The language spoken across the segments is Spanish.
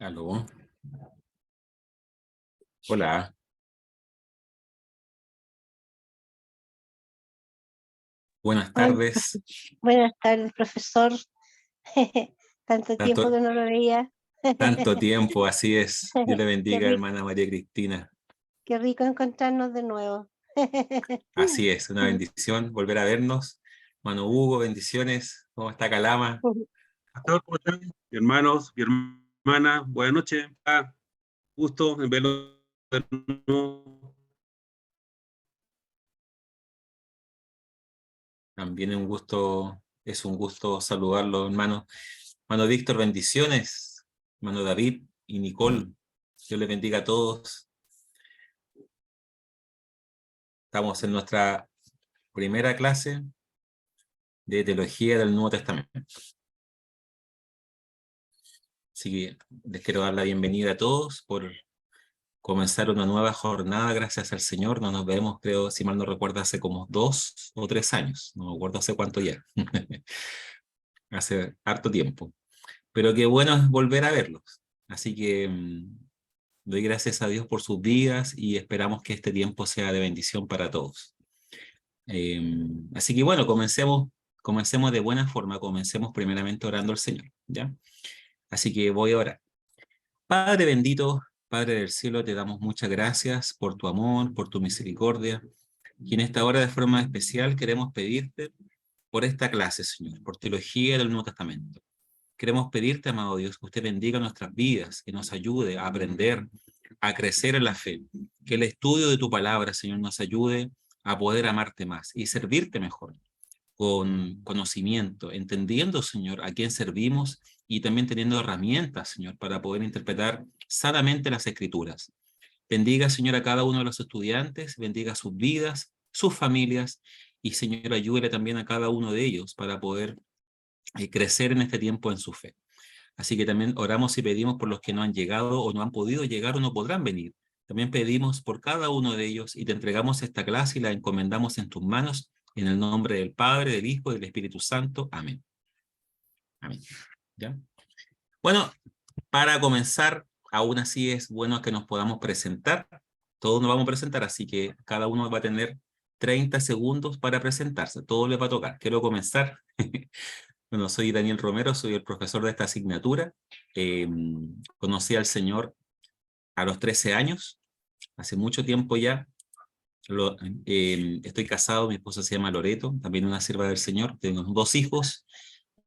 Aló. Hola. Buenas Hola, tardes. buenas tardes, profesor. Tanto tiempo Tanto, que no lo veía. tanto tiempo, así es. Dios le Qué bendiga, rico, hermana María Cristina. qué rico encontrarnos de nuevo. Así es, una bendición volver a vernos. Hermano Hugo, bendiciones. ¿Cómo está Calama? Pastor, ¿cómo están? Mi hermanos, mi hermana, buenas noches. Gusto en verlo de nuevo. También es un gusto saludarlo, hermano. Hermano Víctor, bendiciones. Hermano David y Nicole, Dios les bendiga a todos. Estamos en nuestra primera clase de Teología del Nuevo Testamento. Así que les quiero dar la bienvenida a todos por comenzar una nueva jornada, gracias al Señor. No nos vemos, creo, si mal no recuerdo, hace como 2 o 3 años. No me acuerdo hace cuánto ya. Hace harto tiempo. Pero qué bueno es volver a verlos. Así que doy gracias a Dios por sus vidas y esperamos que este tiempo sea de bendición para todos. Así que bueno, comencemos de buena forma. Comencemos primeramente orando al Señor, ¿ya? Así que voy a orar. Padre bendito, Padre del cielo, te damos muchas gracias por tu amor, por tu misericordia. Y en esta hora de forma especial queremos pedirte por esta clase, Señor, por teología del Nuevo Testamento. Queremos pedirte, amado Dios, que usted bendiga nuestras vidas, que nos ayude a aprender, a crecer en la fe. Que el estudio de tu palabra, Señor, nos ayude a poder amarte más y servirte mejor, con conocimiento, entendiendo, Señor, a quién servimos y también teniendo herramientas, Señor, para poder interpretar sanamente las Escrituras. Bendiga, Señor, a cada uno de los estudiantes, bendiga sus vidas, sus familias, y, Señor, ayúdele también a cada uno de ellos para poder crecer en este tiempo en su fe. Así que también oramos y pedimos por los que no han llegado o no han podido llegar o no podrán venir. También pedimos por cada uno de ellos y te entregamos esta clase y la encomendamos en tus manos, en el nombre del Padre, del Hijo y del Espíritu Santo. Amén. Amén. ¿Ya? Bueno, para comenzar, aún así es bueno que nos podamos presentar. Todos nos vamos a presentar, así que cada uno va a tener 30 segundos para presentarse. Todo le va a tocar. Quiero comenzar. Bueno, soy Daniel Romero, soy el profesor de esta asignatura. Conocí al Señor a los 13 años, hace mucho tiempo ya. Estoy casado, mi esposa se llama Loreto, también una sierva del Señor. Tengo 2 hijos,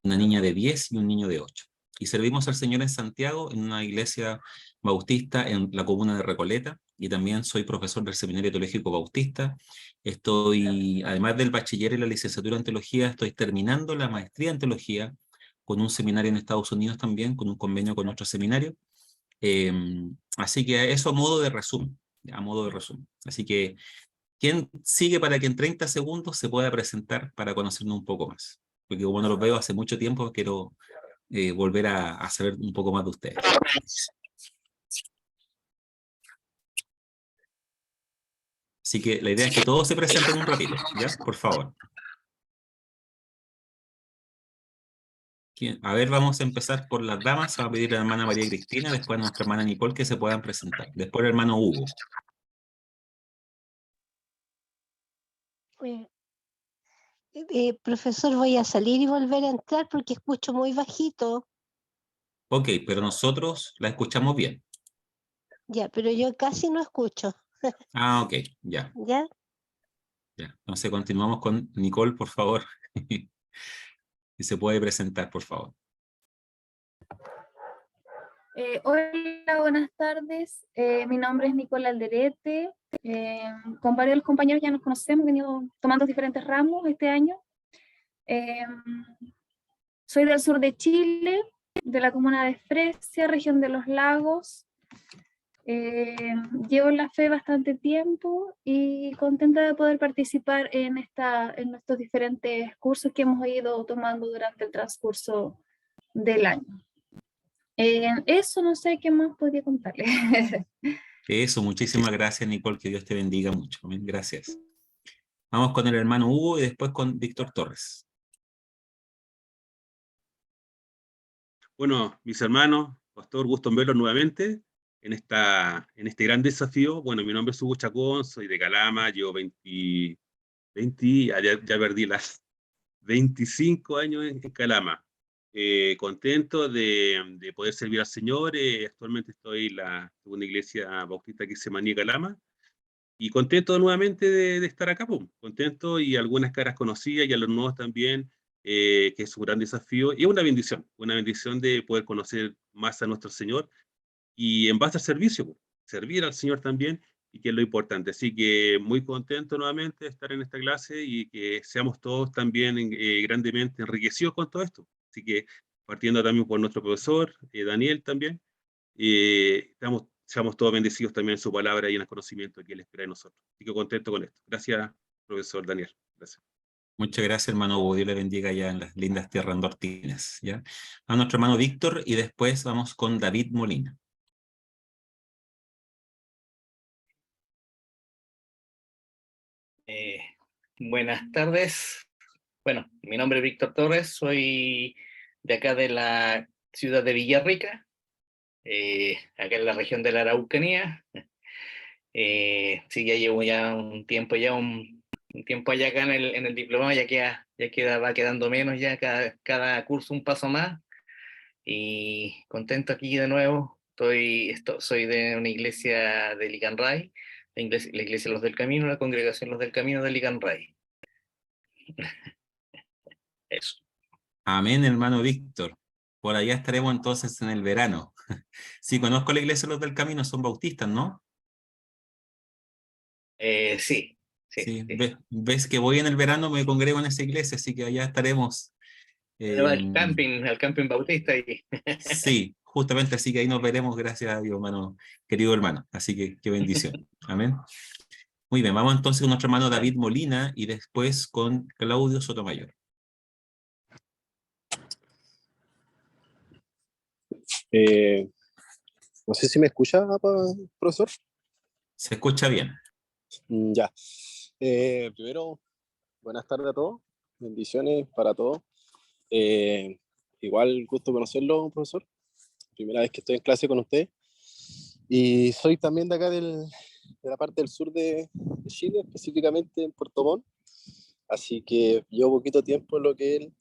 una niña de 10 y un niño de 8. Y servimos al Señor en Santiago, en una iglesia bautista en la comuna de Recoleta, y también soy profesor del Seminario Teológico Bautista. Estoy, además del bachiller y la licenciatura en teología, estoy terminando la maestría en teología con un seminario en Estados Unidos también, con un convenio con otro seminario. Eh, Así que eso a modo de resumen, a modo de resumen. Así que, ¿quién sigue para que en 30 segundos se pueda presentar para conocernos un poco más? Porque como no los veo hace mucho tiempo, quiero volver a saber un poco más de ustedes. Así que la idea es que todos se presenten un ratito, ¿ya? Por favor. A ver, vamos a empezar por las damas. Se va a pedir a la hermana María Cristina, después a nuestra hermana Nicole que se puedan presentar. Después el hermano Hugo. Eh, Profesor, voy a salir y volver a entrar porque escucho muy bajito. Ok, pero nosotros la escuchamos bien. Ya, pero yo casi no escucho. Ah, ok, ya, ¿Ya? ya. Entonces continuamos con Nicole, por favor. Si se puede presentar, por favor. Hola, buenas tardes. Mi nombre es Nicole Alderete. Con varios de los compañeros ya nos conocemos, he venido tomando diferentes ramos este año. Soy del sur de Chile, de la comuna de Fresia, región de los lagos. Llevo en la fe bastante tiempo y contenta de poder participar en estos diferentes cursos que hemos ido tomando durante el transcurso del año. Eso no sé qué más podría contarles. Eso, muchísimas gracias, Nicole, que Dios te bendiga mucho. Amén, gracias. Vamos con el hermano Hugo y después con Víctor Torres. Bueno, mis hermanos, Pastor, gusto en verlo nuevamente en este gran desafío. Bueno, mi nombre es Hugo Chacón, soy de Calama, llevo 20, ya perdí las 25 años en Calama. Contento de poder servir al Señor. Actualmente estoy en la segunda iglesia bautista que se manía Calama. Y contento nuevamente de estar acá, pues. Contento y algunas caras conocidas y a los nuevos también, que es un gran desafío y una bendición de poder conocer más a nuestro Señor y en base al servicio, pues, servir al Señor también, y que es lo importante. Así que muy contento nuevamente de estar en esta clase y que seamos todos también grandemente enriquecidos con todo esto. Así que partiendo también por nuestro profesor, Daniel también, seamos todos bendecidos también en su palabra y en el conocimiento que Él espera de nosotros. Así que contento con esto. Gracias, profesor Daniel. Gracias. Muchas gracias, hermano Hugo. Dios le bendiga allá en las lindas tierras nortinas, ¿ya? A nuestro hermano Víctor y después vamos con David Molina. Eh, Buenas tardes. Bueno, mi nombre es Víctor Torres, soy de acá de la ciudad de Villarrica, acá en la región de la Araucanía. Sí, ya llevo ya un tiempo, un tiempo allá acá en el diplomado, va quedando menos ya, cada curso un paso más, y contento aquí de nuevo. Soy de una iglesia de Licanray, la iglesia Los del Camino, la congregación Los del Camino de Licanray. Eso. Amén, hermano Víctor. Por allá estaremos entonces en el verano. Sí, conozco la iglesia de los del Camino, son bautistas, ¿no? Sí, sí, Sí, sí. ves que voy en el verano, me congrego en esa iglesia, así que allá estaremos. Va eh, al camping bautista y sí, justamente así que ahí nos veremos, gracias a Dios, hermano, querido hermano. Así que qué bendición. Amén. Muy bien, vamos entonces con nuestro hermano David Molina y después con Claudio Sotomayor. Eh, no sé si me escucha, profesor. Se escucha bien. Ya. Primero, buenas tardes a todos. Bendiciones para todos. Eh, Igual gusto conocerlo, profesor. Primera vez que estoy en clase con usted. Y soy también de acá de la parte del sur de Chile, específicamente en Puerto Montt. Así que llevo poquito tiempo en lo que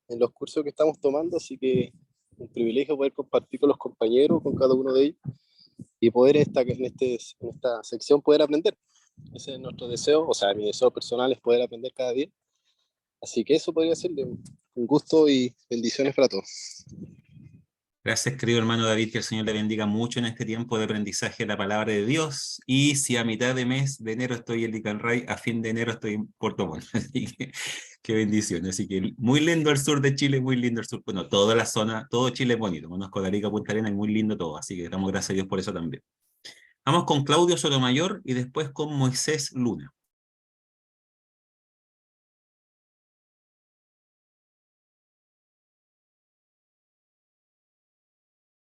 en los cursos que estamos tomando, así que un privilegio poder compartir con los compañeros, con cada uno de ellos, y poder en esta sección poder aprender. Ese es nuestro deseo, o sea, mi deseo personal es poder aprender cada día. Así que eso podría ser de un gusto y bendiciones para todos. Gracias, querido hermano David, que el Señor le bendiga mucho en este tiempo de aprendizaje de la palabra de Dios. Y si a mitad de mes de enero estoy en Licanray, a fin de enero estoy en Puerto Montt. Así que qué bendición. Así que muy lindo el sur de Chile, muy lindo el sur. Bueno, toda la zona, todo Chile es bonito. Conozco la Arica, Punta Arenas, es muy lindo todo. Así que damos gracias a Dios por eso también. Vamos con Claudio Sotomayor y después con Moisés Luna.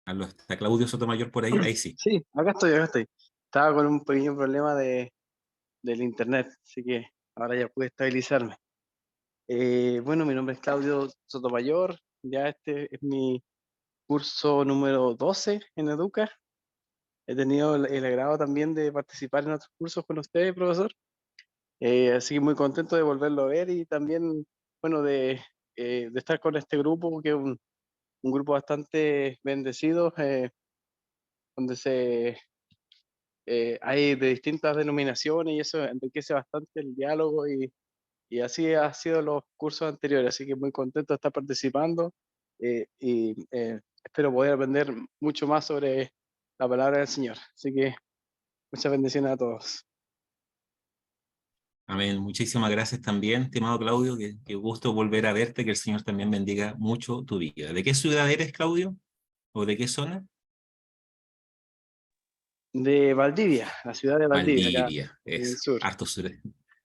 Aló, ¿está Claudio Sotomayor por ahí? Ahí sí. Sí, acá estoy, acá estoy. Estaba con un pequeño problema del internet, así que ahora ya pude estabilizarme. Bueno, mi nombre es Claudio Sotomayor, ya este es mi curso número 12 en Educa. He tenido el agrado también de participar en otros cursos con usted, profesor. Así que muy contento de volverlo a ver y también, bueno, de estar con este grupo, que es un grupo bastante bendecido, donde hay de distintas denominaciones y eso enriquece bastante el diálogo y así ha sido los cursos anteriores, así que muy contento de estar participando y espero poder aprender mucho más sobre la palabra del Señor. Así que muchas bendiciones a todos. Amén. Muchísimas gracias también, estimado Claudio. Qué gusto volver a verte, que el Señor también bendiga mucho tu vida. ¿De qué ciudad eres, Claudio? ¿O de qué zona? De Valdivia, la ciudad de Valdivia, acá Valdivia, en el eso. sur. Harto sur.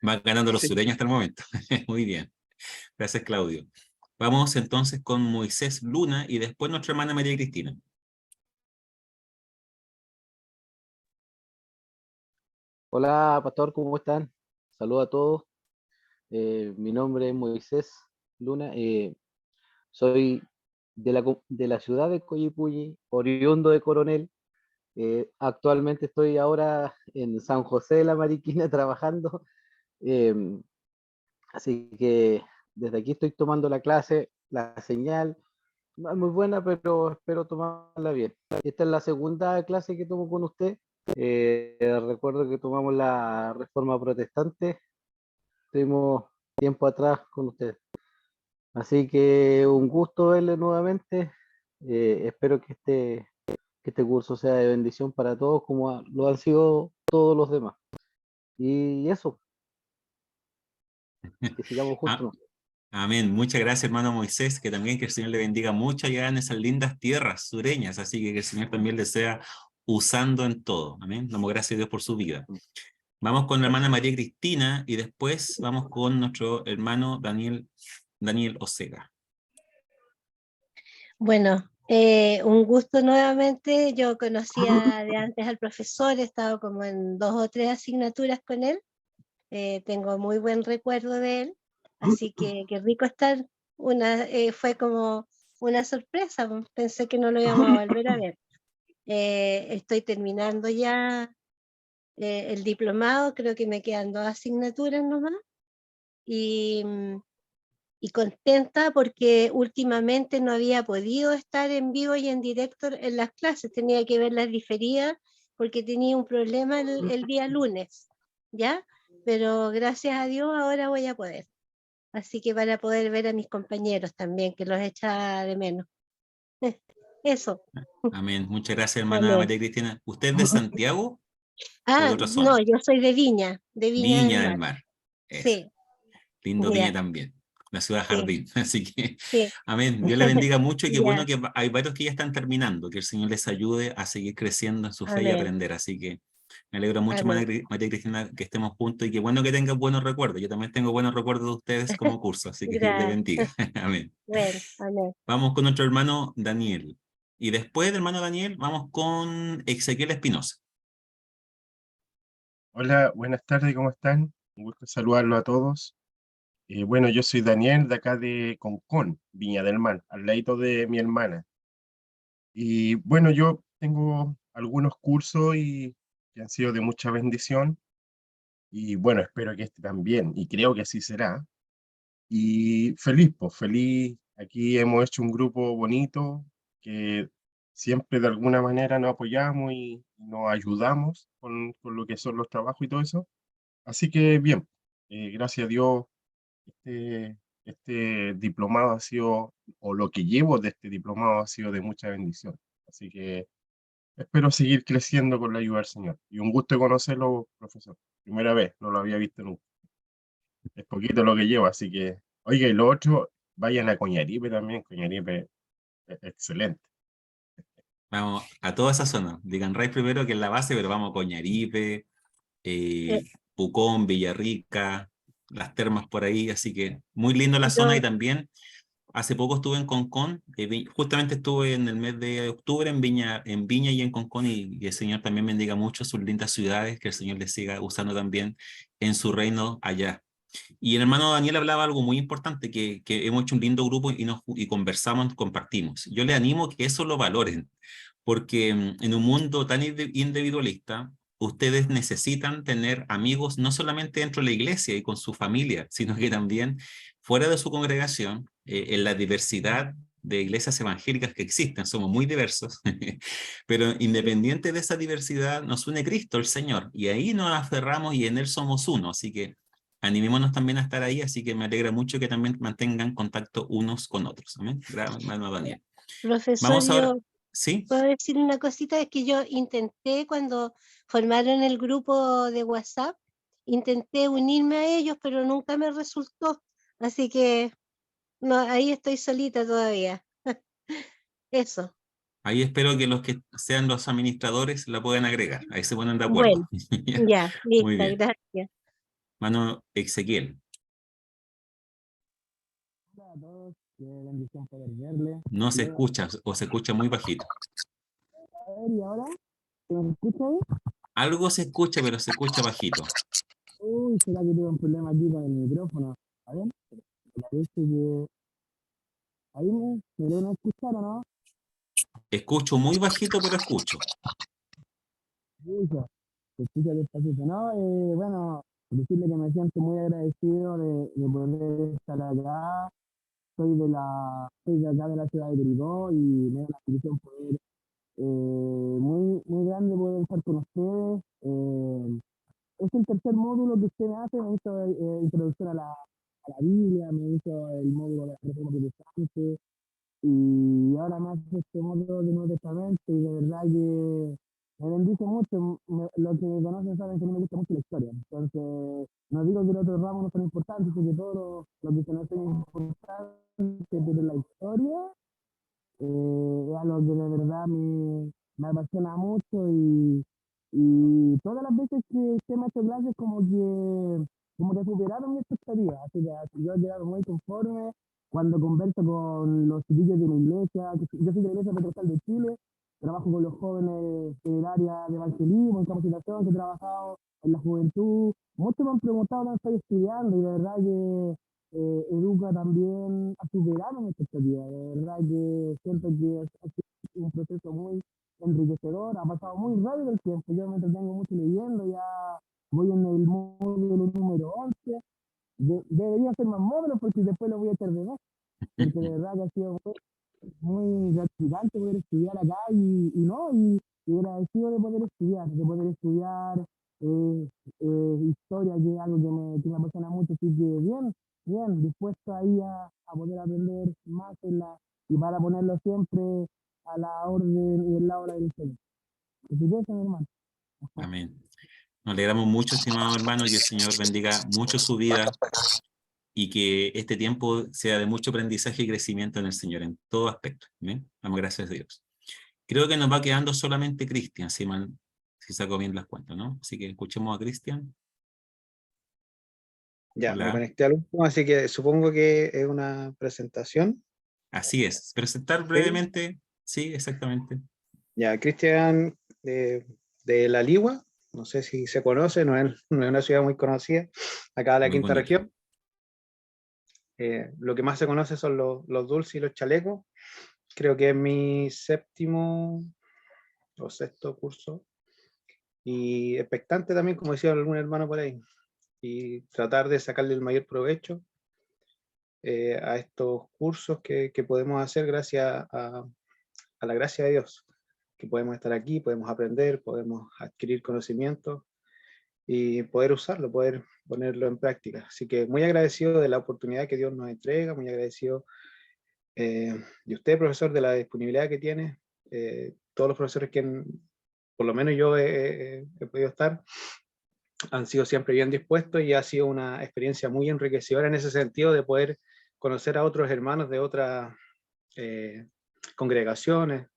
Van ganando los Sí. sureños hasta el momento. Muy bien. Gracias, Claudio. Vamos entonces con Moisés Luna y después nuestra hermana María Cristina. Hola, pastor, ¿cómo están? Saludos a todos. Mi nombre es Moisés Luna. Soy de la ciudad de Coyipulli, oriundo de Coronel. Actualmente estoy ahora en San José de la Mariquina trabajando, así que desde aquí estoy tomando la clase, la señal no es muy buena, pero espero tomarla bien. Esta es la segunda clase que tomo con usted. Recuerdo que tomamos la Reforma Protestante, estuvimos tiempo atrás con usted. Así que un gusto verle nuevamente. Espero que este curso sea de bendición para todos, como lo han sido todos los demás. Y eso, que sigamos Ah, juntos. amén. Muchas gracias, hermano Moisés, que también que el Señor le bendiga mucho allá en esas lindas tierras sureñas, así que el Señor también le sea usando en todo. Amén. Damos gracias a Dios por su vida. Vamos con la hermana María Cristina y después vamos con nuestro hermano Daniel Ocega. Bueno, un gusto nuevamente. Yo conocía de antes al profesor, he estado como en 2 o 3 asignaturas con él. Tengo muy buen recuerdo de él, así que qué rico estar. Fue como una sorpresa, pensé que no lo íbamos a volver a ver. Estoy terminando ya el diplomado, creo que me quedan 2 asignaturas nomás. Y contenta porque últimamente no había podido estar en vivo y en directo en las clases, tenía que verlas diferidas porque tenía un problema el día lunes, ¿ya? Pero gracias a Dios ahora voy a poder. Así que para poder ver a mis compañeros también, que los echa de menos. Eso. Amén. Muchas gracias, hermana Amén. María Cristina. ¿Usted es de Santiago o de otra No, zona? yo soy de Viña del Viña del Mar. Mar. Eso. Sí, Lindo Viña ya, también. La ciudad sí, jardín. Así que, sí. amén. Dios le bendiga mucho y qué bueno Ya, que hay varios que ya están terminando. Que el Señor les ayude a seguir creciendo en su fe y amén, aprender. Así que me alegro mucho, amén. María Cristina, que estemos juntos y qué bueno que tengas buenos recuerdos. Yo también tengo buenos recuerdos de ustedes como curso. Así que Dios les bendiga. Gracias. Amén. Bueno, amén. Vamos con nuestro hermano Daniel. Y después del hermano Daniel, vamos con Ezequiel Espinosa. Hola, buenas tardes, ¿cómo están? Un gusto saludarlo a todos. Bueno, yo soy Daniel, de acá de Concón, Viña del Mar, al ladito de mi hermana. Y bueno, yo tengo algunos cursos que han sido de mucha bendición. Y bueno, espero que este también, y creo que así será. Y feliz, pues feliz. Aquí hemos hecho un grupo bonito que siempre de alguna manera nos apoyamos y nos ayudamos con lo que son los trabajos y todo eso. Así que bien, gracias a Dios, este diplomado ha sido, o lo que llevo de este diplomado ha sido de mucha bendición. Así que espero seguir creciendo con la ayuda del Señor. Y un gusto conocerlo, profesor. Primera vez, no lo había visto nunca. Es poquito lo que llevo, así que, oiga, y lo otro, vayan a Coñaripe también. Coñaripe es excelente. Vamos a toda esa zona. Digan Ray primero, que es la base, pero vamos a Coñaripe, Eh, Pucón, Villarrica, las termas por ahí, así que muy lindo la zona. Y yo, también hace poco estuve en Concón, justamente estuve en el mes de octubre en Viña y en Concón, y el Señor también bendiga mucho sus lindas ciudades, que el Señor les siga usando también en su reino allá. Y el hermano Daniel hablaba algo muy importante, que hemos hecho un lindo grupo y conversamos, compartimos. Yo le animo que eso lo valoren, porque en un mundo tan individualista, ustedes necesitan tener amigos no solamente dentro de la iglesia y con su familia, sino que también fuera de su congregación, en la diversidad de iglesias evangélicas que existen, somos muy diversos, pero independiente de esa diversidad nos une Cristo, el Señor, y ahí nos aferramos y en Él somos uno, así que animémonos también a estar ahí, así que me alegra mucho que también mantengan contacto unos con otros. Amén. Gracias, hermano Daniel. profesor, Vamos ahora, yo ¿sí? puedo decir una cosita, es que yo intenté cuando formaron el grupo de WhatsApp, intenté unirme a ellos, pero nunca me resultó. Así que no, ahí estoy solita todavía. Eso. Ahí espero que los que sean los administradores la puedan agregar. Ahí se ponen de acuerdo. Bueno, Ya. ya, Muy lista, bien. gracias. Mano Ezequiel, Hola a todos, qué bendición poder verle. no se Luego, escucha o se escucha muy bajito. a ver, ¿y ahora? ¿Se me escucha ahí? Algo se escucha, pero se escucha bajito. Uy, será que tuve un problema aquí con el micrófono. A ver, me parece que Ahí me deben escuchar, ¿o no? Escucho muy bajito, pero escucho. Escucha, se escucha despacito, ¿no? Bueno, decirle que me siento muy agradecido de poder estar acá. Soy de acá de la ciudad de Curicó y me da una bendición poder, muy grande poder estar con ustedes. Es el tercer módulo que usted me hace, me hizo introducción a la Biblia, me hizo el módulo de la Reforma Protestante, y ahora más este módulo del Nuevo Testamento, y de verdad que me bendice mucho. Los que me conocen saben que no me gusta mucho la historia, entonces no digo que los otros ramos no son importantes, porque todo lo que se nos hace importante, pero la historia es algo que de verdad me apasiona mucho, y todas las veces que usted me ha hecho clases como recuperaron mi expectativa, así que yo he quedado muy conforme cuando converso con los chiquillos de la iglesia. Yo soy de la Iglesia Pentecostal de Chile, trabajo con los jóvenes en el área de evangelismo, en capacitación, que he trabajado en la juventud. Muchos me han preguntado dónde estoy estudiando, y de verdad que Educa también ha superado mi expectativa. De verdad que siento que ha sido un proceso muy enriquecedor, ha pasado muy rápido el tiempo. Yo me entretengo mucho leyendo, ya voy en el módulo número 11. Debería ser más módulos porque después lo voy a echar de más, porque de verdad que ha sido muy gratificante poder estudiar acá, y agradecido de poder estudiar historia, que es algo que me apasiona mucho. Así que bien, dispuesto ahí a poder aprender más y para ponerlo siempre a la orden y en la hora del Señor. Así que eso, mi hermano. Amén. Nos alegramos mucho, estimado hermano, y que el Señor bendiga mucho su vida y que este tiempo sea de mucho aprendizaje y crecimiento en el Señor, en todo aspecto. Amén. Damos gracias a Dios. Creo que nos va quedando solamente Cristian, si saco bien las cuentas, ¿no? Así que escuchemos a Cristian. Ya, me Hola. conecté al último, así que supongo que es una presentación. Así es. Presentar brevemente. Sí, exactamente. Ya, Cristian de La Ligua, no sé si se conoce, no es una ciudad muy conocida, acá de la Muy quinta bonito. región. Lo que más se conoce son los dulces y los chalecos. Creo que es mi séptimo o sexto curso. Y expectante también, como decía algún hermano por ahí, y tratar de sacarle el mayor provecho a estos cursos que podemos hacer gracias a la gracia de Dios, que podemos estar aquí, podemos aprender, podemos adquirir conocimiento y poder usarlo, poder ponerlo en práctica. Así que muy agradecido de la oportunidad que Dios nos entrega, muy agradecido de usted, profesor, de la disponibilidad que tiene, todos los profesores que por lo menos yo he podido estar, han sido siempre bien dispuestos, y ha sido una experiencia muy enriquecedora en ese sentido, de poder conocer a otros hermanos de otras congregaciones,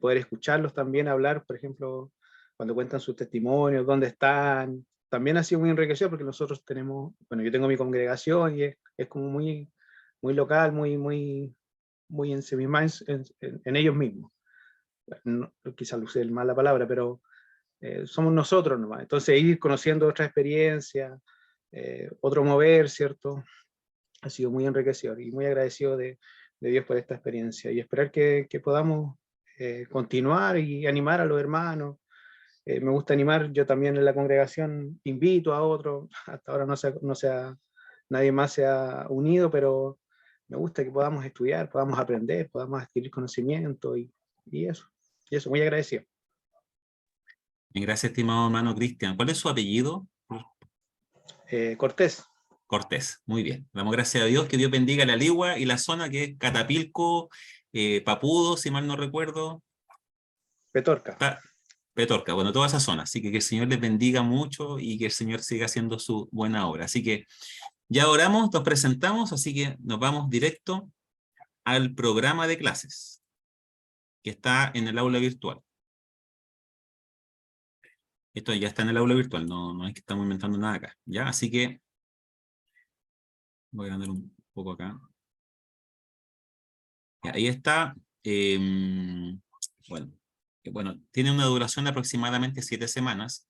poder escucharlos también hablar, por ejemplo, cuando cuentan sus testimonios, dónde están. También ha sido muy enriquecedor porque nosotros tenemos, bueno, yo tengo mi congregación, y es como muy local, muy ensimismado en ellos mismos. No, quizás use mal la palabra, pero somos nosotros nomás. Entonces ir conociendo otra experiencia, otro mover, ¿cierto? Ha sido muy enriquecedor, y muy agradecido de Dios por esta experiencia, y esperar que podamos continuar y animar a los hermanos. Me gusta animar, yo también en la congregación invito a otros, hasta ahora nadie más se ha unido, pero me gusta que podamos estudiar, podamos aprender, podamos adquirir conocimiento, y eso, muy agradecido. Gracias, estimado hermano Cristian. ¿Cuál es su apellido? Cortés. Cortés, muy bien. Damos gracias a Dios, que Dios bendiga La Ligua y la zona que es Catapilco, Papudo, si mal no recuerdo. Petorca. Petorca, bueno, toda esa zona. Así que el Señor les bendiga mucho y que el Señor siga haciendo su buena obra. Así que ya oramos, nos presentamos, así que nos vamos directo al programa de clases que está en el aula virtual. Esto ya está en el aula virtual, no es que estamos inventando nada acá, ¿ya? Así que voy a andar un poco acá. Ya, ahí está. Bueno, tiene una duración de aproximadamente 7 semanas,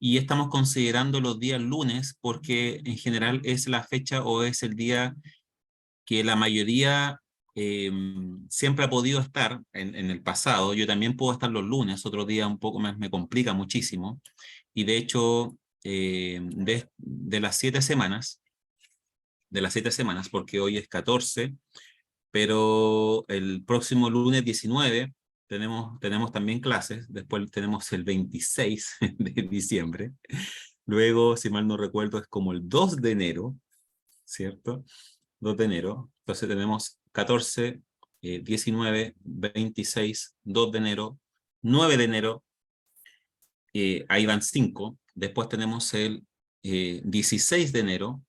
y estamos considerando los días lunes porque en general es la fecha o es el día que la mayoría siempre ha podido estar en el pasado. Yo también puedo estar los lunes, otro día un poco más me complica muchísimo. Y de hecho, de las 7 semanas, porque hoy es 14, pero el próximo lunes 19 tenemos también clases, después tenemos el 26 de diciembre, luego, si mal no recuerdo, es como el 2 de enero, ¿cierto? 2 de enero, entonces tenemos 14, 19, 26, 2 de enero, 9 de enero, ahí van 5, después tenemos el 16 de enero,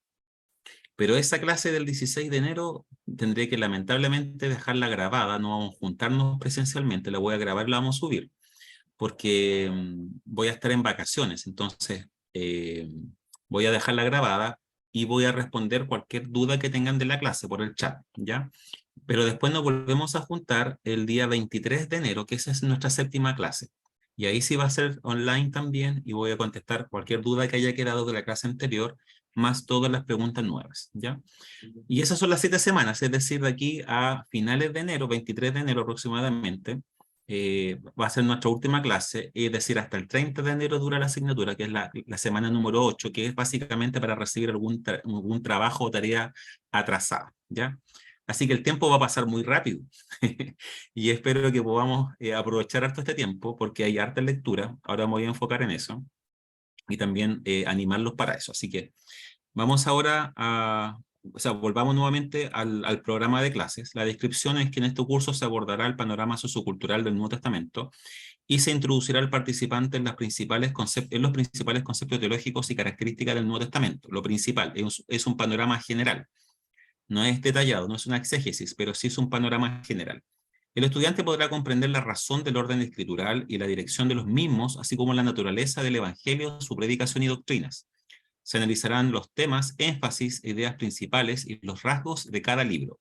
pero esa clase del 16 de enero tendré que lamentablemente dejarla grabada, no vamos a juntarnos presencialmente, la voy a grabar y la vamos a subir, porque voy a estar en vacaciones, entonces voy a dejarla grabada y voy a responder cualquier duda que tengan de la clase por el chat, ¿ya? Pero después nos volvemos a juntar el día 23 de enero, que esa es nuestra 7ª clase. Y ahí sí va a ser online también y voy a contestar cualquier duda que haya quedado de la clase anterior, más todas las preguntas nuevas, ¿ya? Y esas son las 7 semanas, es decir, de aquí a finales de enero, 23 de enero aproximadamente, va a ser nuestra última clase, es decir, hasta el 30 de enero dura la asignatura, que es la semana número 8, que es básicamente para recibir algún trabajo o tarea atrasada, ¿ya? Así que el tiempo va a pasar muy rápido y espero que podamos aprovechar harto este tiempo porque hay harta lectura, ahora me voy a enfocar en eso y también animarlos para eso. Así que vamos ahora volvamos nuevamente al programa de clases. La descripción es que en este curso se abordará el panorama sociocultural del Nuevo Testamento y se introducirá al participante en los principales conceptos teológicos y características del Nuevo Testamento. Lo principal es un panorama general. No es detallado, no es una exégesis, pero sí es un panorama general. El estudiante podrá comprender la razón del orden escritural y la dirección de los mismos, así como la naturaleza del Evangelio, su predicación y doctrinas. Se analizarán los temas, énfasis, ideas principales y los rasgos de cada libro.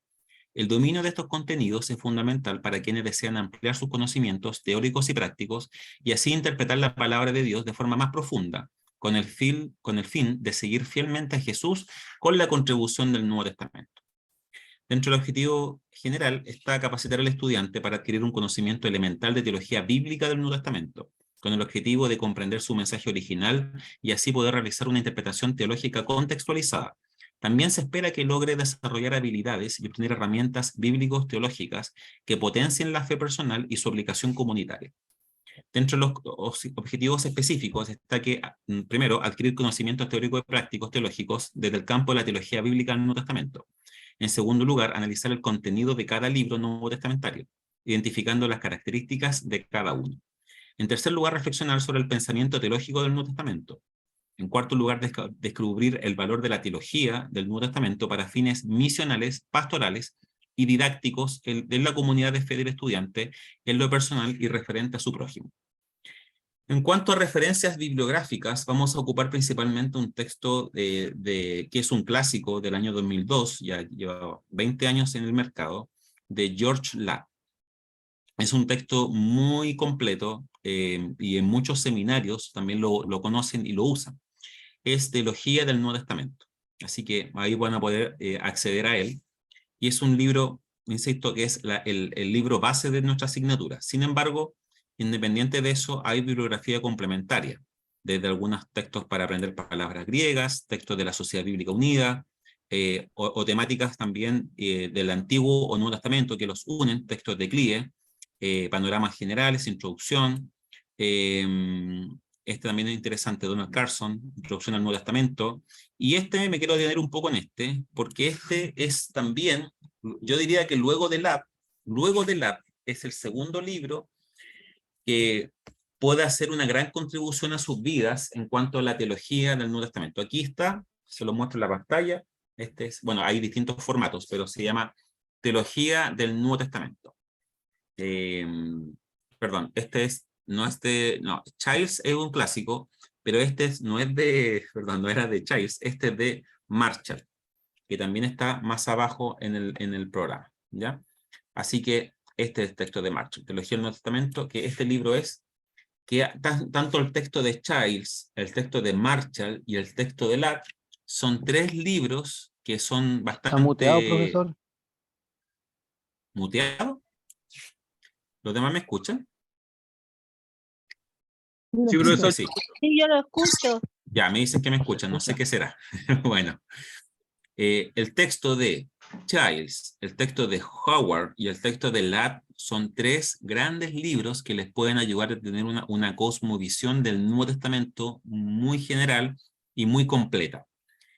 El dominio de estos contenidos es fundamental para quienes desean ampliar sus conocimientos teóricos y prácticos y así interpretar la palabra de Dios de forma más profunda, con el fin de seguir fielmente a Jesús con la contribución del Nuevo Testamento. Dentro del objetivo general está capacitar al estudiante para adquirir un conocimiento elemental de teología bíblica del Nuevo Testamento, con el objetivo de comprender su mensaje original y así poder realizar una interpretación teológica contextualizada. También se espera que logre desarrollar habilidades y obtener herramientas bíblicos teológicas que potencien la fe personal y su aplicación comunitaria. Dentro de los objetivos específicos está que, primero, adquirir conocimientos teóricos y prácticos teológicos desde el campo de la teología bíblica del Nuevo Testamento. En segundo lugar, analizar el contenido de cada libro nuevo testamentario, identificando las características de cada uno. En tercer lugar, reflexionar sobre el pensamiento teológico del Nuevo Testamento. En cuarto lugar, descubrir el valor de la teología del Nuevo Testamento para fines misionales, pastorales y didácticos en la comunidad de fe del estudiante, en lo personal y referente a su prójimo. En cuanto a referencias bibliográficas, vamos a ocupar principalmente un texto que es un clásico del año 2002, ya lleva 20 años en el mercado, de George Ladd. Es un texto muy completo y en muchos seminarios también lo conocen y lo usan. Es Teología del Nuevo Testamento. Así que ahí van a poder acceder a él. Y es un libro, insisto, que es el libro base de nuestra asignatura. Sin embargo, independiente de eso, hay bibliografía complementaria, desde algunos textos para aprender palabras griegas, textos de la Sociedad Bíblica Unida, o temáticas también del Antiguo o Nuevo Testamento que los unen, textos de CLIE, panoramas generales, introducción. Este también es interesante, Donald Carson, Introducción al Nuevo Testamento. Y me quiero detener un poco en este, porque este es también, yo diría que luego de Ladd es el segundo libro que puede hacer una gran contribución a sus vidas en cuanto a la teología del Nuevo Testamento. Aquí está, se lo muestro en la pantalla. Bueno, hay distintos formatos, pero se llama Teología del Nuevo Testamento. Perdón, no, Childs es un clásico, pero no era de Childs, este es de Marshall, que también está más abajo en el programa, ¿ya? Así que este es el texto de Marshall, Teología del Nuevo Testamento, que este libro es que tanto el texto de Childs, el texto de Marshall y el texto de Ladd son 3 libros que son ¿Está muteado, bastante... profesor? ¿Muteado? ¿Los demás me escuchan? Sí, profesor. Sí. Sí, yo lo escucho. Ya, me dicen que me escuchan, no sé qué será. Bueno, el texto de Childs, el texto de Howard y el texto de Ladd son tres grandes libros que les pueden ayudar a tener una cosmovisión del Nuevo Testamento muy general y muy completa.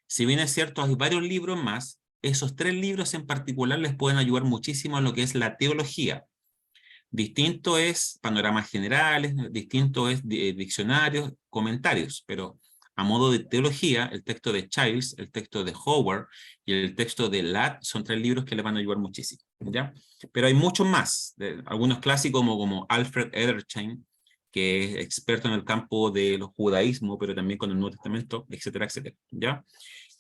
Si bien es cierto, hay varios libros más, esos tres libros en particular les pueden ayudar muchísimo a lo que es la teología. Distinto es panoramas generales, distinto es diccionarios, comentarios, pero a modo de teología, el texto de Childs, el texto de Howard y el texto de Ladd son tres libros que les van a ayudar muchísimo, ¿ya? Pero hay muchos más, algunos clásicos como Alfred Edersheim, que es experto en el campo de los judaísmos, pero también con el Nuevo Testamento, etcétera, etcétera, ¿ya?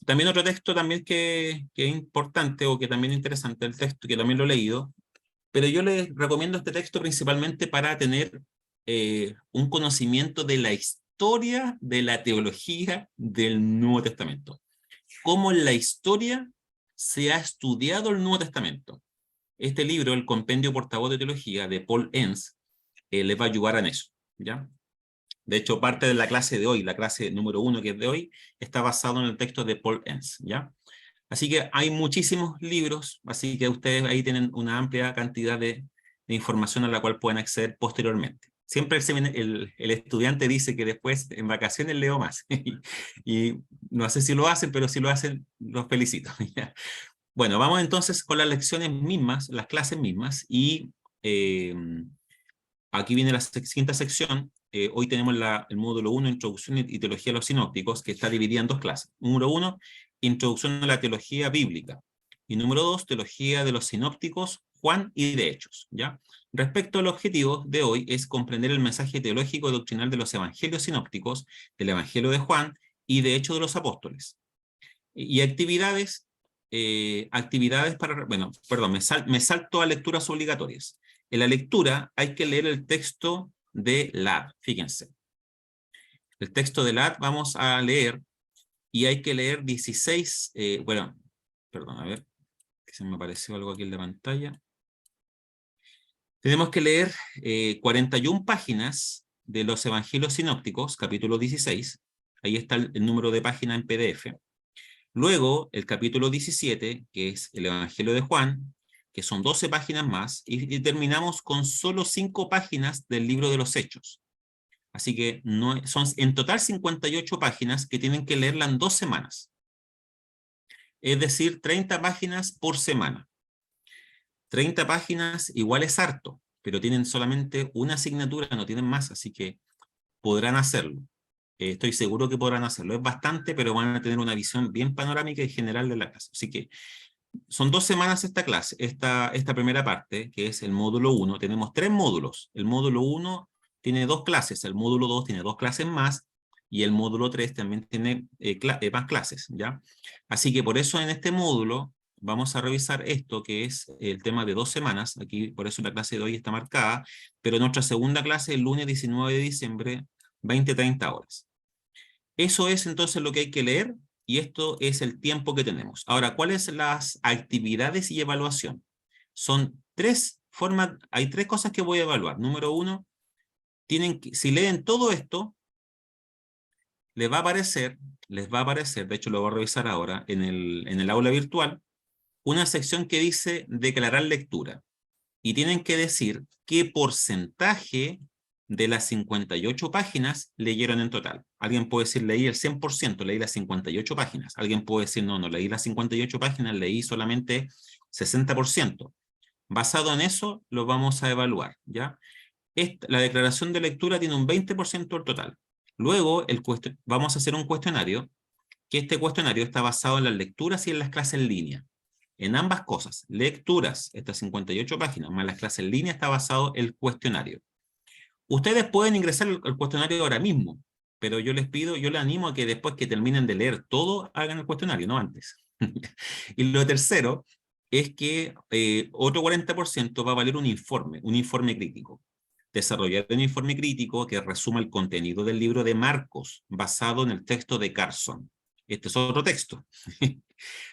También otro texto también que es importante o que también es interesante, el texto que también lo he leído, pero yo les recomiendo este texto principalmente para tener un conocimiento de la historia de la teología del Nuevo Testamento. Cómo en la historia se ha estudiado el Nuevo Testamento. Este libro, el Compendio Portavoz de Teología de Paul Enns, les va a ayudar en eso, ¿ya? De hecho, parte de la clase de hoy, la clase número 1 que es de hoy, está basado en el texto de Paul Enns, ¿ya? Así que hay muchísimos libros, así que ustedes ahí tienen una amplia cantidad de información a la cual pueden acceder posteriormente. Siempre el estudiante dice que después en vacaciones leo más, y no sé si lo hacen, pero si lo hacen, los felicito. Bueno, vamos entonces con las lecciones mismas, las clases mismas, y aquí viene la siguiente sección. Hoy tenemos el módulo 1, Introducción y Teología de los Sinópticos, que está dividida en dos clases. Número 1, Introducción a la Teología Bíblica. Y número 2, Teología de los Sinópticos, Juan y de Hechos, ¿ya? Respecto al objetivo de hoy es comprender el mensaje teológico y doctrinal de los evangelios sinópticos, del Evangelio de Juan y de Hechos de los Apóstoles. Y actividades para, bueno, perdón, me salto a lecturas obligatorias. En la lectura hay que leer el texto de Ladd, fíjense. El texto de Ladd vamos a leer y hay que leer 16, bueno, perdón, a ver, que se me apareció algo aquí en la pantalla. Tenemos que leer 41 páginas de los Evangelios Sinópticos, capítulo 16. Ahí está el número de página en PDF. Luego, el capítulo 17, que es el Evangelio de Juan, que son 12 páginas más, y terminamos con solo 5 páginas del libro de los Hechos. Así que son en total 58 páginas que tienen que leerla en 2 semanas. Es decir, 30 páginas por semana. 30 páginas igual es harto, pero tienen solamente una asignatura, no tienen más, así que podrán hacerlo. Estoy seguro que podrán hacerlo. Es bastante, pero van a tener una visión bien panorámica y general de la clase. Así que son 2 semanas esta clase, esta primera parte, que es el módulo 1. Tenemos 3 módulos. El módulo 1 tiene 2 clases, el módulo 2 tiene 2 clases más, y el módulo 3 también tiene más clases, ¿ya? Así que por eso en este módulo vamos a revisar esto, que es el tema de 2 semanas. Aquí, por eso la clase de hoy está marcada, pero nuestra segunda clase el lunes 19 de diciembre, 20-30 horas. Eso es entonces lo que hay que leer, y esto es el tiempo que tenemos. Ahora, ¿cuáles son las actividades y evaluación? Son 3 formas, hay 3 cosas que voy a evaluar. Número 1, si leen todo esto, les va a aparecer, de hecho lo voy a revisar ahora, en el aula virtual, una sección que dice declarar lectura. Y tienen que decir qué porcentaje de las 58 páginas leyeron en total. Alguien puede decir, leí el 100%, leí las 58 páginas. Alguien puede decir, no leí las 58 páginas, leí solamente 60%. Basado en eso, lo vamos a evaluar, ¿ya? La declaración de lectura tiene un 20% del total. Luego, vamos a hacer un cuestionario, que este cuestionario está basado en las lecturas y en las clases en línea. En ambas cosas, lecturas, estas 58 páginas, más las clases en línea, está basado el cuestionario. Ustedes pueden ingresar el cuestionario ahora mismo, pero yo les animo a que después que terminen de leer todo, hagan el cuestionario, no antes. Y lo tercero es que otro 40% va a valer un informe crítico. Desarrollar un informe crítico que resuma el contenido del libro de Marcos, basado en el texto de Carson. Este es otro texto.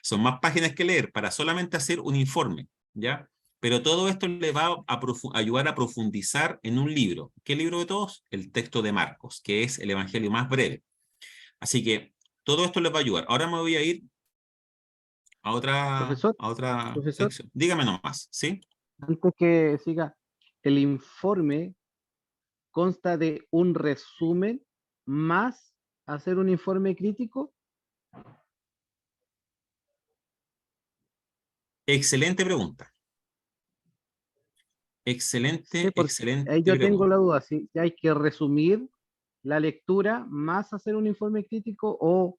Son más páginas que leer para solamente hacer un informe, ¿ya? Pero todo esto le va a ayudar a profundizar en un libro. ¿Qué libro de todos? El texto de Marcos, que es el evangelio más breve. Así que todo esto les va a ayudar. Ahora me voy a ir a Profesor, otra profesor, sección. Dígame nomás, ¿sí? antes que siga, el informe consta de un resumen más hacer un informe crítico. Excelente pregunta. Sí, Excelente, porque excelente ahí yo tengo pregunta. la duda, si hay que resumir la lectura más hacer un informe crítico o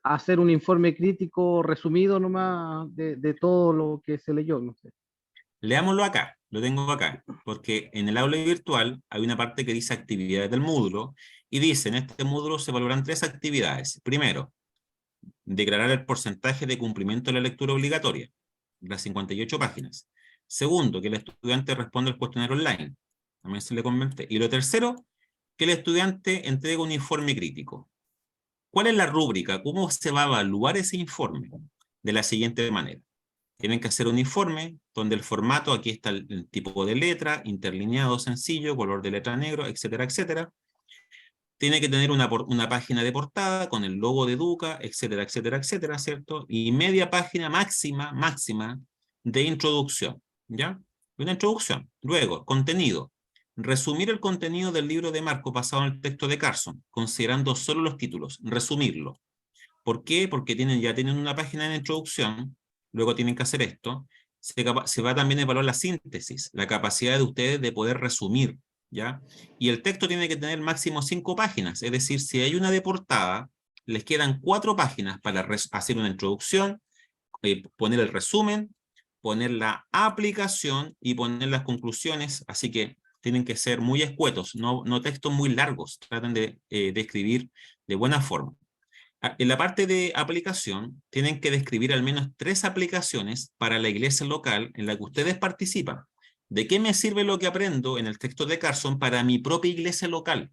hacer un informe crítico resumido nomás de todo lo que se leyó, no sé. Leámoslo acá, lo tengo acá, porque en el aula virtual hay una parte que dice actividades del módulo, y dice, en este módulo se valoran 3 actividades. Primero, declarar el porcentaje de cumplimiento de la lectura obligatoria, las 58 páginas. Segundo, que el estudiante responda al cuestionario online, también se le comenté. Y lo tercero, que el estudiante entregue un informe crítico. ¿Cuál es la rúbrica? ¿Cómo se va a evaluar ese informe? De la siguiente manera. Tienen que hacer un informe donde el formato, aquí está el tipo de letra, interlineado sencillo, color de letra negro, etcétera, etcétera. Tiene que tener una página de portada con el logo de Educa, etcétera, etcétera, etcétera, ¿cierto? Y media página máxima de introducción, ¿ya? Una introducción. Luego, contenido. Resumir el contenido del libro de Marco basado en el texto de Carson, considerando solo los títulos. Resumirlo. ¿Por qué? Porque ya tienen una página de introducción, luego tienen que hacer esto. Se va también a evaluar la síntesis, la capacidad de ustedes de poder resumir, ¿ya? Y el texto tiene que tener máximo 5 páginas, es decir, si hay una de portada, les quedan 4 páginas para hacer una introducción, poner el resumen, poner la aplicación y poner las conclusiones, así que tienen que ser muy escuetos, no textos muy largos, traten de escribir de buena forma. En la parte de aplicación, tienen que describir al menos 3 aplicaciones para la iglesia local en la que ustedes participan. ¿De qué me sirve lo que aprendo en el texto de Carson para mi propia iglesia local?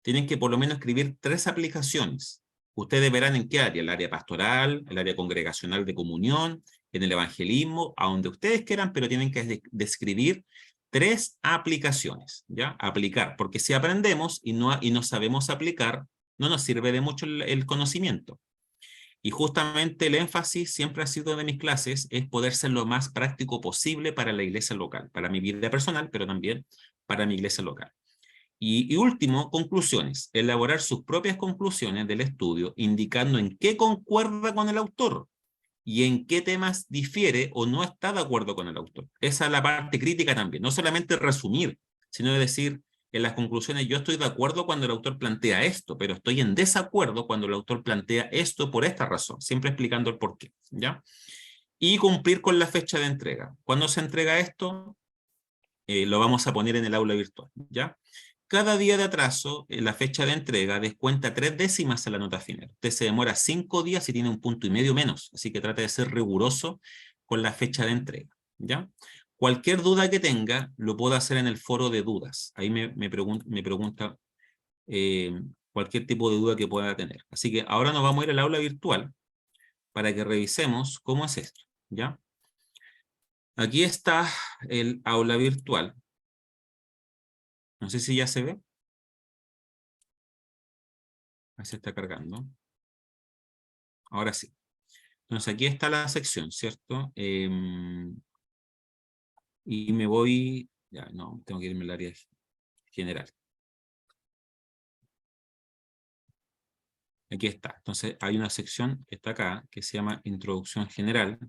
Tienen que por lo menos escribir 3 aplicaciones. Ustedes verán en qué área, el área pastoral, el área congregacional de comunión, en el evangelismo, a donde ustedes quieran, pero tienen que describir 3 aplicaciones, ¿ya? Aplicar, porque si aprendemos y no sabemos aplicar, no nos sirve de mucho el conocimiento. Y justamente el énfasis siempre ha sido de mis clases, es poder ser lo más práctico posible para la iglesia local, para mi vida personal, pero también para mi iglesia local. Y último, conclusiones. Elaborar sus propias conclusiones del estudio, indicando en qué concuerda con el autor y en qué temas difiere o no está de acuerdo con el autor. Esa es la parte crítica también. No solamente resumir, sino decir en las conclusiones, yo estoy de acuerdo cuando el autor plantea esto, pero estoy en desacuerdo cuando el autor plantea esto por esta razón, siempre explicando el porqué, ¿ya? Y cumplir con la fecha de entrega. ¿Cuándo se entrega esto? Lo vamos a poner en el aula virtual, ¿ya? Cada día de atraso, la fecha de entrega descuenta 3 décimas a la nota final. Usted se demora 5 días y tiene 1,5 puntos menos, así que trate de ser riguroso con la fecha de entrega, ¿ya? Cualquier duda que tenga, lo puedo hacer en el foro de dudas. Ahí me pregunta cualquier tipo de duda que pueda tener. Así que ahora nos vamos a ir al aula virtual para que revisemos cómo es esto, ¿ya? Aquí está el aula virtual. No sé si ya se ve. Ahí se está cargando. Ahora sí. Entonces aquí está la sección, ¿cierto? Y me voy... Ya, no, tengo que irme al área general. Aquí está. Entonces hay una sección que está acá, que se llama Introducción General.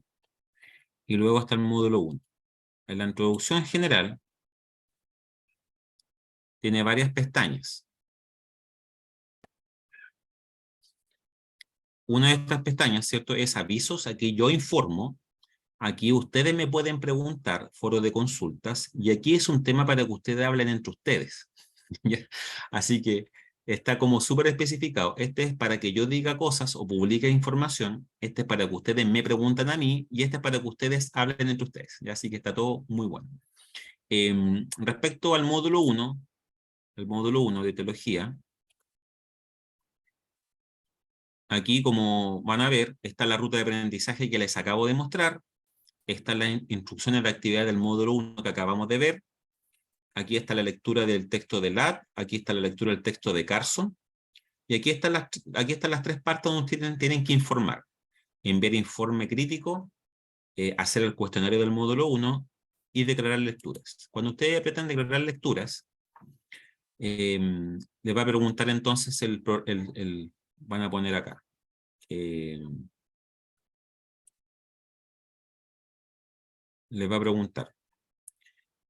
Y luego está el módulo 1. En la Introducción General tiene varias pestañas. Una de estas pestañas, ¿cierto? Es avisos. Aquí yo informo. Aquí ustedes me pueden preguntar, foro de consultas. Y aquí es un tema para que ustedes hablen entre ustedes. Así que está como súper especificado. Este es para que yo diga cosas o publique información. Este es para que ustedes me pregunten a mí. Y este es para que ustedes hablen entre ustedes. ¿Ya? Así que está todo muy bueno. Respecto al módulo 1, el módulo 1 de teología, aquí como van a ver, está la ruta de aprendizaje que les acabo de mostrar. Están las instrucciones de actividad del módulo 1 que acabamos de ver. Aquí está la lectura del texto de Lat, aquí está la lectura del texto de Carson, y aquí están las tres partes donde ustedes tienen que informar. Enviar informe crítico, hacer el cuestionario del módulo 1 y declarar lecturas. Cuando ustedes apretan declarar lecturas, les va a preguntar entonces van a poner acá. Les va a preguntar.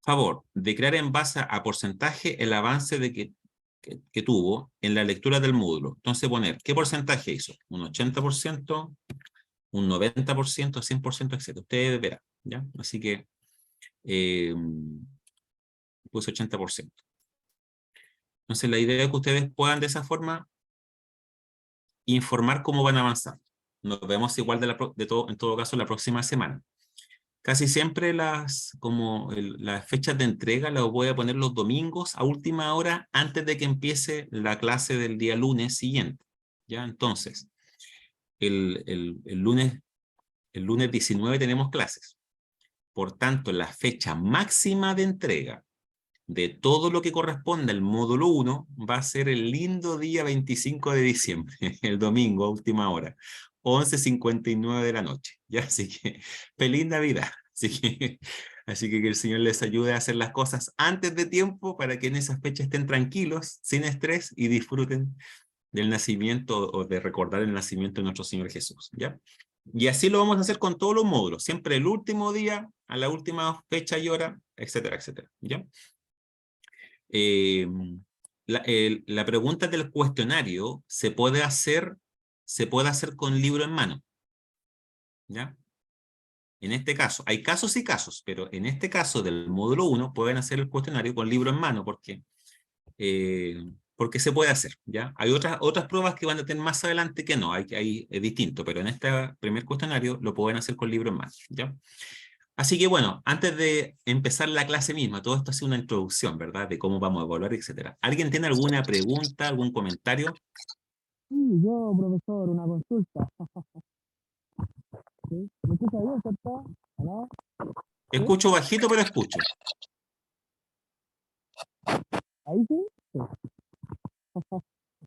Favor, declara en base a porcentaje el avance que tuvo en la lectura del módulo. Entonces poner, ¿qué porcentaje hizo? ¿Un 80%? ¿Un 90%? ¿100%? Etc. Ustedes verán, ¿ya? Así que puse 80%. Entonces la idea es que ustedes puedan de esa forma informar cómo van avanzando. Nos vemos igual en todo caso la próxima semana. Casi siempre las fechas de entrega las voy a poner los domingos a última hora antes de que empiece la clase del día lunes siguiente. ¿Ya? Entonces, el lunes 19 tenemos clases. Por tanto, la fecha máxima de entrega de todo lo que corresponde al módulo 1 va a ser el lindo día 25 de diciembre, el domingo a última hora. 11:59 de la noche, ¿ya? Así que, feliz Navidad. Así que el Señor les ayude a hacer las cosas antes de tiempo para que en esas fechas estén tranquilos, sin estrés y disfruten del nacimiento o de recordar el nacimiento de nuestro Señor Jesús, ¿ya? Y así lo vamos a hacer con todos los módulos, siempre el último día, a la última fecha y hora, etcétera, etcétera, ¿ya? La pregunta del cuestionario se puede hacer con libro en mano, ¿ya? En este caso, hay casos y casos, pero en este caso del módulo 1 pueden hacer el cuestionario con libro en mano, porque se puede hacer, ¿ya? Hay otras pruebas que van a tener más adelante que no, es distinto, pero en este primer cuestionario lo pueden hacer con libro en mano, ¿ya? Así que bueno, antes de empezar la clase misma, todo esto ha sido una introducción, ¿verdad? De cómo vamos a evaluar, etcétera. ¿Alguien tiene alguna pregunta, algún comentario? Sí, yo, profesor, una consulta. ¿Sí? ¿Me escucha bien, cierto? ¿No? Escucho bajito, pero escucho. ¿Ahí sí? Sí.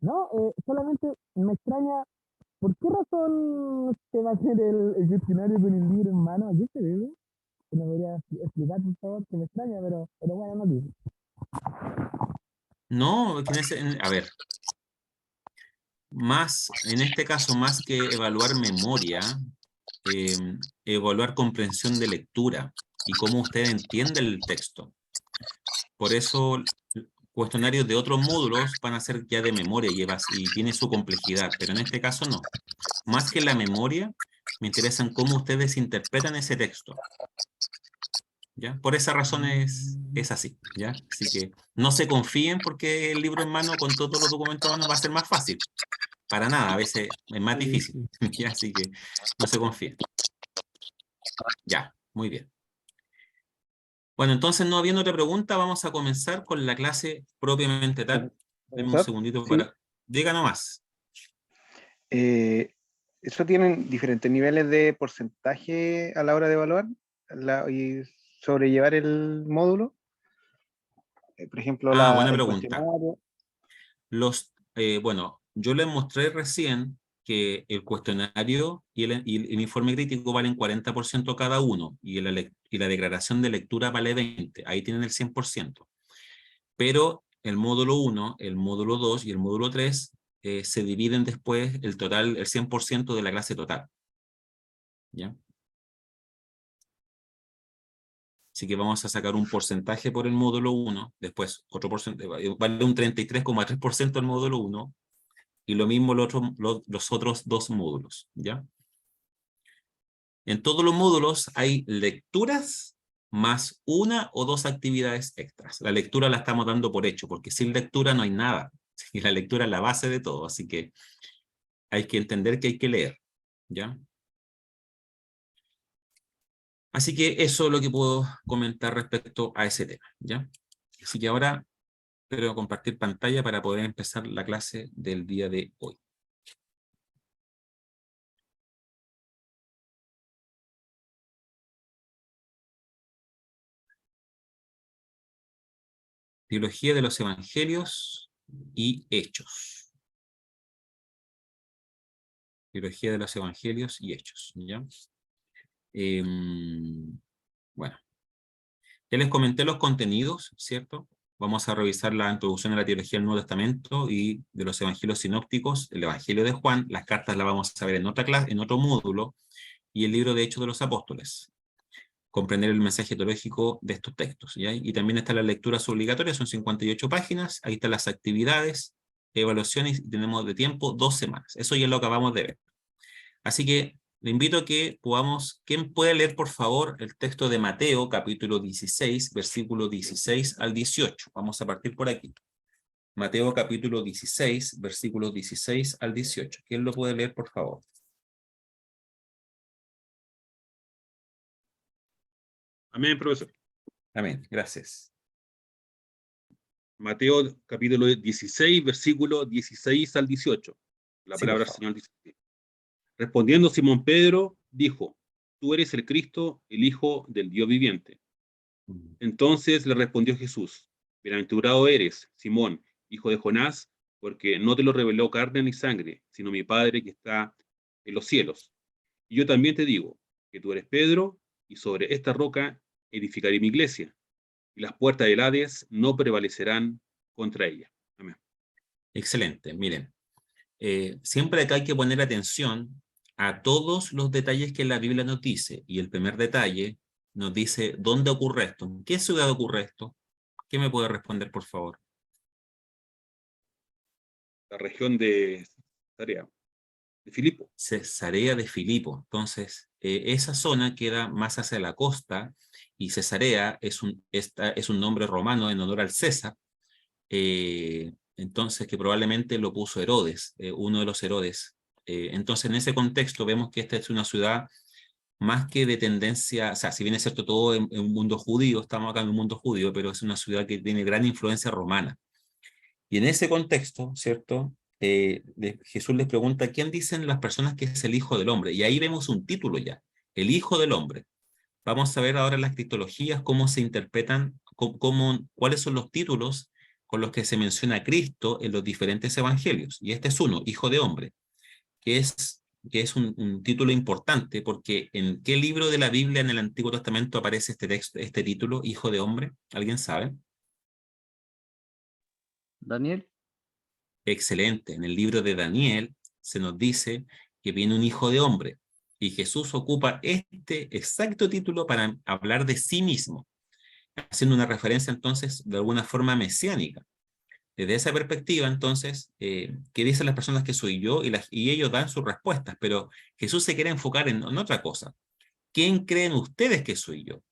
No, solamente me extraña, ¿por qué razón se va a hacer el cuestionario con el libro en mano? ¿A qué se debe? ¿Me podría explicar, por favor? Que me extraña, pero bueno, no digo. No, a ver, en este caso, más que evaluar memoria, evaluar comprensión de lectura y cómo usted entiende el texto. Por eso, cuestionarios de otros módulos van a ser ya de memoria y tiene su complejidad, pero en este caso no. Más que la memoria, me interesan cómo ustedes interpretan ese texto. ¿Ya? Por esa razón es así, ¿ya? Así que no se confíen porque el libro en mano con todos los documentos en mano va a ser más fácil. Para nada, a veces es más difícil, ¿ya? Así que no se confíen. Ya, muy bien. Bueno, entonces no habiendo otra pregunta, vamos a comenzar con la clase propiamente tal. Denme un segundito Sí. para... Diga nomás. ¿Eso tienen diferentes niveles de porcentaje a la hora de evaluar y sobrellevar el módulo? Por ejemplo, Buena el pregunta. cuestionario. Bueno, yo les mostré recién que el cuestionario y el informe crítico valen 40% cada uno y la declaración de lectura vale 20%. Ahí tienen el 100%. Pero el módulo 1, el módulo 2 y el módulo 3 se dividen después el 100% de la clase total. ¿Ya? Así que vamos a sacar un porcentaje por el módulo 1, después otro porcentaje, vale un 33,3% el módulo 1, y lo mismo los otros dos módulos, ¿ya? En todos los módulos hay lecturas más una o dos actividades extras. La lectura la estamos dando por hecho, porque sin lectura no hay nada. Y la lectura es la base de todo, así que hay que entender que hay que leer, ¿ya? Así que eso es lo que puedo comentar respecto a ese tema, ¿ya? Así que ahora espero compartir pantalla para poder empezar la clase del día de hoy. Teología de los Evangelios y Hechos. Teología de los Evangelios y Hechos, ¿ya? Bueno, ya les comenté los contenidos, ¿cierto? Vamos a revisar la introducción a la teología del Nuevo Testamento y de los evangelios sinópticos, el Evangelio de Juan, las cartas las vamos a ver en otra clase, en otro módulo, y el libro de Hechos de los Apóstoles. Comprender el mensaje teológico de estos textos, ¿ya? Y también están las lecturas obligatorias, son 58 páginas, ahí están las actividades, evaluaciones, y tenemos de tiempo 2 semanas. Eso ya lo acabamos de ver. Así que le invito a que podamos, ¿quién puede leer por favor el texto de Mateo, capítulo 16, versículo 16 al 18? Vamos a partir por aquí. Mateo, capítulo 16, versículos 16 al 18. ¿Quién lo puede leer por favor? Amén, profesor. Amén, gracias. Mateo capítulo 16, versículo 16 al 18. La Sí, por palabra del favor. Señor dice así. Respondiendo Simón Pedro, dijo, tú eres el Cristo, el Hijo del Dios viviente. Entonces le respondió Jesús, bienaventurado eres, Simón, hijo de Jonás, porque no te lo reveló carne ni sangre, sino mi Padre que está en los cielos. Y yo también te digo, que tú eres Pedro, y sobre esta roca edificaré mi iglesia, y las puertas del Hades no prevalecerán contra ella. Amén. Excelente, miren. Siempre acá hay que poner atención a todos los detalles que la Biblia nos dice. Y el primer detalle nos dice dónde ocurre esto. ¿En qué ciudad ocurre esto? ¿Qué me puede responder, por favor? La región de Cesarea, de Filipo. Cesarea de Filipo. Entonces, esa zona queda más hacia la costa y Cesarea es un nombre romano en honor al César. Entonces, que probablemente lo puso Herodes, uno de los Herodes. Entonces, en ese contexto vemos que esta es una ciudad más que de tendencia, o sea, si bien es cierto todo en un mundo judío, estamos acá en un mundo judío, pero es una ciudad que tiene gran influencia romana. Y en ese contexto, ¿cierto? Jesús les pregunta, ¿quién dicen las personas que es el Hijo del Hombre? Y ahí vemos un título ya, el Hijo del Hombre. Vamos a ver ahora las cristologías, cómo se interpretan, cuáles son los títulos con los que se menciona a Cristo en los diferentes evangelios. Y este es uno, Hijo de Hombre, que es un título importante, porque ¿en qué libro de la Biblia en el Antiguo Testamento aparece este título, Hijo de Hombre? ¿Alguien sabe? Daniel. Excelente. En el libro de Daniel se nos dice que viene un Hijo de Hombre, y Jesús ocupa este exacto título para hablar de sí mismo, haciendo una referencia entonces de alguna forma mesiánica. Desde esa perspectiva, entonces, ¿qué dicen las personas que soy yo? Y ellos dan sus respuestas, pero Jesús se quiere enfocar en otra cosa. ¿Quién creen ustedes que soy yo?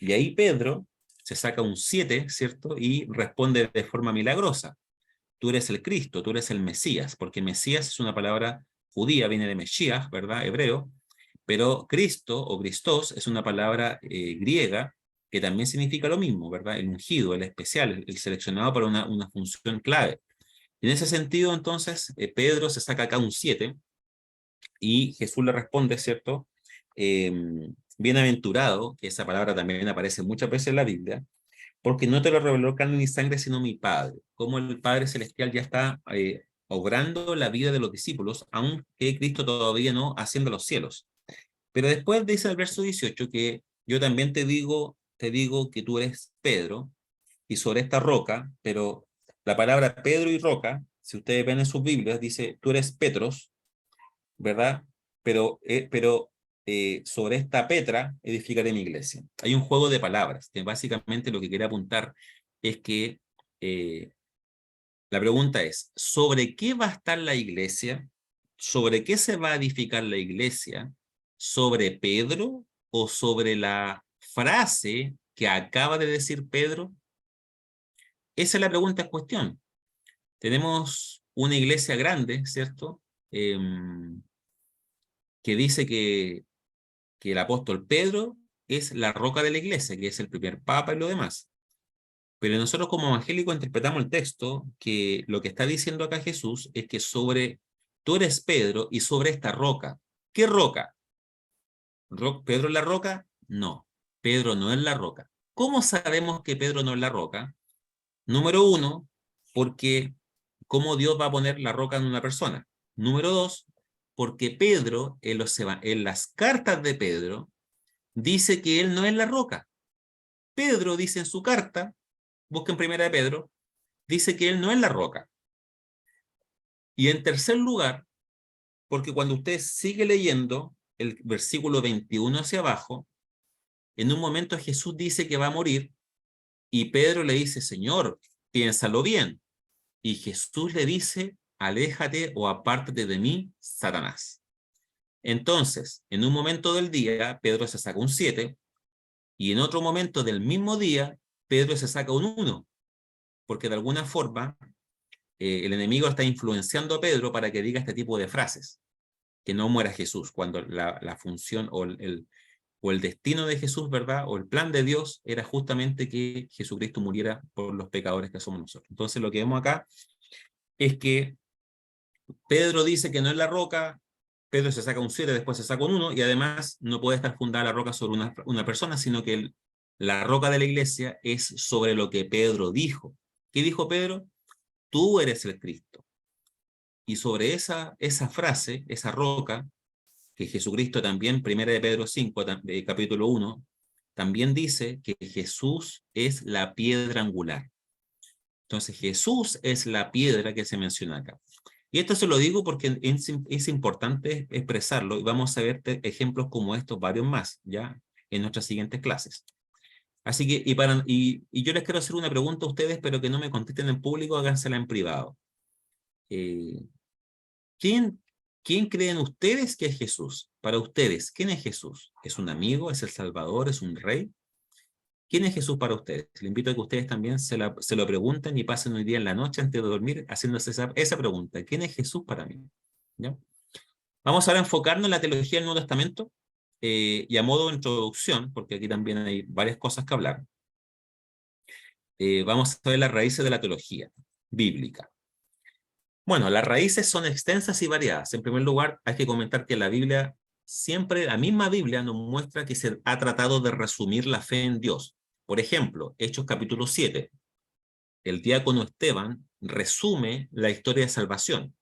Y ahí Pedro se saca un 7, ¿cierto? Y responde de forma milagrosa. Tú eres el Cristo, tú eres el Mesías, porque Mesías es una palabra judía, viene de Mesías, ¿verdad? Hebreo, pero Cristo o Christos es una palabra griega que también significa lo mismo, ¿verdad? El ungido, el especial, el seleccionado para una función clave. En ese sentido, entonces, Pedro se saca acá un 7 y Jesús le responde, ¿cierto? Bienaventurado, que esa palabra también aparece muchas veces en la Biblia, porque no te lo reveló carne ni sangre, sino mi Padre. Como el Padre Celestial ya está obrando la vida de los discípulos, aunque Cristo todavía no asciende a los cielos. Pero después dice el verso 18 que yo también te digo que tú eres Pedro, y sobre esta roca, pero la palabra Pedro y roca, si ustedes ven en sus Biblias, dice tú eres Petros, ¿verdad? Pero sobre esta Petra edificaré mi iglesia. Hay un juego de palabras, que básicamente lo que quiere apuntar es que la pregunta es, ¿sobre qué va a estar la iglesia? ¿Sobre qué se va a edificar la iglesia? ¿Sobre Pedro o sobre la frase que acaba de decir Pedro? Esa es la pregunta en cuestión. Tenemos una iglesia grande, ¿cierto? Que dice que el apóstol Pedro es la roca de la iglesia, que es el primer papa y lo demás. Pero nosotros como evangélicos interpretamos el texto que lo que está diciendo acá Jesús es que tú eres Pedro y sobre esta roca. ¿Qué roca? ¿Pedro es la roca? No, Pedro no es la roca. ¿Cómo sabemos que Pedro no es la roca? Número uno, porque ¿cómo Dios va a poner la roca en una persona? Número dos, porque Pedro, en las cartas de Pedro, dice que él no es la roca. Pedro dice en su carta, busquen primera de Pedro, dice que él no es la roca. Y en tercer lugar, porque cuando usted sigue leyendo el versículo 21 hacia abajo, en un momento Jesús dice que va a morir y Pedro le dice, Señor, piénsalo bien. Y Jesús le dice, aléjate o apártate de mí, Satanás. Entonces, en un momento del día, Pedro se saca un 7 y en otro momento del mismo día, Pedro se saca un 1, porque de alguna forma el enemigo está influenciando a Pedro para que diga este tipo de frases. Que no muera Jesús, cuando la función o el destino de Jesús, ¿verdad? O el plan de Dios era justamente que Jesucristo muriera por los pecadores que somos nosotros. Entonces lo que vemos acá es que Pedro dice que no es la roca, Pedro se saca un 7, después se saca un 1, y además no puede estar fundada la roca sobre una persona, sino que la roca de la iglesia es sobre lo que Pedro dijo. ¿Qué dijo Pedro? Tú eres el Cristo. Y sobre esa frase, esa roca, que Jesucristo también, 1 de Pedro 5, capítulo 1, también dice que Jesús es la piedra angular. Entonces Jesús es la piedra que se menciona acá. Y esto se lo digo porque es importante expresarlo, y vamos a ver ejemplos como estos, varios más, ya en nuestras siguientes clases. Así que, y yo les quiero hacer una pregunta a ustedes, pero que no me contesten en público, hágansela en privado. ¿Quién creen ustedes que es Jesús? Para ustedes, ¿quién es Jesús? ¿Es un amigo? ¿Es el Salvador? ¿Es un rey? ¿Quién es Jesús para ustedes? Les invito a que ustedes también se lo pregunten y pasen hoy día en la noche antes de dormir haciéndose esa pregunta. ¿Quién es Jesús para mí? ¿Ya? Vamos ahora a enfocarnos en la teología del Nuevo Testamento y a modo de introducción, porque aquí también hay varias cosas que hablar. Vamos a ver las raíces de la teología bíblica. Bueno, las raíces son extensas y variadas. En primer lugar, hay que comentar que la Biblia, siempre la misma Biblia nos muestra que se ha tratado de resumir la fe en Dios. Por ejemplo, Hechos capítulo 7. El diácono Esteban resume la historia de salvación.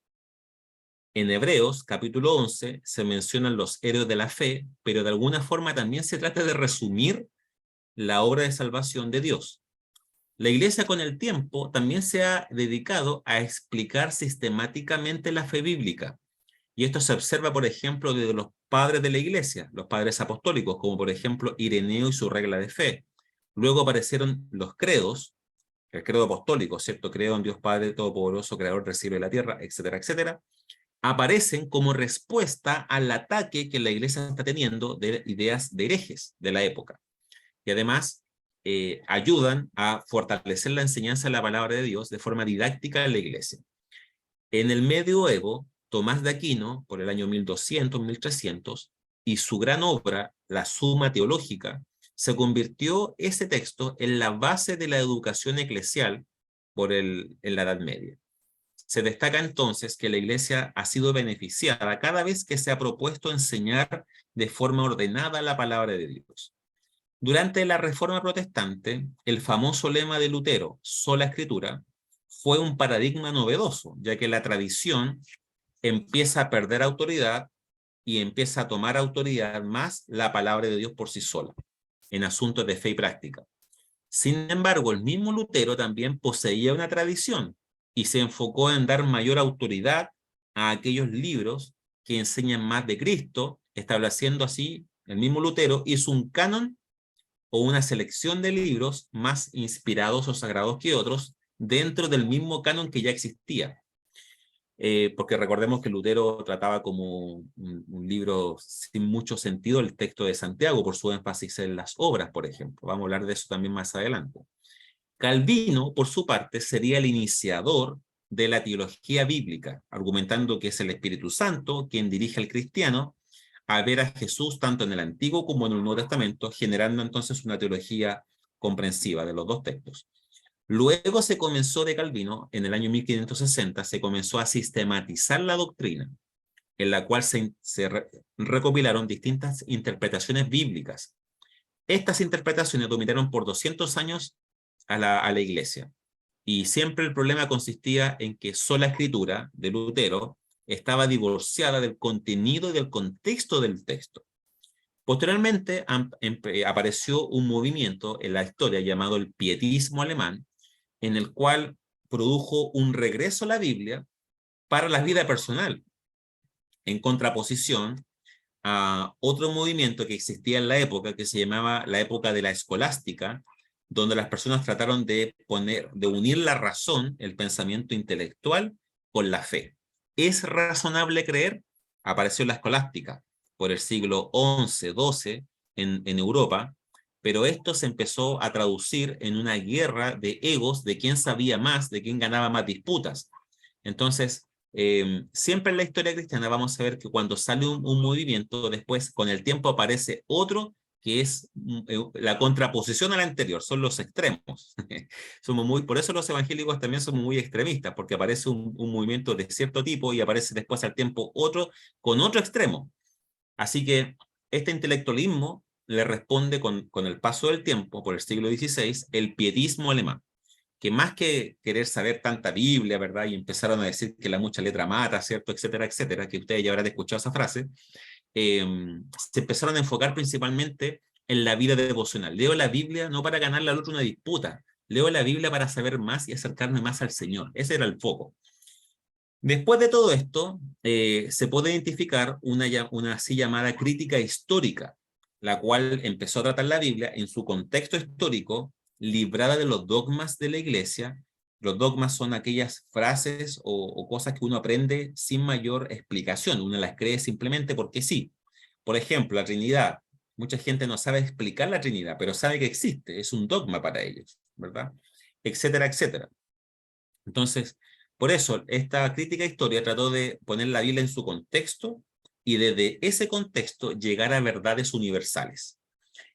En Hebreos capítulo 11 se mencionan los héroes de la fe, pero de alguna forma también se trata de resumir la obra de salvación de Dios. La Iglesia con el tiempo también se ha dedicado a explicar sistemáticamente la fe bíblica. Y esto se observa, por ejemplo, desde los padres de la Iglesia, los padres apostólicos, como por ejemplo Ireneo y su regla de fe. Luego aparecieron los credos, el credo apostólico, ¿cierto? Creo en Dios Padre Todopoderoso, Creador del cielo y la tierra, etcétera, etcétera. Aparecen como respuesta al ataque que la Iglesia está teniendo de ideas de herejes de la época. Y además ayudan a fortalecer la enseñanza de la palabra de Dios de forma didáctica en la Iglesia. En el medioevo, Tomás de Aquino, por el año 1200, 1300, y su gran obra, la Suma Teológica, se convirtió ese texto en la base de la educación eclesial en la Edad Media. Se destaca entonces que la Iglesia ha sido beneficiada cada vez que se ha propuesto enseñar de forma ordenada la palabra de Dios. Durante la Reforma Protestante, el famoso lema de Lutero, sola escritura, fue un paradigma novedoso, ya que la tradición empieza a perder autoridad y empieza a tomar autoridad más la palabra de Dios por sí sola, en asuntos de fe y práctica. Sin embargo, el mismo Lutero también poseía una tradición y se enfocó en dar mayor autoridad a aquellos libros que enseñan más de Cristo, estableciendo así, el mismo Lutero hizo un canon o una selección de libros más inspirados o sagrados que otros dentro del mismo canon que ya existía. Porque recordemos que Lutero trataba como un libro sin mucho sentido el texto de Santiago por su énfasis en las obras, por ejemplo. Vamos a hablar de eso también más adelante. Calvino, por su parte, sería el iniciador de la teología bíblica, argumentando que es el Espíritu Santo quien dirige al cristiano a ver a Jesús tanto en el Antiguo como en el Nuevo Testamento, generando entonces una teología comprensiva de los dos textos. Luego se comenzó de Calvino, en el año 1560, se comenzó a sistematizar la doctrina, en la cual se recopilaron distintas interpretaciones bíblicas. Estas interpretaciones dominaron por 200 años a la Iglesia. Y siempre el problema consistía en que sola escritura de Lutero estaba divorciada del contenido y del contexto del texto. Posteriormente apareció un movimiento en la historia llamado el pietismo alemán, en el cual produjo un regreso a la Biblia para la vida personal, en contraposición a otro movimiento que existía en la época, que se llamaba la época de la escolástica, donde las personas trataron de unir la razón, el pensamiento intelectual, con la fe. ¿Es razonable creer? Apareció la escolástica por el siglo XI, XII en Europa, pero esto se empezó a traducir en una guerra de egos, de quién sabía más, de quién ganaba más disputas. Entonces, siempre en la historia cristiana vamos a ver que cuando sale un movimiento, después con el tiempo aparece otro que es la contraposición al anterior, son los extremos. Por eso los evangélicos también somos muy extremistas, porque aparece un movimiento de cierto tipo y aparece después al tiempo otro con otro extremo. Así que este intelectualismo le responde con el paso del tiempo, por el siglo XVI, el pietismo alemán, que más que querer saber tanta Biblia, ¿verdad? Y empezaron a decir que la mucha letra mata, ¿cierto? Etcétera, etcétera, que ustedes ya habrán escuchado esa frase, se empezaron a enfocar principalmente en la vida devocional. Leo la Biblia no para ganarle al otro una disputa, leo la Biblia para saber más y acercarme más al Señor. Ese era el foco. Después de todo esto, se puede identificar una así llamada crítica histórica, la cual empezó a tratar la Biblia en su contexto histórico, librada de los dogmas de la iglesia. Los dogmas son aquellas frases o cosas que uno aprende sin mayor explicación, uno las cree simplemente porque sí. Por ejemplo, la Trinidad. Mucha gente no sabe explicar la Trinidad, pero sabe que existe, es un dogma para ellos, ¿verdad? Etcétera, etcétera. Entonces, por eso, esta crítica historia trató de poner la Biblia en su contexto y desde ese contexto llegar a verdades universales.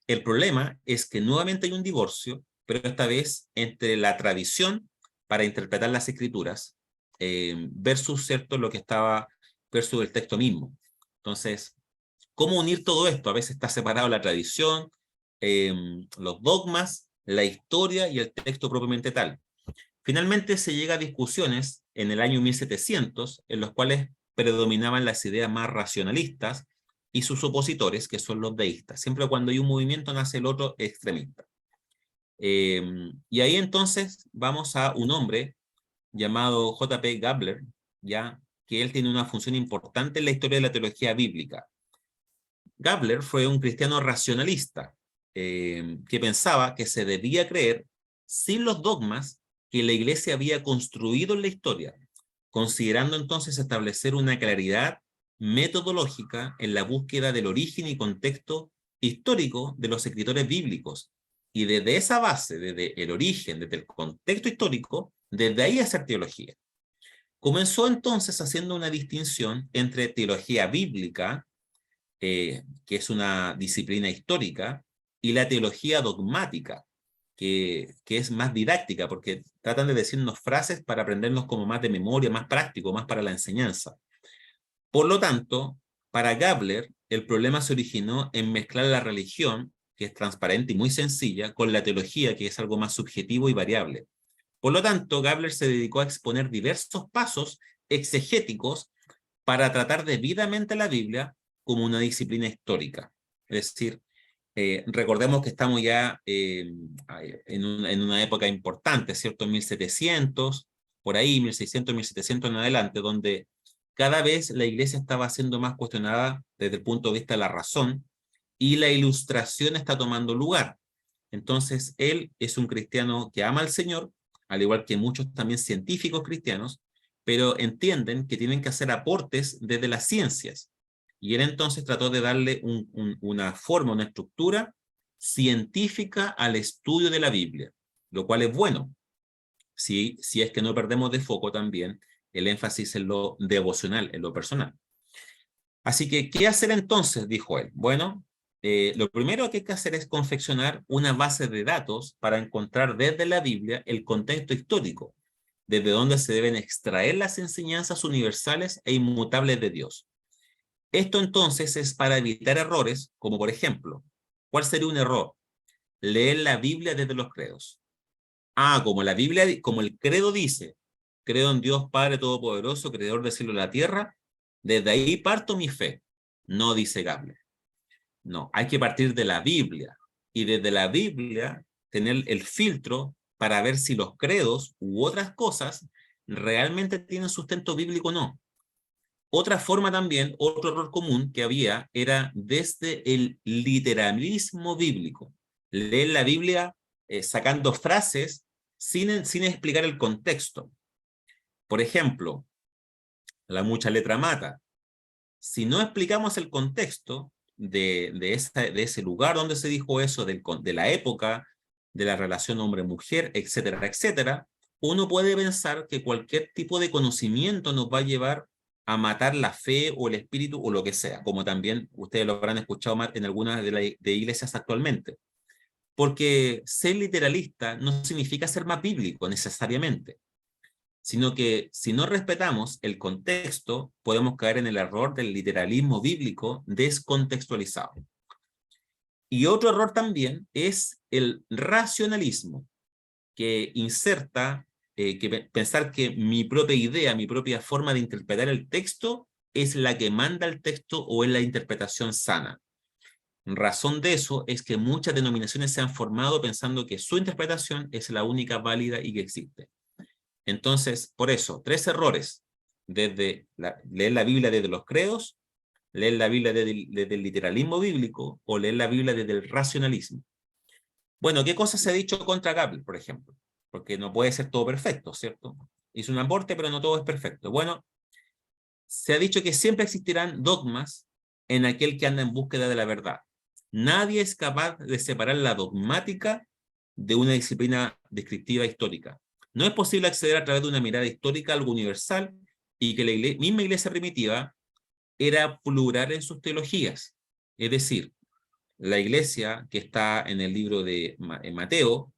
El problema es que nuevamente hay un divorcio, pero esta vez entre la tradición para interpretar las escrituras versus, ¿cierto?, lo que estaba versus el texto mismo. Entonces, ¿cómo unir todo esto? A veces está separado la tradición, los dogmas, la historia y el texto propiamente tal. Finalmente se llega a discusiones en el año 1700, en los cuales predominaban las ideas más racionalistas y sus opositores, que son los deístas. Siempre cuando hay un movimiento nace el otro extremista. Y ahí entonces vamos a un hombre llamado J.P. Gabler, ¿ya? Que él tiene una función importante en la historia de la teología bíblica. Gabler fue un cristiano racionalista que pensaba que se debía creer sin los dogmas que la iglesia había construido en la historia, considerando entonces establecer una claridad metodológica en la búsqueda del origen y contexto histórico de los escritores bíblicos. Y desde esa base, desde el origen, desde el contexto histórico, desde ahí hacer teología. Comenzó entonces haciendo una distinción entre teología bíblica, que es una disciplina histórica, y la teología dogmática, que es más didáctica, porque tratan de decirnos frases para aprendernos como más de memoria, más práctico, más para la enseñanza. Por lo tanto, para Gabler, el problema se originó en mezclar la religión, que es transparente y muy sencilla, con la teología, que es algo más subjetivo y variable. Por lo tanto, Gabler se dedicó a exponer diversos pasos exegéticos para tratar debidamente la Biblia como una disciplina histórica. Es decir, recordemos que estamos ya en una época importante, ¿cierto? 1700, por ahí, 1600, 1700 en adelante, donde cada vez la iglesia estaba siendo más cuestionada desde el punto de vista de la razón y la ilustración está tomando lugar. Entonces, él es un cristiano que ama al Señor, al igual que muchos también científicos cristianos, pero entienden que tienen que hacer aportes desde las ciencias. Y él entonces trató de darle una forma, una estructura científica al estudio de la Biblia, lo cual es bueno, si es que no perdemos de foco también el énfasis en lo devocional, en lo personal. Así que, ¿qué hacer entonces?, dijo él. Bueno, lo primero que hay que hacer es confeccionar una base de datos para encontrar desde la Biblia el contexto histórico, desde donde se deben extraer las enseñanzas universales e inmutables de Dios. Esto entonces es para evitar errores, como por ejemplo, ¿cuál sería un error? Leer la Biblia desde los credos. como la Biblia, como el credo dice, creo en Dios Padre Todopoderoso, creador del cielo y la tierra, desde ahí parto mi fe, no dice Gabler. No, hay que partir de la Biblia, y desde la Biblia tener el filtro para ver si los credos u otras cosas realmente tienen sustento bíblico o no. Otra forma también, otro error común que había, era desde el literalismo bíblico. Leer la Biblia sacando frases sin explicar el contexto. Por ejemplo, la mucha letra mata. Si no explicamos el contexto de ese lugar donde se dijo eso, de la época, de la relación hombre-mujer, etcétera, etcétera, uno puede pensar que cualquier tipo de conocimiento nos va a llevar a matar la fe o el espíritu o lo que sea, como también ustedes lo habrán escuchado en algunas de iglesias actualmente. Porque ser literalista no significa ser más bíblico necesariamente, sino que si no respetamos el contexto, podemos caer en el error del literalismo bíblico descontextualizado. Y otro error también es el racionalismo, que inserta pensar que mi propia idea, mi propia forma de interpretar el texto es la que manda el texto o es la interpretación sana. Razón de eso es que muchas denominaciones se han formado pensando que su interpretación es la única válida y que existe. Entonces, por eso, 3 errores. Leer la Biblia desde los credos, leer la Biblia desde el literalismo bíblico o leer la Biblia desde el racionalismo. Bueno, ¿qué cosas se ha dicho contra Gabler, por ejemplo? Porque no puede ser todo perfecto, ¿cierto? Hizo un aporte, pero no todo es perfecto. Bueno, se ha dicho que siempre existirán dogmas en aquel que anda en búsqueda de la verdad. Nadie es capaz de separar la dogmática de una disciplina descriptiva histórica. No es posible acceder a través de una mirada histórica a algo universal y que la misma iglesia primitiva era plural en sus teologías. Es decir, la iglesia que está en el libro de Mateo,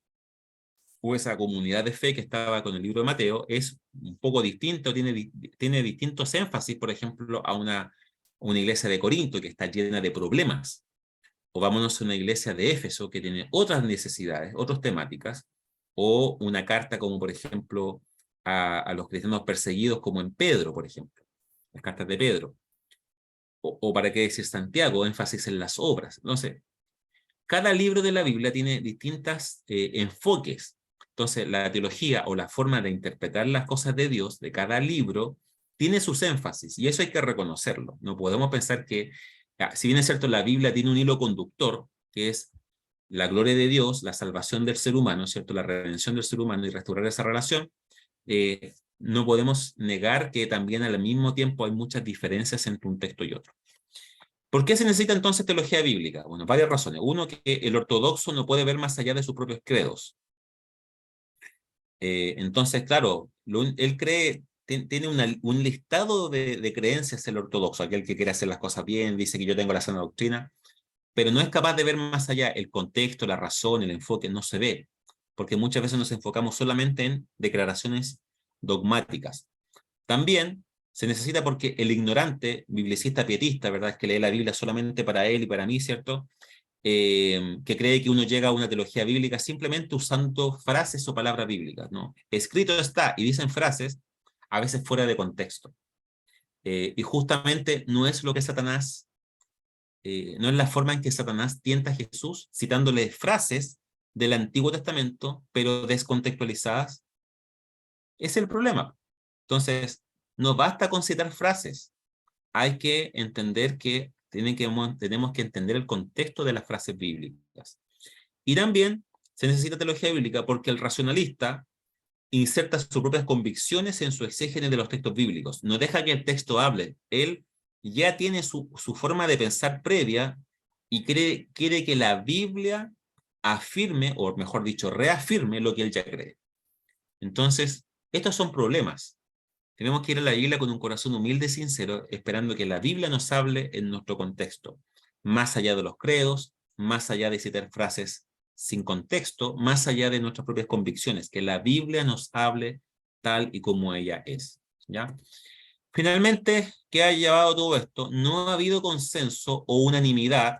o esa comunidad de fe que estaba con el libro de Mateo, es un poco distinto, tiene distintos énfasis, por ejemplo, a una iglesia de Corinto que está llena de problemas. O vámonos a una iglesia de Éfeso que tiene otras necesidades, otras temáticas, o una carta como, por ejemplo, a los cristianos perseguidos, como en Pedro, por ejemplo, las cartas de Pedro. O para qué decir Santiago, énfasis en las obras, no sé. Cada libro de la Biblia tiene distintos enfoques. Entonces, la teología o la forma de interpretar las cosas de Dios de cada libro tiene sus énfasis, y eso hay que reconocerlo. No podemos pensar que, si bien es cierto, la Biblia tiene un hilo conductor, que es la gloria de Dios, la salvación del ser humano, ¿cierto? La redención del ser humano y restaurar esa relación, no podemos negar que también al mismo tiempo hay muchas diferencias entre un texto y otro. ¿Por qué se necesita entonces teología bíblica? Bueno, varias razones. Uno, que el ortodoxo no puede ver más allá de sus propios credos. Entonces, claro, él cree, tiene un listado de creencias el ortodoxo, aquel que quiere hacer las cosas bien, dice que yo tengo la sana doctrina, pero no es capaz de ver más allá el contexto, la razón, el enfoque, no se ve, porque muchas veces nos enfocamos solamente en declaraciones dogmáticas. También se necesita porque el ignorante, biblicista pietista, ¿verdad? Es que lee la Biblia solamente para él y para mí, ¿cierto? Que cree que uno llega a una teología bíblica simplemente usando frases o palabras bíblicas, ¿no? Escrito está, y dicen frases, a veces fuera de contexto. Y justamente no es lo que Satanás, no es la forma en que Satanás tienta a Jesús, citándole frases del Antiguo Testamento, pero descontextualizadas. Es el problema. Entonces, no basta con citar frases. Hay que entender que tenemos que entender el contexto de las frases bíblicas. Y también se necesita teología bíblica porque el racionalista inserta sus propias convicciones en su exégesis de los textos bíblicos. No deja que el texto hable. Él ya tiene su forma de pensar previa y quiere que la Biblia afirme, o mejor dicho, reafirme lo que él ya cree. Entonces, estos son problemas. Tenemos que ir a la Biblia con un corazón humilde y sincero, esperando que la Biblia nos hable en nuestro contexto, más allá de los credos, más allá de citar frases sin contexto, más allá de nuestras propias convicciones, que la Biblia nos hable tal y como ella es, ¿ya? Finalmente, ¿qué ha llevado todo esto? No ha habido consenso o unanimidad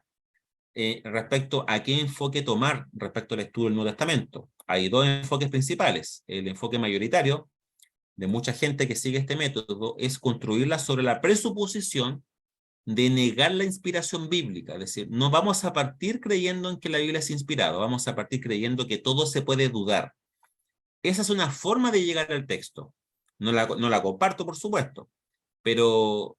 respecto a qué enfoque tomar respecto al estudio del Nuevo Testamento. hay dos enfoques principales. El enfoque mayoritario de mucha gente que sigue este método es construirla sobre la presuposición de negar la inspiración bíblica. Es decir, no vamos a partir creyendo en que la Biblia es inspirada, vamos a partir creyendo que todo se puede dudar. Esa es una forma de llegar al texto. No la comparto, por supuesto, pero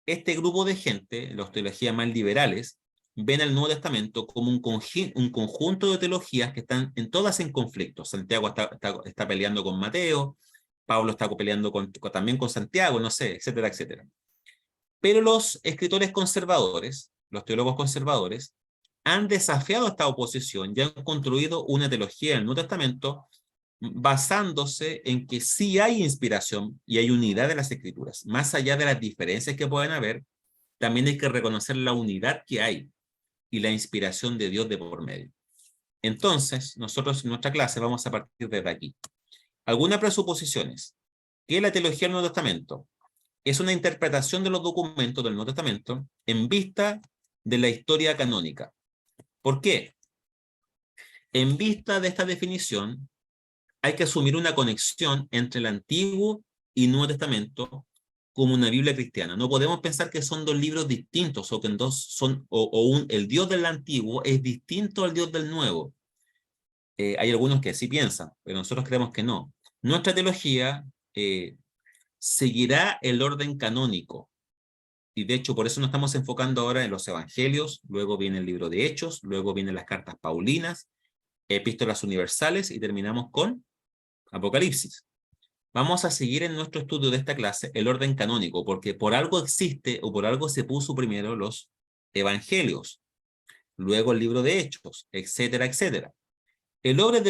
este grupo de gente, los teologías más liberales, ven al Nuevo Testamento como un conjunto de teologías que están todas en conflicto. Santiago está peleando con Mateo, Pablo está peleando también con Santiago, no sé, etcétera, etcétera. Pero los escritores conservadores, los teólogos conservadores, han desafiado esta oposición y han construido una teología del Nuevo Testamento basándose en que sí hay inspiración y hay unidad de las escrituras. Más allá de las diferencias que pueden haber, también hay que reconocer la unidad que hay y la inspiración de Dios de por medio. Entonces, nosotros en nuestra clase vamos a partir desde aquí. Algunas presuposiciones. Que la teología del Nuevo Testamento es una interpretación de los documentos del Nuevo Testamento en vista de la historia canónica. ¿Por qué? En vista de esta definición, hay que asumir una conexión entre el Antiguo y Nuevo Testamento como una Biblia cristiana. No podemos pensar que son dos libros distintos o que el Dios del Antiguo es distinto al Dios del Nuevo. Hay algunos que sí piensan, pero nosotros creemos que no. Nuestra teología seguirá el orden canónico. Y de hecho, por eso nos estamos enfocando ahora en los evangelios, luego viene el libro de Hechos, luego vienen las cartas paulinas, epístolas universales y terminamos con Apocalipsis. Vamos a seguir en nuestro estudio de esta clase el orden canónico, porque por algo existe o por algo se puso primero los evangelios, luego el libro de Hechos, etcétera, etcétera. El orden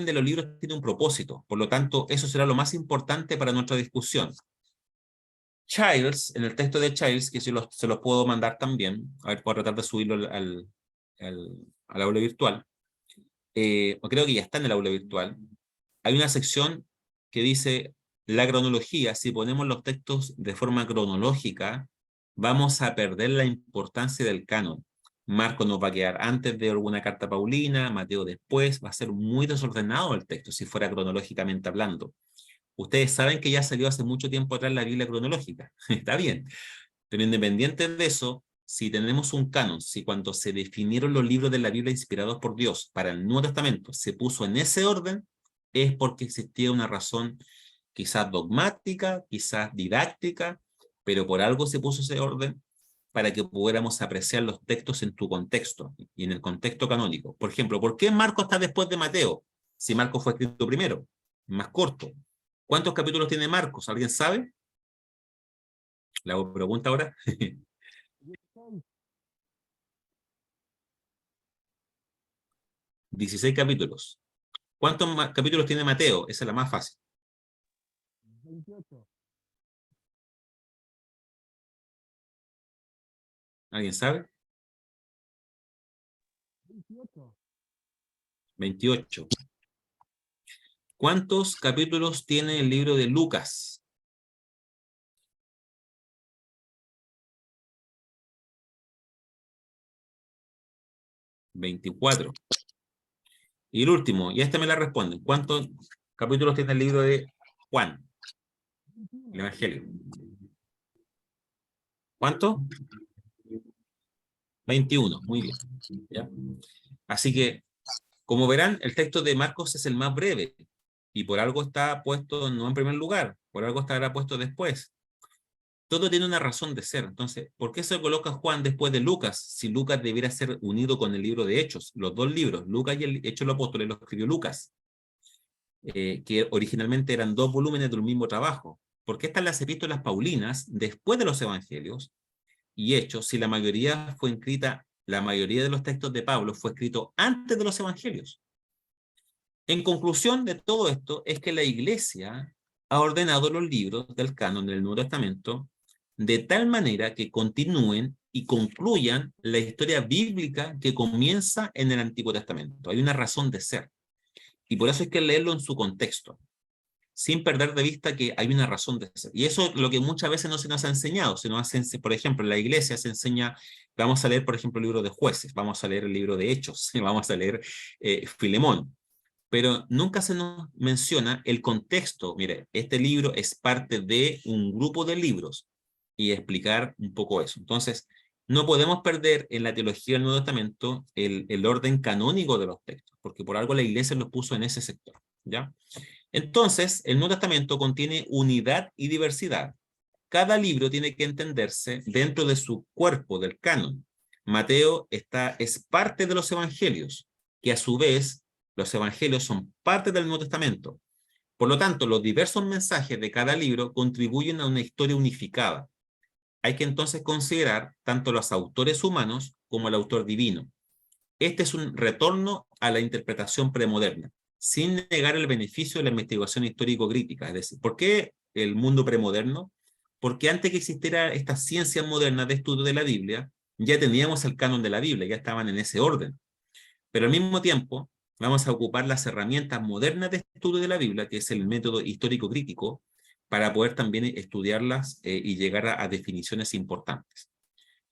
de los libros tiene un propósito, por lo tanto, eso será lo más importante para nuestra discusión. Childs, en el texto de Childs, que se los puedo mandar también, a ver, puedo tratar de subirlo al aula virtual, o creo que ya está en el aula virtual, hay una sección que dice la cronología. Si ponemos los textos de forma cronológica, vamos a perder la importancia del canon. Marcos nos va a quedar antes de alguna carta paulina, Mateo después, va a ser muy desordenado el texto si fuera cronológicamente hablando. Ustedes saben que ya salió hace mucho tiempo atrás la Biblia cronológica, está bien, pero independiente de eso, si tenemos un canon, si cuando se definieron los libros de la Biblia inspirados por Dios para el Nuevo Testamento se puso en ese orden, es porque existía una razón quizás dogmática, quizás didáctica, pero por algo se puso ese orden para que pudiéramos apreciar los textos en tu contexto y en el contexto canónico. Por ejemplo, ¿por qué Marcos está después de Mateo? Si Marcos fue escrito primero, más corto. ¿Cuántos capítulos tiene Marcos? ¿Alguien sabe? Le hago pregunta ahora. 16 capítulos. ¿Cuántos capítulos tiene Mateo? Esa es la más fácil. 28. ¿Alguien sabe? 28. 28. ¿Cuántos capítulos tiene el libro de Lucas? 24. Y el último, y esta me la responden. ¿Cuántos capítulos tiene el libro de Juan? El Evangelio. ¿Cuánto? 21, muy bien. ¿Ya? Así que, como verán, el texto de Marcos es el más breve, y por algo está puesto no en primer lugar, por algo estará puesto después. Todo tiene una razón de ser. Entonces, ¿por qué se coloca Juan después de Lucas? Si Lucas debiera ser unido con el libro de Hechos, los dos libros, Lucas y el Hechos de los Apóstoles, lo escribió Lucas, que originalmente eran dos volúmenes del mismo trabajo. ¿Por qué están las epístolas paulinas después de los evangelios y Hechos, si la mayoría de los textos de Pablo fue escrito antes de los evangelios? En conclusión de todo esto es que la Iglesia ha ordenado los libros del canon del Nuevo Testamento de tal manera que continúen y concluyan la historia bíblica que comienza en el Antiguo Testamento. Hay una razón de ser. Y por eso hay que leerlo en su contexto, sin perder de vista que hay una razón de ser. Y eso es lo que muchas veces no se nos ha enseñado. Por ejemplo, en la iglesia se enseña, vamos a leer, por ejemplo, el libro de Jueces, vamos a leer el libro de Hechos, vamos a leer Filemón. pero nunca se nos menciona el contexto. Mire, este libro es parte de un grupo de libros, y explicar un poco eso. Entonces, no podemos perder en la teología del Nuevo Testamento el orden canónico de los textos, porque por algo la Iglesia los puso en ese sector, ¿ya? Entonces, el Nuevo Testamento contiene unidad y diversidad. Cada libro tiene que entenderse dentro de su cuerpo del canon. Mateo es parte de los evangelios, que a su vez los evangelios son parte del Nuevo Testamento. Por lo tanto, los diversos mensajes de cada libro contribuyen a una historia unificada. Hay que entonces considerar tanto los autores humanos como el autor divino. Este es un retorno a la interpretación premoderna, sin negar el beneficio de la investigación histórico-crítica. Es decir, ¿por qué el mundo premoderno? Porque antes que existiera esta ciencia moderna de estudio de la Biblia, ya teníamos el canon de la Biblia, ya estaban en ese orden. Pero al mismo tiempo, vamos a ocupar las herramientas modernas de estudio de la Biblia, que es el método histórico-crítico, para poder también estudiarlas y llegar a definiciones importantes.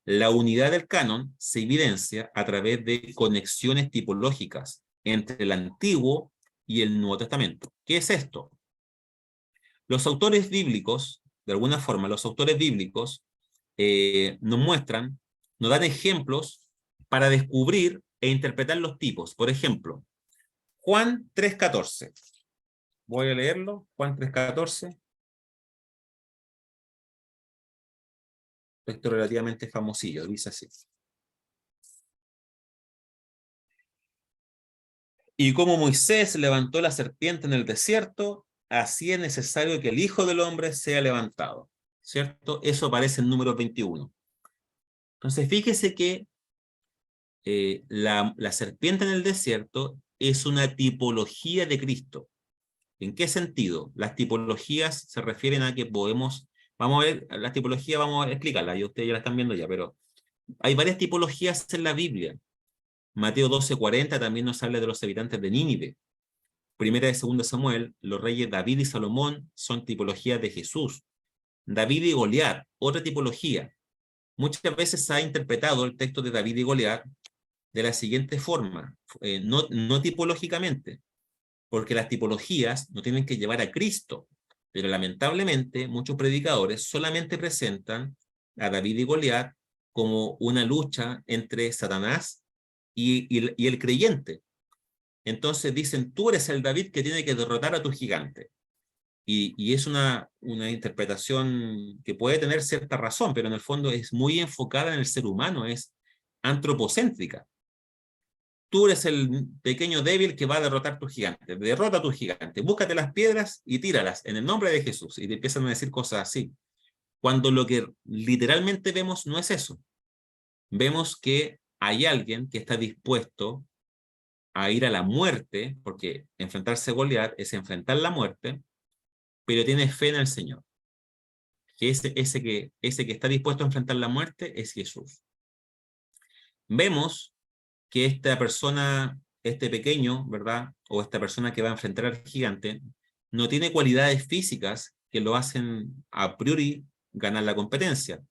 La unidad del canon se evidencia a través de conexiones tipológicas entre el Antiguo y el Nuevo Testamento. ¿Qué es esto? Los autores bíblicos, de alguna forma, los autores bíblicos nos muestran, nos dan ejemplos para descubrir e interpretar los tipos. Por ejemplo, Juan 3:14. Voy a leerlo, Juan 3:14. Texto relativamente famosillo, dice así. Y como Moisés levantó la serpiente en el desierto, así es necesario que el Hijo del Hombre sea levantado. ¿Cierto? Eso aparece en Números 21. Entonces, fíjese que la serpiente en el desierto es una tipología de Cristo. ¿En qué sentido? Las tipologías se refieren a que podemos, vamos a ver, las tipologías vamos a explicarlas, y ustedes ya las están viendo ya, pero hay varias tipologías en la Biblia. Mateo 12:40 también nos habla de los habitantes de Nínive. Primera y segunda Samuel, los reyes David y Salomón son tipologías de Jesús. David y Goliat, otra tipología. Muchas veces se ha interpretado el texto de David y Goliat de la siguiente forma, no tipológicamente, porque las tipologías no tienen que llevar a Cristo, pero lamentablemente muchos predicadores solamente presentan a David y Goliat como una lucha entre Satanás y el creyente. Entonces dicen, tú eres el David que tiene que derrotar a tu gigante. Y es una interpretación que puede tener cierta razón, pero en el fondo es muy enfocada en el ser humano, es antropocéntrica. Tú eres el pequeño débil que va a derrotar tu gigante. Derrota a tu gigante. Búscate las piedras y tíralas en el nombre de Jesús. Y te empiezan a decir cosas así. Cuando lo que literalmente vemos no es eso. Vemos que hay alguien que está dispuesto a ir a la muerte, porque enfrentarse a Goliat es enfrentar la muerte, pero tiene fe en el Señor. Que ese que está dispuesto a enfrentar la muerte es Jesús. Vemos que esta persona, este pequeño, ¿verdad? O esta persona que va a enfrentar al gigante, no tiene cualidades físicas que lo hacen a priori ganar la competencia.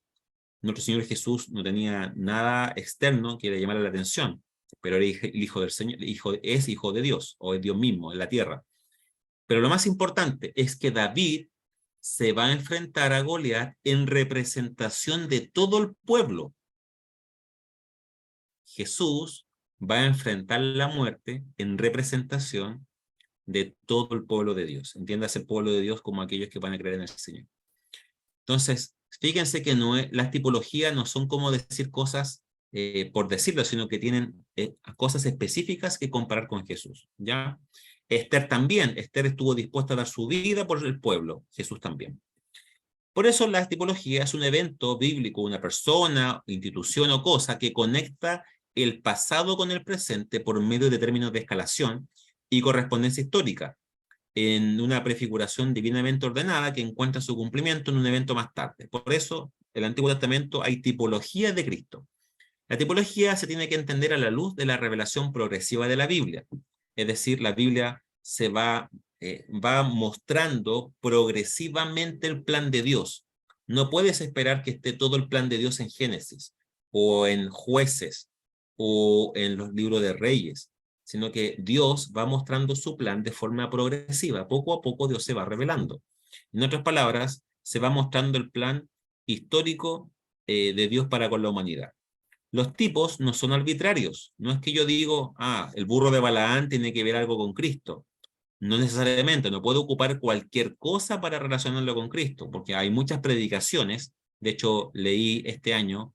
Nuestro Señor Jesús no tenía nada externo que le llamara la atención, pero era el Hijo del Señor, es hijo de Dios, o es Dios mismo, en la tierra. Pero lo más importante es que David se va a enfrentar a Goliat en representación de todo el pueblo. Jesús va a enfrentar la muerte en representación de todo el pueblo de Dios. Entiéndase el pueblo de Dios como aquellos que van a creer en el Señor. Entonces, fíjense que las tipologías no son como decir cosas por decirlo, sino que tienen cosas específicas que comparar con Jesús, ¿ya? Esther también. Esther estuvo dispuesta a dar su vida por el pueblo. Jesús también. Por eso la tipología es un evento bíblico, una persona, institución o cosa que conecta el pasado con el presente por medio de términos de escalación y correspondencia histórica, en una prefiguración divinamente ordenada que encuentra su cumplimiento en un evento más tarde. Por eso, en el Antiguo Testamento hay tipologías de Cristo. La tipología se tiene que entender a la luz de la revelación progresiva de la Biblia. Es decir, la Biblia se va mostrando progresivamente el plan de Dios. No puedes esperar que esté todo el plan de Dios en Génesis, o en Jueces, o en los libros de Reyes. sino que Dios va mostrando su plan de forma progresiva. Poco a poco Dios se va revelando. En otras palabras, se va mostrando el plan histórico de Dios para con la humanidad. Los tipos no son arbitrarios. No es que yo digo, el burro de Balaán tiene que ver algo con Cristo. No necesariamente, no puedo ocupar cualquier cosa para relacionarlo con Cristo, porque hay muchas predicaciones. De hecho, leí este año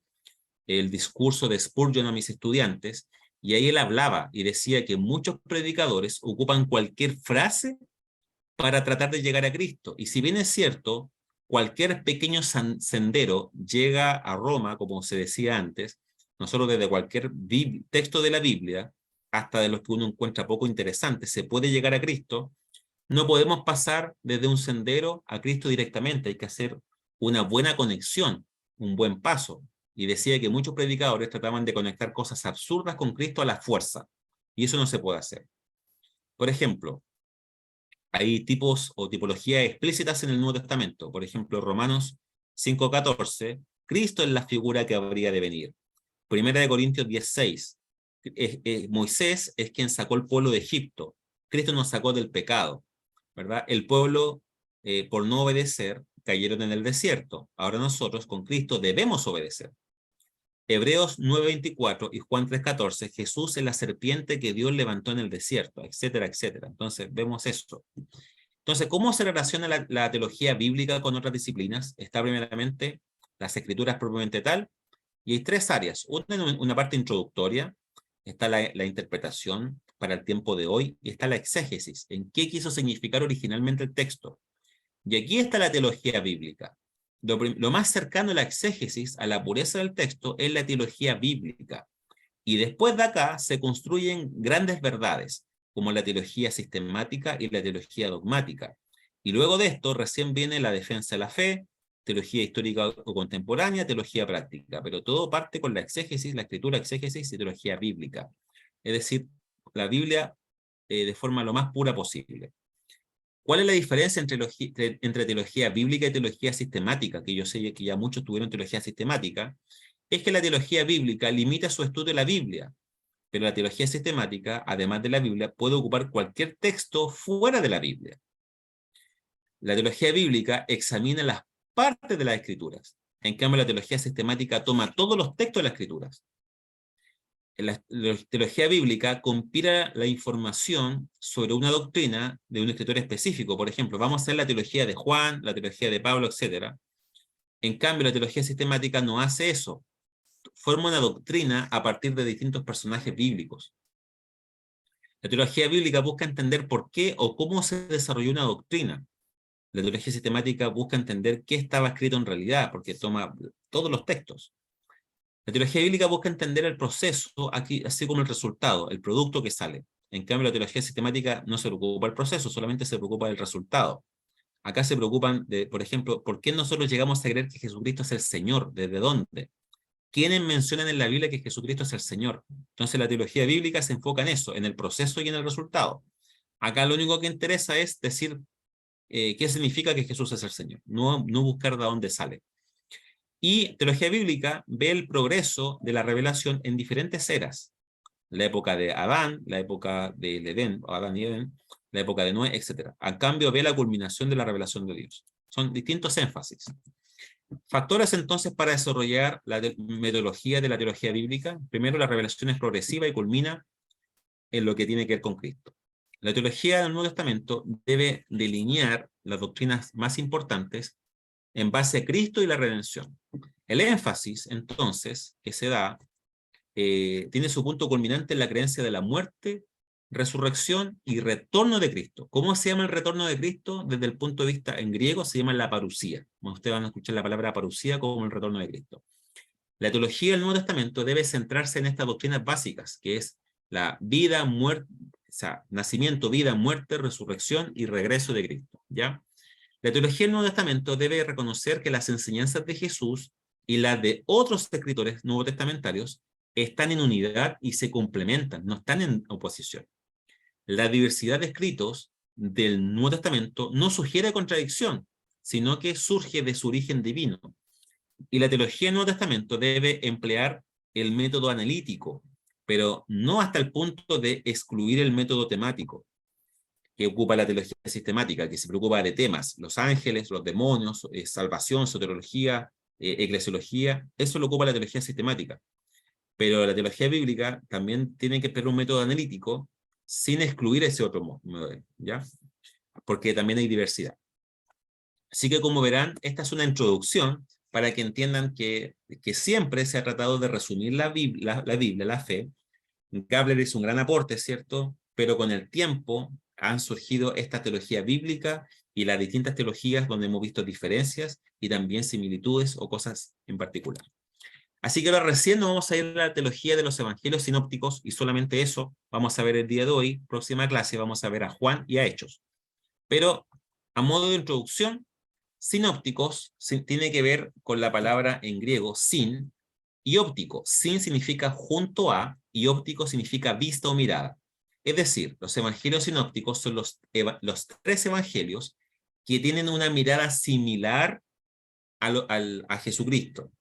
el discurso de Spurgeon a mis estudiantes, y ahí él hablaba y decía que muchos predicadores ocupan cualquier frase para tratar de llegar a Cristo. Y si bien es cierto, cualquier pequeño sendero llega a Roma, como se decía antes, no solo desde cualquier texto de la Biblia, hasta de los que uno encuentra poco interesantes, se puede llegar a Cristo. No podemos pasar desde un sendero a Cristo directamente, hay que hacer una buena conexión, un buen paso. Y decía que muchos predicadores trataban de conectar cosas absurdas con Cristo a la fuerza, y eso no se puede hacer. Por ejemplo, hay tipos o tipologías explícitas en el Nuevo Testamento. Por ejemplo, Romanos 5:14, Cristo es la figura que habría de venir. Primera de Corintios 10:6, Moisés es quien sacó el pueblo de Egipto. Cristo nos sacó del pecado, ¿verdad? El pueblo, por no obedecer, cayeron en el desierto. Ahora nosotros, con Cristo, debemos obedecer. Hebreos 9:24 y Juan 3:14, Jesús es la serpiente que Dios levantó en el desierto, etcétera, etcétera. Entonces, vemos esto. Entonces, ¿cómo se relaciona la teología bíblica con otras disciplinas? Está primeramente las escrituras propiamente tal, y hay tres áreas. Una parte introductoria, está la interpretación para el tiempo de hoy, y está la exégesis, en qué quiso significar originalmente el texto. Y aquí está la teología bíblica. Lo más cercano a la exégesis, a la pureza del texto, es la teología bíblica. Y después de acá se construyen grandes verdades, como la teología sistemática y la teología dogmática. Y luego de esto recién viene la defensa de la fe, teología histórica o contemporánea, teología práctica. Pero todo parte con la exégesis, la escritura exégesis y teología bíblica. Es decir, la Biblia de forma lo más pura posible. ¿Cuál es la diferencia entre teología bíblica y teología sistemática? Que yo sé que ya muchos tuvieron teología sistemática. Es que la teología bíblica limita su estudio de la Biblia, pero la teología sistemática, además de la Biblia, puede ocupar cualquier texto fuera de la Biblia. La teología bíblica examina las partes de las Escrituras. En cambio, la teología sistemática toma todos los textos de las Escrituras. La teología bíblica compila la información sobre una doctrina de un escritor específico. Por ejemplo, vamos a hacer la teología de Juan, la teología de Pablo, etc. En cambio, la teología sistemática no hace eso. Forma una doctrina a partir de distintos personajes bíblicos. La teología bíblica busca entender por qué o cómo se desarrolló una doctrina. La teología sistemática busca entender qué estaba escrito en realidad, porque toma todos los textos. La teología bíblica busca entender el proceso, así como el resultado, el producto que sale. En cambio, la teología sistemática no se preocupa del proceso, solamente se preocupa del resultado. Acá se preocupan de, por ejemplo, ¿por qué nosotros llegamos a creer que Jesucristo es el Señor? ¿Desde dónde? ¿Quiénes mencionan en la Biblia que Jesucristo es el Señor? Entonces la teología bíblica se enfoca en eso, en el proceso y en el resultado. Acá lo único que interesa es decir qué significa que Jesús es el Señor, no buscar de dónde sale. Y teología bíblica ve el progreso de la revelación en diferentes eras. La época de Adán, la época del Edén, Adán y Edén, la época de Noé, etc. A cambio ve la culminación de la revelación de Dios. Son distintos énfasis. Factores entonces para desarrollar la metodología de la teología bíblica. Primero, la revelación es progresiva y culmina en lo que tiene que ver con Cristo. La teología del Nuevo Testamento debe delinear las doctrinas más importantes en base a Cristo y la redención. El énfasis, entonces, que se da, tiene su punto culminante en la creencia de la muerte, resurrección y retorno de Cristo. ¿Cómo se llama el retorno de Cristo? Desde el punto de vista en griego se llama la parusía. Ustedes van a escuchar la palabra parusía como el retorno de Cristo. La teología del Nuevo Testamento debe centrarse en estas doctrinas básicas, que es la vida, muerte, o sea, nacimiento, vida, muerte, resurrección y regreso de Cristo, ¿ya? La teología del Nuevo Testamento debe reconocer que las enseñanzas de Jesús y las de otros escritores nuevo testamentarios están en unidad y se complementan, no están en oposición. La diversidad de escritos del Nuevo Testamento no sugiere contradicción, sino que surge de su origen divino. Y la teología del Nuevo Testamento debe emplear el método analítico, pero no hasta el punto de excluir el método temático que ocupa la teología sistemática, que se preocupa de temas, los ángeles, los demonios, salvación, soteriología, eclesiología. Eso lo ocupa la teología sistemática. Pero la teología bíblica también tiene que tener un método analítico sin excluir ese otro modelo, ¿ya? Porque también hay diversidad. Así que, como verán, esta es una introducción para que entiendan que siempre se ha tratado de resumir la Biblia, la fe. Gabler hizo un gran aporte, ¿cierto? Pero con el tiempo han surgido esta teología bíblica y las distintas teologías donde hemos visto diferencias y también similitudes o cosas en particular. Así que ahora recién nos vamos a ir a la teología de los evangelios sinópticos, y solamente eso vamos a ver el día de hoy. Próxima clase vamos a ver a Juan y a Hechos. Pero a modo de introducción, sinópticos tiene que ver con la palabra en griego sin y óptico. Sin significa junto a y óptico significa vista o mirada. Es decir, los evangelios sinópticos son los 3 evangelios que tienen una mirada similar a Jesucristo.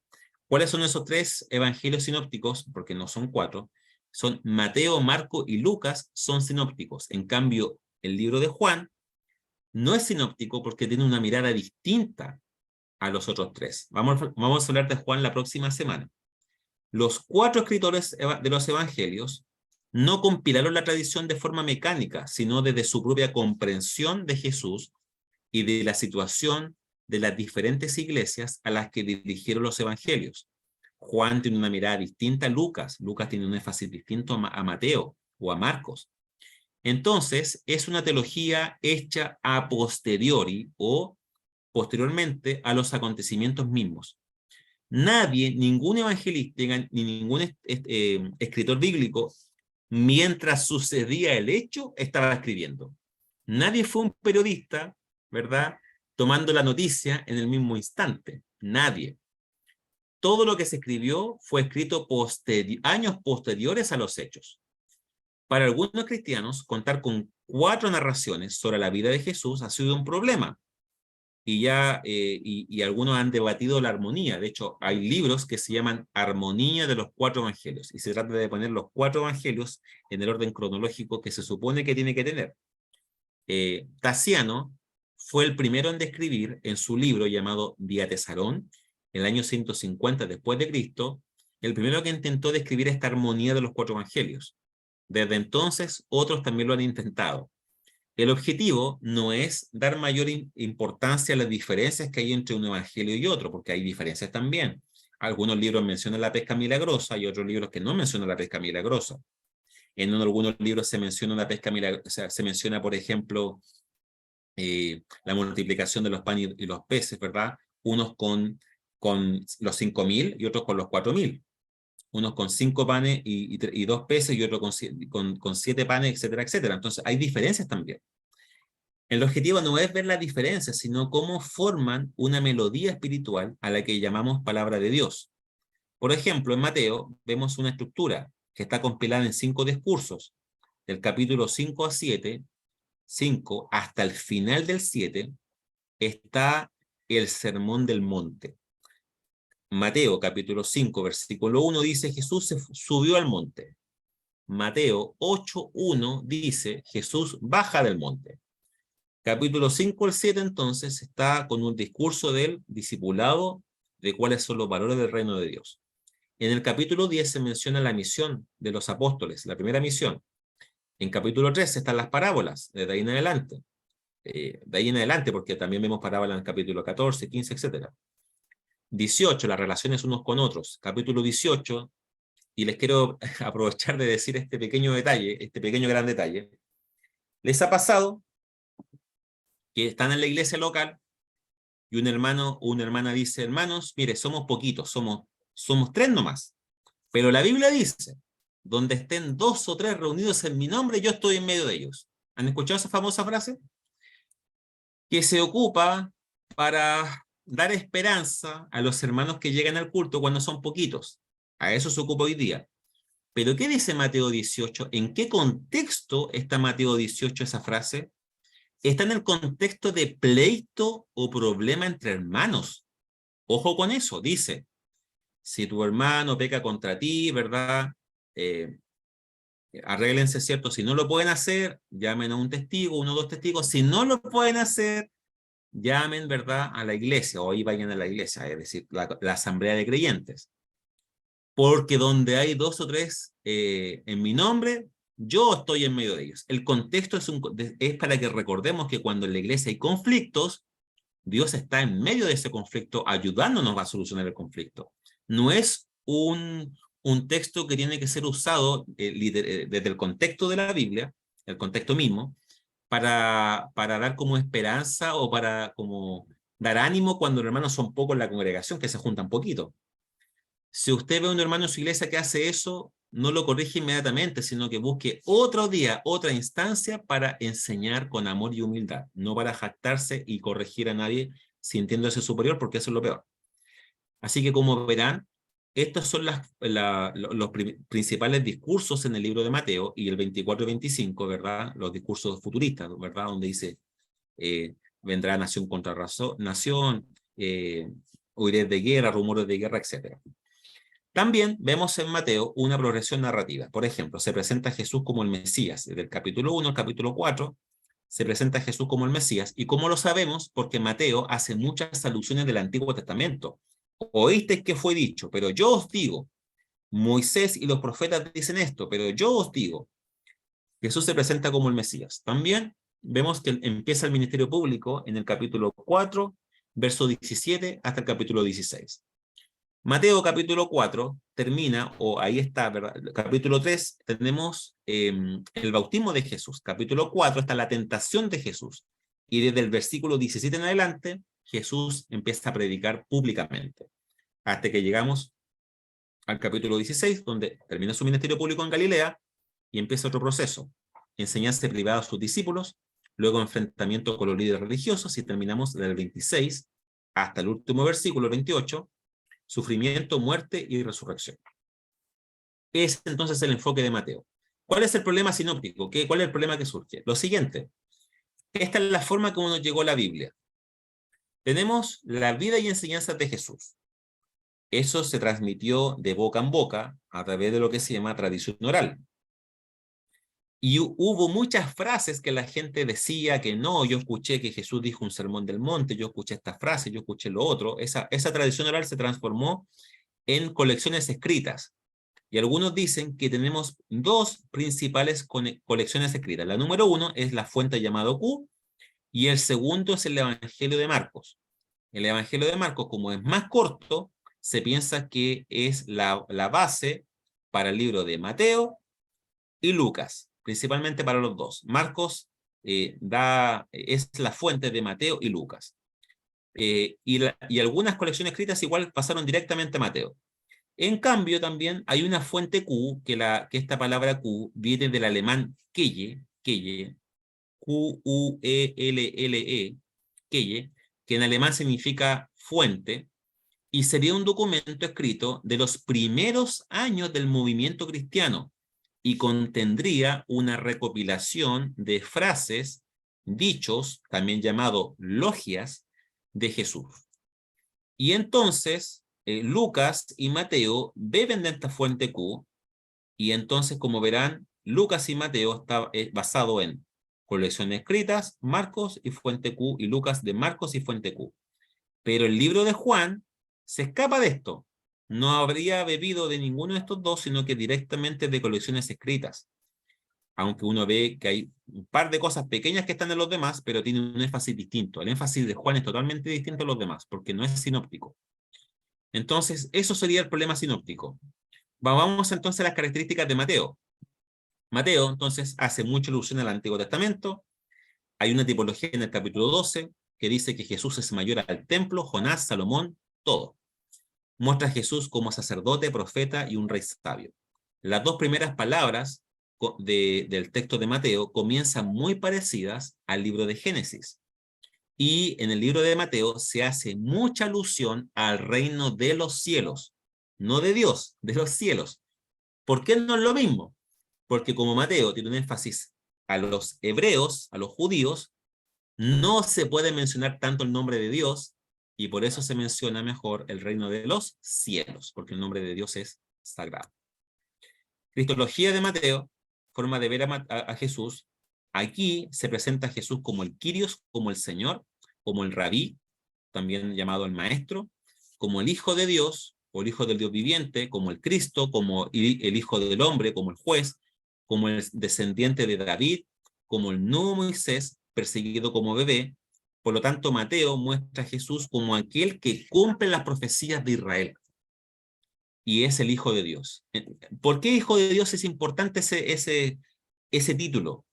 ¿Cuáles son esos 3 evangelios sinópticos? Porque no son 4. Son Mateo, Marco y Lucas, son sinópticos. En cambio, el libro de Juan no es sinóptico porque tiene una mirada distinta a los otros 3. Vamos a hablar de Juan la próxima semana. Los 4 escritores de los evangelios no compilaron la tradición de forma mecánica, sino desde su propia comprensión de Jesús y de la situación de las diferentes iglesias a las que dirigieron los evangelios. Juan tiene una mirada distinta a Lucas. Lucas tiene un énfasis distinto a Mateo o a Marcos. Entonces, es una teología hecha a posteriori o posteriormente a los acontecimientos mismos. Nadie, ningún evangelista ni ningún escritor bíblico, mientras sucedía el hecho, estaba escribiendo. Nadie fue un periodista, ¿verdad?, tomando la noticia en el mismo instante. Nadie. Todo lo que se escribió fue escrito años posteriores a los hechos. Para algunos cristianos, contar con 4 narraciones sobre la vida de Jesús ha sido un problema. Y algunos han debatido la armonía. De hecho, hay libros que se llaman Armonía de los 4 evangelios. Y se trata de poner los 4 evangelios en el orden cronológico que se supone que tiene que tener. Taciano fue el primero en describir en su libro llamado Diatesarón, en el año 150 después de Cristo, el primero que intentó describir esta armonía de los 4 evangelios. Desde entonces, otros también lo han intentado. El objetivo no es dar mayor importancia a las diferencias que hay entre un evangelio y otro, porque hay diferencias también. Algunos libros mencionan la pesca milagrosa y otros libros que no mencionan la pesca milagrosa. En algunos libros se menciona la pesca milagrosa, o sea, se menciona, por ejemplo, la multiplicación de los panes y los peces, ¿verdad? Unos con los 5.000 y otros con los 4.000. Unos con 5 panes y 2 peces y otros con 7 panes, etcétera, etcétera. Entonces hay diferencias también. El objetivo no es ver la diferencia, sino cómo forman una melodía espiritual a la que llamamos palabra de Dios. Por ejemplo, en Mateo vemos una estructura que está compilada en 5 discursos, del capítulo 5 a 7, 5 hasta el final del 7, está el Sermón del Monte. Mateo capítulo 5 versículo 1 dice Jesús se subió al monte. Mateo 8:1 dice Jesús baja del monte. Capítulo 5 al 7 entonces está con un discurso del discipulado de cuáles son los valores del reino de Dios. En el capítulo 10 se menciona la misión de los apóstoles, la primera misión. En capítulo 13 están las parábolas, desde ahí en adelante. De ahí en adelante, porque también vemos parábolas en el capítulo 14, 15, etcétera. 18, las relaciones unos con otros. Capítulo 18, y les quiero aprovechar de decir este pequeño detalle, este pequeño gran detalle. ¿Les ha pasado que están en la iglesia local y un hermano o una hermana dice, hermanos, mire, somos poquitos, somos 3 nomás, pero la Biblia dice, donde estén 2 o 3 reunidos en mi nombre, yo estoy en medio de ellos? ¿Han escuchado esa famosa frase? Que se ocupa para dar esperanza a los hermanos que llegan al culto cuando son poquitos. A eso se ocupa hoy día. Pero ¿qué dice Mateo 18? ¿En qué contexto está Mateo 18 esa frase? Está en el contexto de pleito o problema entre hermanos. Ojo con eso, dice, si tu hermano peca contra ti, ¿verdad? arréglense, ¿cierto? Si no lo pueden hacer, llamen a un testigo, 1 o 2 testigos. Si no lo pueden hacer, llamen, ¿verdad?, a la iglesia, o ahí vayan a la iglesia, es decir, la asamblea de creyentes. Porque donde hay 2 o 3 en mi nombre, yo estoy en medio de ellos. El contexto es para que recordemos que cuando en la iglesia hay conflictos, Dios está en medio de ese conflicto ayudándonos a solucionar el conflicto. No es un texto que tiene que ser usado desde el contexto de la Biblia, el contexto mismo, para dar como esperanza o para como dar ánimo cuando los hermanos son pocos en la congregación, que se juntan poquito. Si usted ve a un hermano en su iglesia que hace eso, no lo corrige inmediatamente, sino que busque otro día, otra instancia para enseñar con amor y humildad, no para jactarse y corregir a nadie sintiéndose superior, porque eso es lo peor. Así que, como verán, estos son los principales discursos en el libro de Mateo, y el 24 y 25, ¿verdad? Los discursos futuristas, ¿verdad? Donde dice, vendrá nación contra nación, oiré de guerra, rumores de guerra, etc. También vemos en Mateo una progresión narrativa. Por ejemplo, se presenta a Jesús como el Mesías. Desde el capítulo 1 al capítulo 4 se presenta a Jesús como el Mesías. ¿Y cómo lo sabemos? Porque Mateo hace muchas alusiones del Antiguo Testamento. Oísteis que fue dicho, pero yo os digo. Moisés y los profetas dicen esto, pero yo os digo. Jesús se presenta como el Mesías. También vemos que empieza el ministerio público en el capítulo 4, verso 17 hasta el capítulo 16. Mateo capítulo 4 termina, o ahí está, ¿verdad? Capítulo 3 tenemos el bautismo de Jesús. Capítulo 4 está la tentación de Jesús. Y desde el versículo 17 en adelante, Jesús empieza a predicar públicamente. Hasta que llegamos al capítulo 16, donde termina su ministerio público en Galilea y empieza otro proceso. Enseñanza privada a sus discípulos, luego enfrentamiento con los líderes religiosos, y terminamos del 26 hasta el último versículo, 28, sufrimiento, muerte y resurrección. Es entonces el enfoque de Mateo. ¿Cuál es el problema sinóptico? ¿Cuál es el problema que surge? Lo siguiente. Esta es la forma como nos llegó la Biblia. Tenemos la vida y enseñanzas de Jesús. Eso se transmitió de boca en boca a través de lo que se llama tradición oral. Y hubo muchas frases que la gente decía que no, yo escuché que Jesús dijo un sermón del monte, yo escuché esta frase, yo escuché lo otro. Esa tradición oral se transformó en colecciones escritas. Y algunos dicen que tenemos 2 principales colecciones escritas. La número 1 es la fuente llamada Q, y el segundo es el Evangelio de Marcos. El Evangelio de Marcos, como es más corto, se piensa que es la base para el libro de Mateo y Lucas, principalmente para los 2. Marcos es la fuente de Mateo y Lucas. Y algunas colecciones escritas igual pasaron directamente a Mateo. En cambio, también hay una fuente Q, que esta palabra Q viene del alemán Quelle, Q-U-E-L-L-E, Quelle, que en alemán significa fuente, y sería un documento escrito de los primeros años del movimiento cristiano, y contendría una recopilación de frases, dichos, también llamado logias, de Jesús. Y entonces, Lucas y Mateo beben de esta fuente Q, y entonces, como verán, Lucas y Mateo está basado en colecciones escritas, Marcos y fuente Q, y Lucas de Marcos y fuente Q. Pero el libro de Juan se escapa de esto. No habría bebido de ninguno de estos 2, sino que directamente de colecciones escritas. Aunque uno ve que hay un par de cosas pequeñas que están en los demás, pero tiene un énfasis distinto. El énfasis de Juan es totalmente distinto a los demás, porque no es sinóptico. Entonces, eso sería el problema sinóptico. Vamos entonces a las características de Mateo. Mateo, entonces, hace mucha alusión al Antiguo Testamento. Hay una tipología en el capítulo 12 que dice que Jesús es mayor al templo, Jonás, Salomón, todo. Muestra a Jesús como sacerdote, profeta y un rey sabio. Las 2 primeras palabras del texto de Mateo comienzan muy parecidas al libro de Génesis. Y en el libro de Mateo se hace mucha alusión al reino de los cielos. No de Dios, de los cielos. ¿Por qué no es lo mismo? Porque como Mateo tiene un énfasis a los hebreos, a los judíos, no se puede mencionar tanto el nombre de Dios, y por eso se menciona mejor el reino de los cielos, porque el nombre de Dios es sagrado. Cristología de Mateo forma de ver a Jesús, aquí se presenta a Jesús como el Kyrios, como el Señor, como el Rabí, también llamado el Maestro, como el Hijo de Dios, o el Hijo del Dios viviente, como el Cristo, como el Hijo del Hombre, como el Juez, como el descendiente de David, como el nuevo Moisés, perseguido como bebé. Por lo tanto, Mateo muestra a Jesús como aquel que cumple las profecías de Israel. Y es el Hijo de Dios. ¿Por qué Hijo de Dios es importante ese título?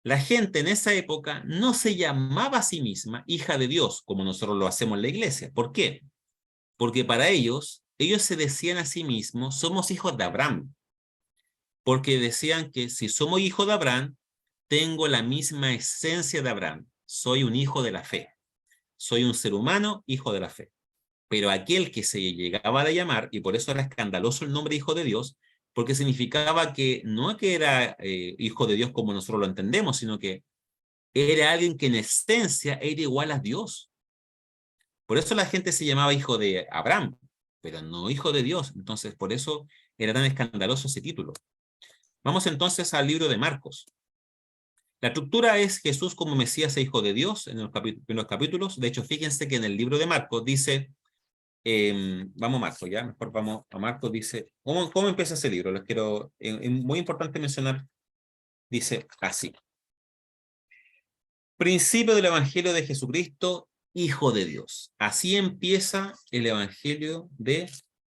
La gente en esa época no se llamaba a sí misma hija de Dios, como nosotros lo hacemos en la iglesia. ¿Por qué? Porque para ellos se decían a sí mismos, somos hijos de Abraham. Porque decían que si somos hijos de Abraham, tengo la misma esencia de Abraham. Soy un hijo de la fe. Soy un ser humano, hijo de la fe. Pero aquel que se llegaba a llamar, y por eso era escandaloso el nombre Hijo de Dios, porque significaba que no que era hijo de Dios como nosotros lo entendemos, sino que era alguien que en esencia era igual a Dios. Por eso la gente se llamaba hijo de Abraham, pero no hijo de Dios. Entonces, por eso era tan escandaloso ese título. Vamos entonces al libro de Marcos. La estructura es Jesús como Mesías e Hijo de Dios en los capítulos. De hecho, fíjense que en el libro de Marcos dice, vamos a Marcos, ya, mejor vamos a Marcos, dice, ¿cómo empieza ese libro? Les quiero, muy importante mencionar, dice así. Principio del Evangelio de Jesucristo, Hijo de Dios. Así empieza el Evangelio de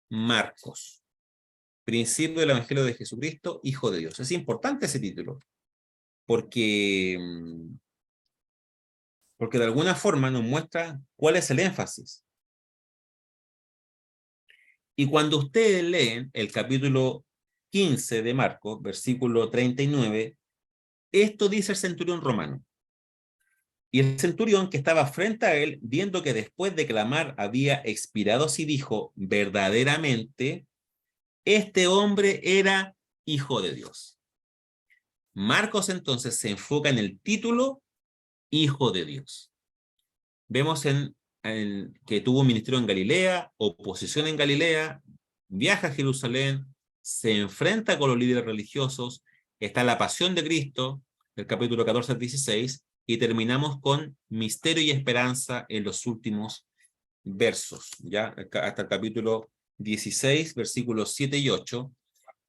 Marcos. Principio del Evangelio de Jesucristo, Hijo de Dios. Es importante ese título, porque de alguna forma nos muestra cuál es el énfasis. Y cuando ustedes leen el capítulo 15 de Marcos, versículo 39, esto dice el centurión romano. Y el centurión que estaba frente a él, viendo que después de clamar había expirado, sí dijo, verdaderamente, este hombre era Hijo de Dios. Marcos entonces se enfoca en el título Hijo de Dios. Vemos que tuvo un ministerio en Galilea, oposición en Galilea, viaja a Jerusalén, se enfrenta con los líderes religiosos, está la pasión de Cristo, del capítulo 14 al 16, y terminamos con misterio y esperanza en los últimos versos, ya hasta el capítulo 16, versículos 7 y 8.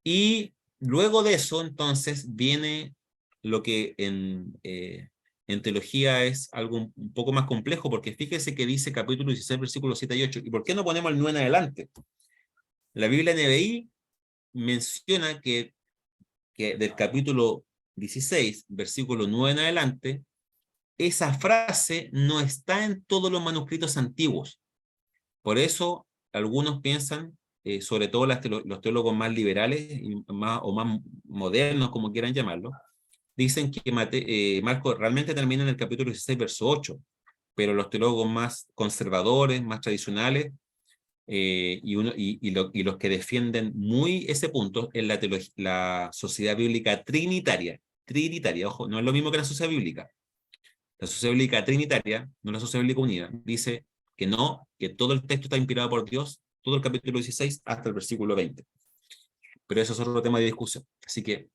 Y luego de eso, entonces, viene lo que en teología es algo un poco más complejo, porque fíjese que dice capítulo 16, versículos 7 y 8. ¿Y por qué no ponemos el 9 en adelante? La Biblia NBI menciona que del capítulo 16, versículo 9 en adelante, esa frase no está en todos los manuscritos antiguos. Por eso, algunos piensan, sobre todo los teólogos más liberales o más modernos, como quieran llamarlo, dicen que Marcos realmente termina en el capítulo 16, verso 8, pero los teólogos más conservadores, más tradicionales, y los que defienden muy ese punto es la sociedad bíblica trinitaria, ojo, no es lo mismo que la sociedad bíblica. La sociedad bíblica trinitaria, no la sociedad bíblica unida, dice que no, que todo el texto está inspirado por Dios, todo el capítulo 16 hasta el versículo 20. Pero eso es otro tema de discusión. Así que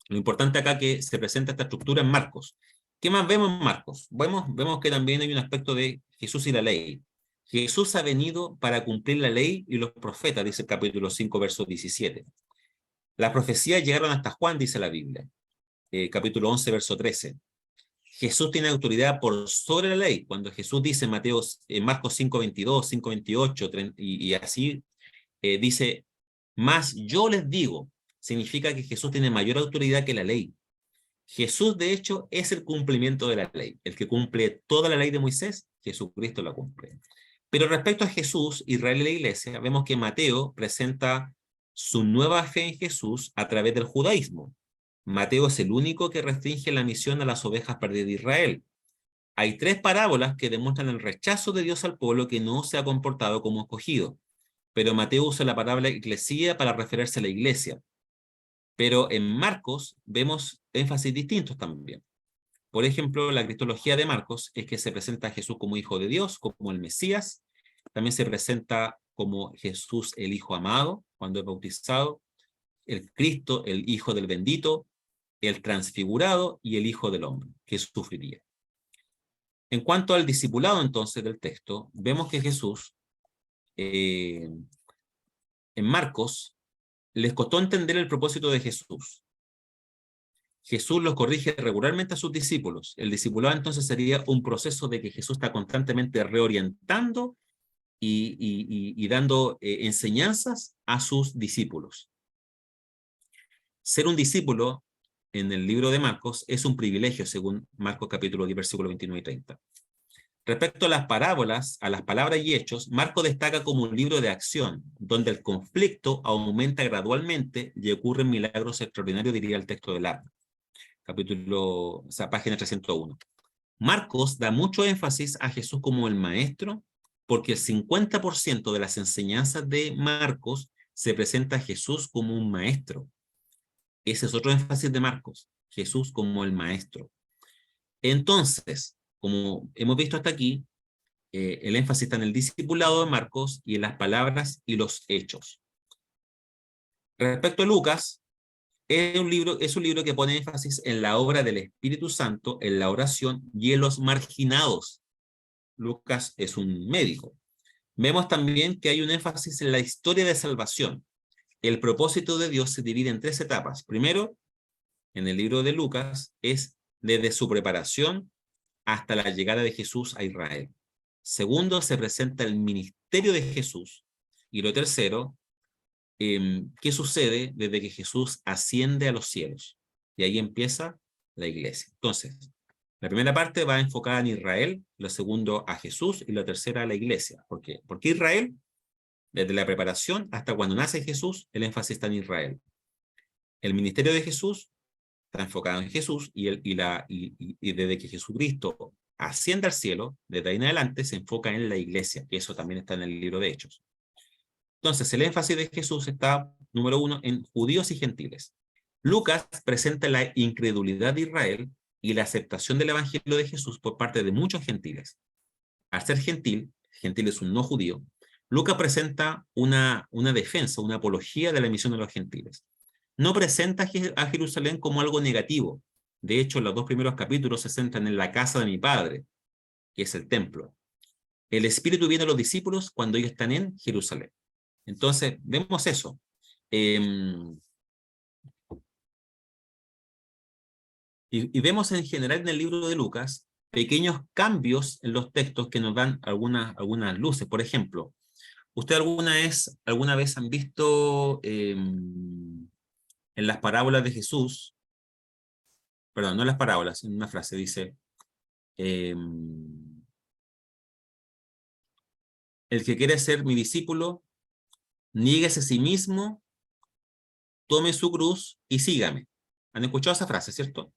lo importante acá es que se presenta esta estructura en Marcos. ¿Qué más vemos en Marcos? Vemos que también hay un aspecto de Jesús y la ley. Jesús ha venido para cumplir la ley y los profetas, dice el capítulo 5, verso 17. Las profecías llegaron hasta Juan, dice la Biblia. Capítulo 11, verso 13. Jesús tiene autoridad por sobre la ley. Cuando Jesús dice en Marcos 5:22, 5:28 y así, dice, más yo les digo, significa que Jesús tiene mayor autoridad que la ley. Jesús, de hecho, es el cumplimiento de la ley. El que cumple toda la ley de Moisés, Jesucristo la cumple. Pero respecto a Jesús, Israel y la iglesia, vemos que Mateo presenta su nueva fe en Jesús a través del judaísmo. Mateo es el único que restringe la misión a las ovejas perdidas de Israel. Hay 3 parábolas que demuestran el rechazo de Dios al pueblo que no se ha comportado como escogido. Pero Mateo usa la palabra eclesía para referirse a la iglesia. Pero en Marcos vemos énfasis distintos también. Por ejemplo, la cristología de Marcos es que se presenta a Jesús como Hijo de Dios, como el Mesías. También se presenta como Jesús el Hijo amado, cuando es bautizado. El Cristo, el Hijo del bendito. el transfigurado y el Hijo del Hombre, que sufriría. En cuanto al discipulado entonces del texto, vemos que Jesús, en Marcos, les costó entender el propósito de Jesús. Jesús los corrige regularmente a sus discípulos. El discipulado entonces sería un proceso de que Jesús está constantemente reorientando y dando enseñanzas a sus discípulos. Ser un discípulo en el libro de Marcos es un privilegio, según Marcos capítulo 10, versículos 29 y 30. Respecto a las parábolas, a las palabras y hechos, Marcos destaca como un libro de acción, donde el conflicto aumenta gradualmente y ocurren milagros extraordinarios, diría el texto del Arca. Página 301. Marcos da mucho énfasis a Jesús como el maestro, porque el 50% de las enseñanzas de Marcos se presenta a Jesús como un maestro. Ese es otro énfasis de Marcos, Jesús como el maestro. Entonces, como hemos visto hasta aquí, el énfasis está en el discipulado de Marcos y en las palabras y los hechos. Respecto a Lucas, es un libro que pone énfasis en la obra del Espíritu Santo, en la oración y en los marginados. Lucas es un médico. Vemos también que hay un énfasis en la historia de salvación. El propósito de Dios se divide en 3 etapas. Primero, en el libro de Lucas, es desde su preparación hasta la llegada de Jesús a Israel. Segundo, se presenta el ministerio de Jesús. Y lo tercero, ¿qué sucede desde que Jesús asciende a los cielos? Y ahí empieza la iglesia. Entonces, la primera parte va enfocada en Israel, lo segundo a Jesús y la tercera a la iglesia. ¿Por qué? Porque Israel, desde la preparación hasta cuando nace Jesús, el énfasis está en Israel. El ministerio de Jesús está enfocado en Jesús y desde que Jesucristo asciende al cielo, desde ahí en adelante se enfoca en la iglesia, que eso también está en el libro de Hechos. Entonces, el énfasis de Jesús está, número 1, en judíos y gentiles. Lucas presenta la incredulidad de Israel y la aceptación del evangelio de Jesús por parte de muchos gentiles. Al ser gentil es un no judío, Lucas presenta una defensa, una apología de la misión de los gentiles. No presenta a Jerusalén como algo negativo. De hecho, los 2 primeros capítulos se centran en la casa de mi padre, que es el templo. El Espíritu viene a los discípulos cuando ellos están en Jerusalén. Entonces, vemos eso. Y vemos en general en el libro de Lucas pequeños cambios en los textos que nos dan algunas luces. Por ejemplo, ¿usted alguna vez han visto en las parábolas de Jesús, perdón, no en las parábolas, en una frase dice, el que quiere ser mi discípulo, niéguese a sí mismo, tome su cruz y sígame? ¿Han escuchado esa frase, cierto?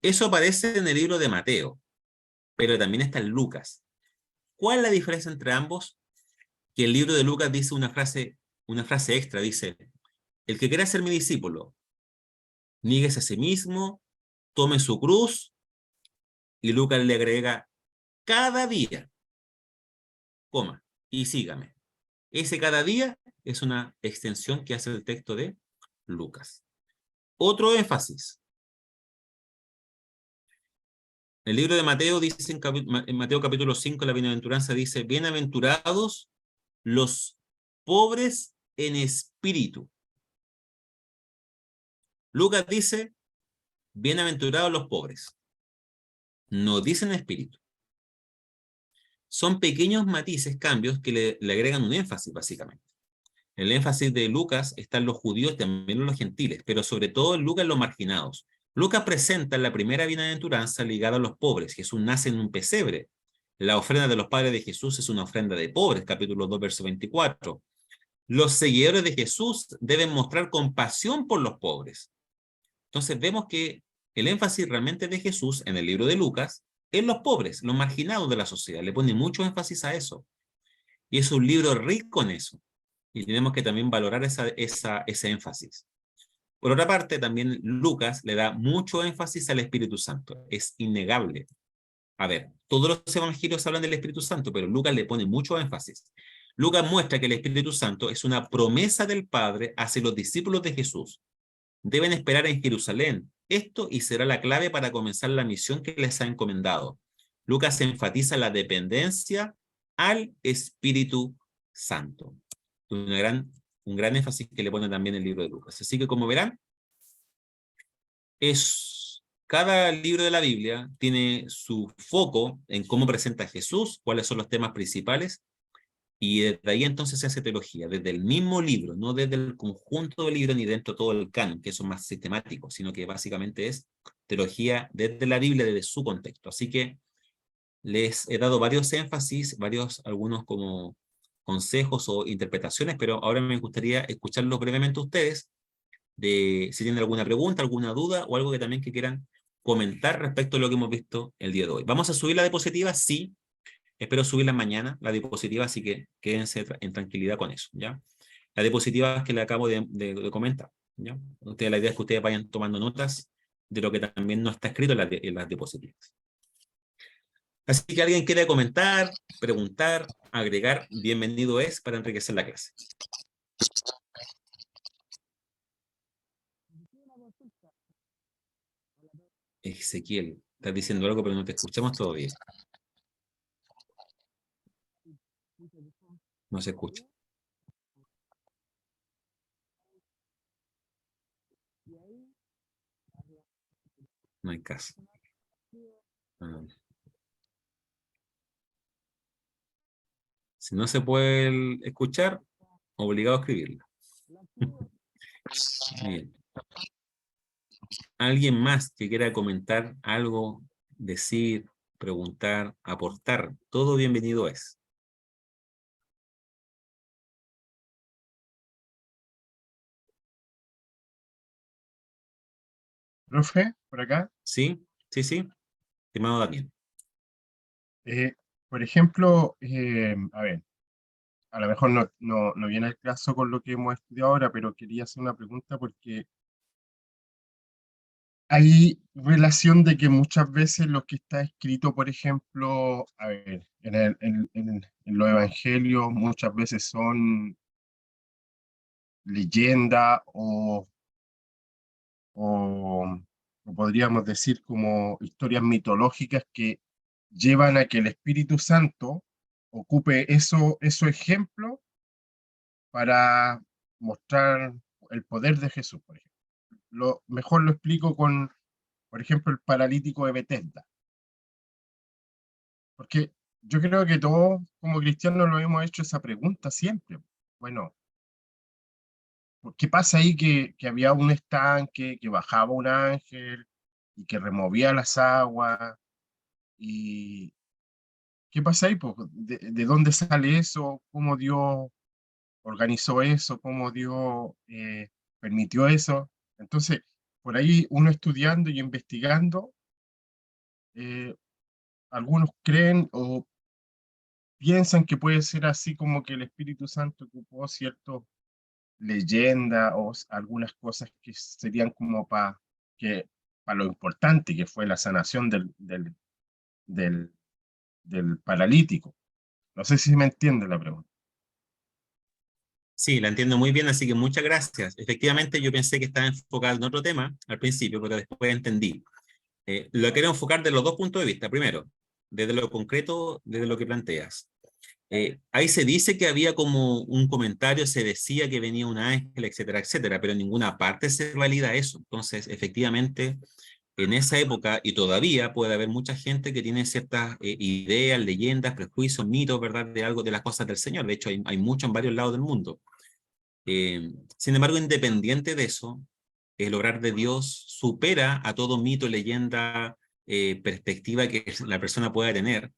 Eso aparece en el libro de Mateo, pero también está en Lucas. ¿Cuál es la diferencia entre ambos? Que el libro de Lucas dice una frase extra, dice, el que quiera ser mi discípulo, niéguese a sí mismo, tome su cruz, y Lucas le agrega, cada día, coma, y sígame. Ese cada día es una extensión que hace el texto de Lucas. Otro énfasis. El libro de Mateo dice en Mateo capítulo 5, la bienaventuranza dice, bienaventurados los pobres en espíritu. Lucas dice, bienaventurados los pobres. No dicen espíritu. Son pequeños matices, cambios que le agregan un énfasis, básicamente. El énfasis de Lucas está en los judíos, también en los gentiles, pero sobre todo en Lucas en los marginados. Lucas presenta la primera bienaventuranza ligada a los pobres. Jesús nace en un pesebre. La ofrenda de los padres de Jesús es una ofrenda de pobres, capítulo 2, verso 24. Los seguidores de Jesús deben mostrar compasión por los pobres. Entonces vemos que el énfasis realmente de Jesús en el libro de Lucas es los pobres, los marginados de la sociedad. Le pone mucho énfasis a eso. Y es un libro rico en eso. Y tenemos que también valorar ese énfasis. Por otra parte, también Lucas le da mucho énfasis al Espíritu Santo. Es innegable. A ver, todos los evangelios hablan del Espíritu Santo, pero Lucas le pone mucho énfasis. Lucas muestra que el Espíritu Santo es una promesa del Padre hacia los discípulos de Jesús. Deben esperar en Jerusalén. esto y será la clave para comenzar la misión que les ha encomendado. Lucas enfatiza la dependencia al Espíritu Santo. Un gran énfasis que le pone también el libro de Lucas. Así que, como verán, cada libro de la Biblia tiene su foco en cómo presenta a Jesús, cuáles son los temas principales, y desde ahí entonces se hace teología, desde el mismo libro, no desde el conjunto del libro ni dentro de todo el canon, que eso es más sistemático, sino que básicamente es teología desde la Biblia, desde su contexto. Así que les he dado varios énfasis, algunos como consejos o interpretaciones, pero ahora me gustaría escucharlos brevemente a ustedes, de si tienen alguna pregunta, alguna duda o algo que también que quieran comentar respecto a lo que hemos visto el día de hoy. ¿Vamos a subir la diapositiva? Sí. Espero subirla mañana, la diapositiva, así que quédense en tranquilidad con eso, ¿ya? La diapositiva que le acabo de comentar, ¿ya? La idea es que ustedes vayan tomando notas de lo que también no está escrito en las diapositivas. Así que alguien quiere comentar, preguntar, agregar, bienvenido es para enriquecer la clase. Ezequiel, estás diciendo algo pero no te escuchamos todavía. No se escucha. No hay caso. Si no se puede escuchar, obligado a escribirlo. Bien. ¿Alguien más que quiera comentar algo, decir, preguntar, aportar? Todo bienvenido es. Profe, por acá. Sí, sí, sí. Estimado Daniel. Por ejemplo, a ver, a lo mejor no viene al caso con lo que hemos estudiado ahora, pero quería hacer una pregunta porque hay relación de que muchas veces lo que está escrito, por ejemplo, a ver, en los evangelios muchas veces son leyenda o podríamos decir como historias mitológicas que llevan a que el Espíritu Santo ocupe esos ejemplos para mostrar el poder de Jesús, por ejemplo. Mejor lo explico con, por ejemplo, el paralítico de Betesda. Porque yo creo que todos como cristianos lo hemos hecho esa pregunta siempre. Bueno, ¿qué pasa ahí que había un estanque, que bajaba un ángel y que removía las aguas? ¿Y qué pasa ahí? Pues, ¿de dónde sale eso? ¿Cómo Dios organizó eso? ¿Cómo Dios permitió eso? Entonces, por ahí uno estudiando y investigando, algunos creen o piensan que puede ser así como que el Espíritu Santo ocupó ciertas leyendas o algunas cosas que serían como para lo importante que fue la sanación del paralítico. No sé si me entiende la pregunta. Sí, la entiendo muy bien, así que muchas gracias. Efectivamente, yo pensé que estaba enfocado en otro tema al principio, pero después entendí. Lo quiero enfocar de los dos puntos de vista. Primero, desde lo concreto, desde lo que planteas. Ahí se dice que había como un comentario, se decía que venía un ángel, etcétera, etcétera, pero en ninguna parte se valida eso. Entonces, efectivamente, en esa época, y todavía puede haber mucha gente que tiene ciertas ideas, leyendas, prejuicios, mitos, ¿verdad?, de algo de las cosas del Señor. De hecho, hay mucho en varios lados del mundo. Sin embargo, independiente de eso, el obrar de Dios supera a todo mito, leyenda, perspectiva que la persona pueda tener.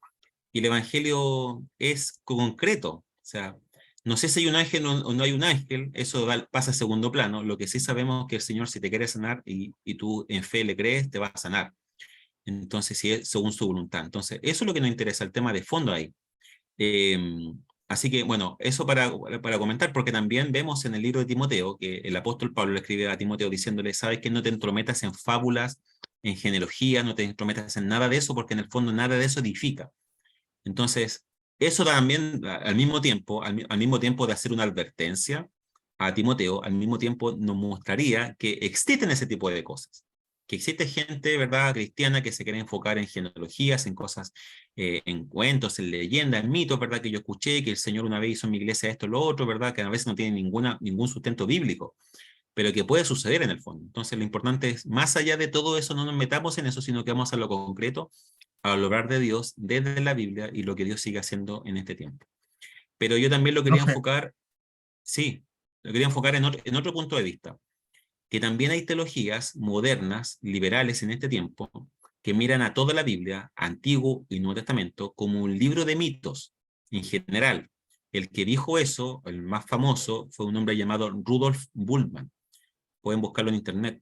Y el Evangelio es concreto. O sea, no sé si hay un ángel o no hay un ángel, eso pasa a segundo plano. Lo que sí sabemos es que el Señor, si te quiere sanar y tú en fe le crees, te va a sanar. Entonces, si es según su voluntad. Entonces, eso es lo que nos interesa, el tema de fondo ahí. Así que, bueno, eso para comentar, porque también vemos en el libro de Timoteo que el apóstol Pablo le escribe a Timoteo diciéndole, sabes que no te entrometas en fábulas, en genealogía, no te entrometas en nada de eso, porque en el fondo nada de eso edifica. Entonces, eso también, al mismo tiempo de hacer una advertencia a Timoteo, al mismo tiempo nos mostraría que existen ese tipo de cosas. que existe gente, ¿verdad?, cristiana que se quiere enfocar en genealogías, en cosas, en cuentos, en leyendas, en mitos, ¿verdad?, que yo escuché, que el Señor una vez hizo en mi iglesia esto, lo otro, ¿verdad?, que a veces no tiene ningún sustento bíblico, pero que puede suceder en el fondo. Entonces lo importante es, más allá de todo eso, no nos metamos en eso, sino que vamos a lo concreto, a hablar de Dios desde la Biblia y lo que Dios sigue haciendo en este tiempo. Pero yo también lo quería Profe, enfocar, sí, lo quería enfocar en otro punto de vista, que también hay teologías modernas, liberales en este tiempo, que miran a toda la Biblia, Antiguo y Nuevo Testamento, como un libro de mitos, en general. El que dijo eso, el más famoso, fue un hombre llamado Rudolf Bultmann. Pueden buscarlo en internet.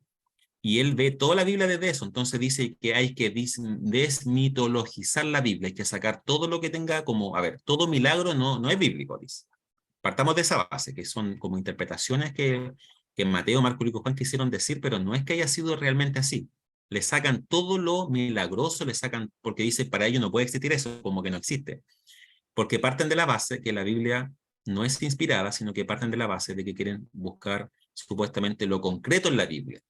Y él ve toda la Biblia desde eso, entonces dice que hay que desmitologizar la Biblia, hay que sacar todo lo que tenga como, a ver, todo milagro no es bíblico, dice. Partamos de esa base, que son como interpretaciones que Mateo, Marco, Lucas, Juan quisieron decir, pero no es que haya sido realmente así. Le sacan todo lo milagroso, le sacan, porque dice, para ellos no puede existir eso, como que no existe. Porque parten de la base que la Biblia no es inspirada, sino que parten de la base de que quieren buscar supuestamente lo concreto en la Biblia.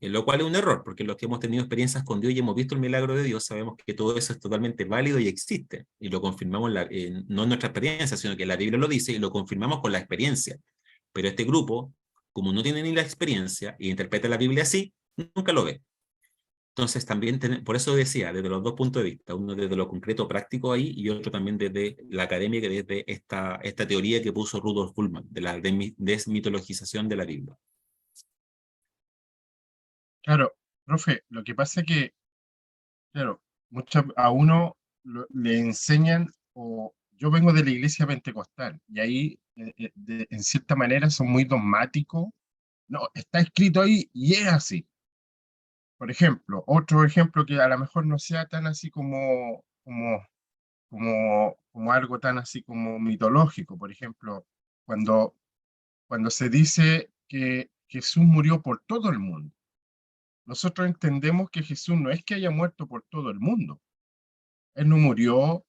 Lo cual es un error, porque los que hemos tenido experiencias con Dios y hemos visto el milagro de Dios, sabemos que todo eso es totalmente válido y existe, y lo confirmamos no en nuestra experiencia, sino que la Biblia lo dice y lo confirmamos con la experiencia. Pero este grupo, como no tiene ni la experiencia y interpreta la Biblia así, nunca lo ve. Entonces también, por eso decía, desde los dos puntos de vista, uno desde lo concreto práctico ahí y otro también desde la academia, que desde esta teoría que puso Rudolf Bultmann, de la desmitologización de la Biblia. claro, profe, lo que pasa es que, claro, a uno le enseñan, o yo vengo de la iglesia pentecostal, y ahí, en cierta manera, son muy dogmáticos. No, está escrito ahí y es así. Por ejemplo, otro ejemplo que a lo mejor no sea tan así como algo tan así como mitológico. Por ejemplo, cuando, cuando se dice que Jesús murió por todo el mundo. Nosotros entendemos que Jesús no es que haya muerto por todo el mundo. Él no murió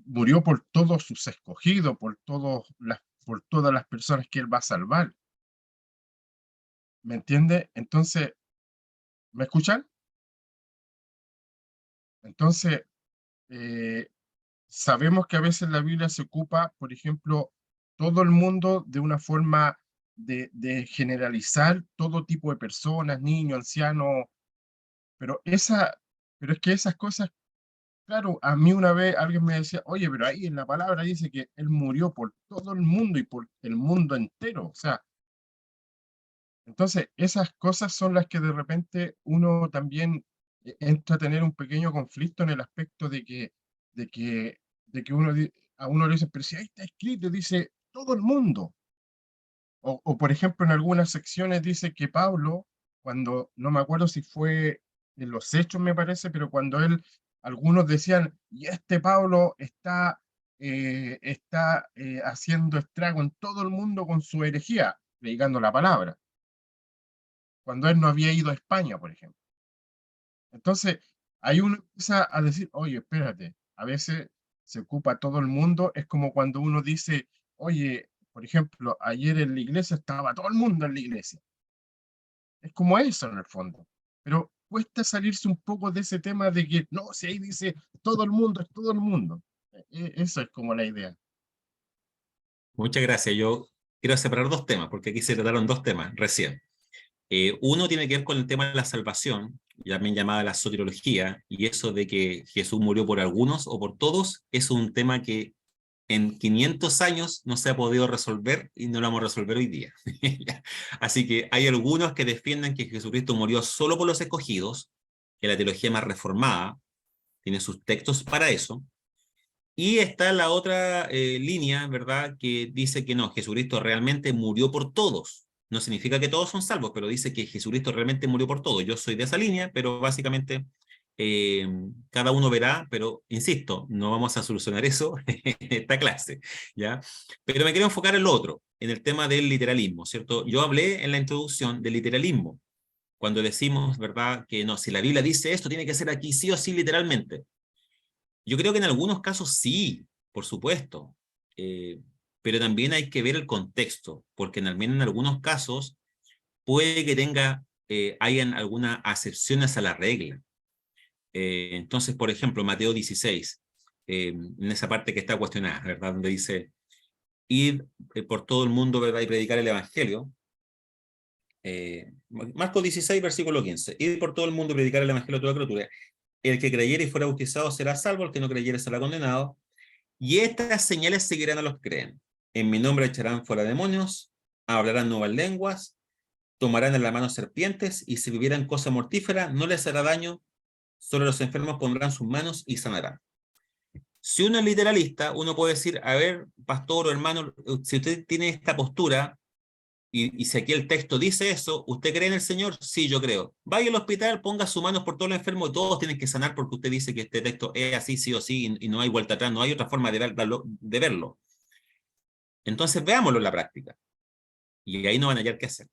murió por todos sus escogidos, por todas las personas que él va a salvar. ¿Me entiende? Entonces, ¿me escuchan? Entonces, eh, sabemos que a veces la Biblia se ocupa, por ejemplo, todo el mundo de una forma de generalizar todo tipo de personas, niños, ancianos, pero pero es que esas cosas, claro, a mí una vez alguien me decía, oye, pero ahí en la palabra dice que él murió por todo el mundo y por el mundo entero. O sea, entonces esas cosas son las que de repente uno también entra a tener un pequeño conflicto en el aspecto de que, a uno le dice, pero si ahí está escrito, dice todo el mundo. O por ejemplo, en algunas secciones dice que Pablo, cuando, no me acuerdo si fue en los Hechos, me parece, pero cuando algunos decían, y este Pablo está haciendo estrago en todo el mundo con su herejía, predicando la palabra, cuando él no había ido a España, por ejemplo. Entonces, ahí uno empieza a decir, oye, espérate, a veces se ocupa todo el mundo, es como cuando uno dice, oye, por ejemplo, ayer en la iglesia estaba todo el mundo en la iglesia. Es como eso en el fondo. Pero cuesta salirse un poco de ese tema de que, no, si ahí dice todo el mundo, es todo el mundo. Eso es como la idea. Muchas gracias. Yo quiero separar dos temas, porque aquí se trataron dos temas recién. Uno tiene que ver con el tema de la salvación, también llamada la soteriología, y eso de que Jesús murió por algunos o por todos, es un tema que en 500 años no se ha podido resolver y no lo vamos a resolver hoy día. Así que hay algunos que defienden que Jesucristo murió solo por los escogidos, que la teología más reformada tiene sus textos para eso, y está la otra línea, ¿verdad?, que dice que no, Jesucristo realmente murió por todos. No significa que todos son salvos, pero dice que Jesucristo realmente murió por todos. Yo soy de esa línea, pero básicamente cada uno verá, pero insisto, no vamos a solucionar eso en esta clase, ¿ya? Pero me quiero enfocar en lo otro, en el tema del literalismo, ¿cierto? Yo hablé en la introducción del literalismo, cuando decimos, ¿verdad?, que no, si la Biblia dice esto, tiene que ser aquí sí o sí literalmente. Yo creo que en algunos casos sí, por supuesto, pero también hay que ver el contexto, porque también en algunos casos puede que hayan algunas acepciones a la regla. Entonces, por ejemplo, Mateo 16, en esa parte que está cuestionada, ¿verdad? Donde dice, id por todo el mundo, ¿verdad? Y predicar el evangelio. Marcos 16, versículo 15. Id por todo el mundo y predicar el evangelio a toda criatura. El que creyere y fuera bautizado será salvo, el que no creyere será condenado. Y estas señales seguirán a los que creen. En mi nombre echarán fuera demonios, hablarán nuevas lenguas, tomarán en la mano serpientes, y si bebieran cosa mortífera, no les hará daño. Sobre los enfermos pondrán sus manos y sanarán. Si uno es literalista, uno puede decir, a ver, pastor o hermano, si usted tiene esta postura, y si aquí el texto dice eso, ¿usted cree en el Señor? Sí, yo creo. Vaya al hospital, ponga sus manos por todos los enfermos, todos tienen que sanar porque usted dice que este texto es así, sí o sí, y no hay vuelta atrás, no hay otra forma de verlo. Entonces veámoslo en la práctica. Y ahí no van a hallar qué hacer.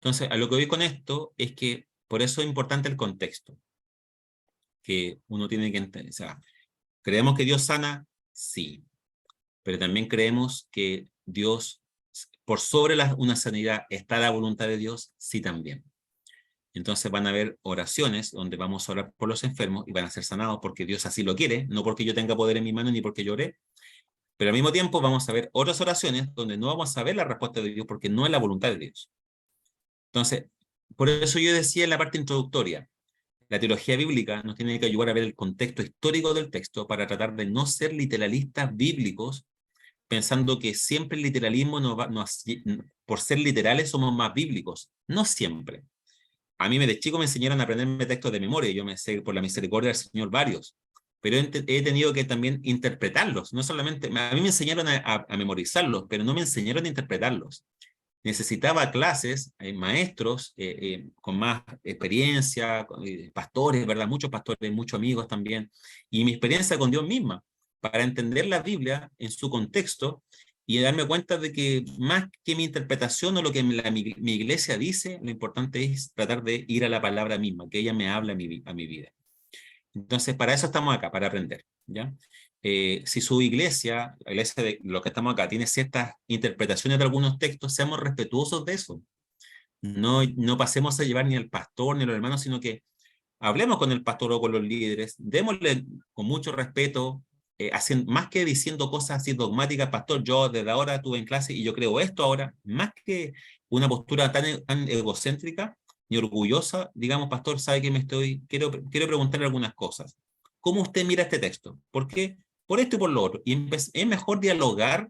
Entonces, a lo que voy con esto es que por eso es importante el contexto. Que uno tiene que entender. O sea, ¿creemos que Dios sana? Sí. Pero también creemos que Dios, por sobre una sanidad, está la voluntad de Dios, sí también. Entonces van a haber oraciones donde vamos a orar por los enfermos y van a ser sanados porque Dios así lo quiere, no porque yo tenga poder en mi mano ni porque yo oré. Pero al mismo tiempo vamos a ver otras oraciones donde no vamos a ver la respuesta de Dios porque no es la voluntad de Dios. Entonces, por eso yo decía en la parte introductoria, la teología bíblica nos tiene que ayudar a ver el contexto histórico del texto para tratar de no ser literalistas bíblicos, pensando que siempre el literalismo por ser literales somos más bíblicos. No siempre. A mí de chico me enseñaron a aprenderme textos de memoria, y yo me sé por la misericordia del Señor varios, pero he tenido que también interpretarlos, no solamente, a mí me enseñaron a memorizarlos, pero no me enseñaron a interpretarlos. Necesitaba clases, maestros con más experiencia, pastores, ¿verdad? Muchos pastores, muchos amigos también, y mi experiencia con Dios misma, para entender la Biblia en su contexto y darme cuenta de que más que mi interpretación o lo que mi iglesia dice, lo importante es tratar de ir a la palabra misma, que ella me habla a mi vida. Entonces, para eso estamos acá, para aprender, ¿ya? Si su iglesia, la iglesia de los que estamos acá, tiene ciertas interpretaciones de algunos textos, seamos respetuosos de eso. No pasemos a llevar ni al pastor ni a los hermanos, sino que hablemos con el pastor o con los líderes, démosle con mucho respeto, más que diciendo cosas así dogmáticas, pastor, yo desde ahora estuve en clase y yo creo esto ahora, más que una postura tan egocéntrica ni orgullosa, digamos, pastor, sabe que quiero preguntarle algunas cosas. ¿Cómo usted mira este texto? ¿Por qué? Por esto y por lo otro. Y es mejor dialogar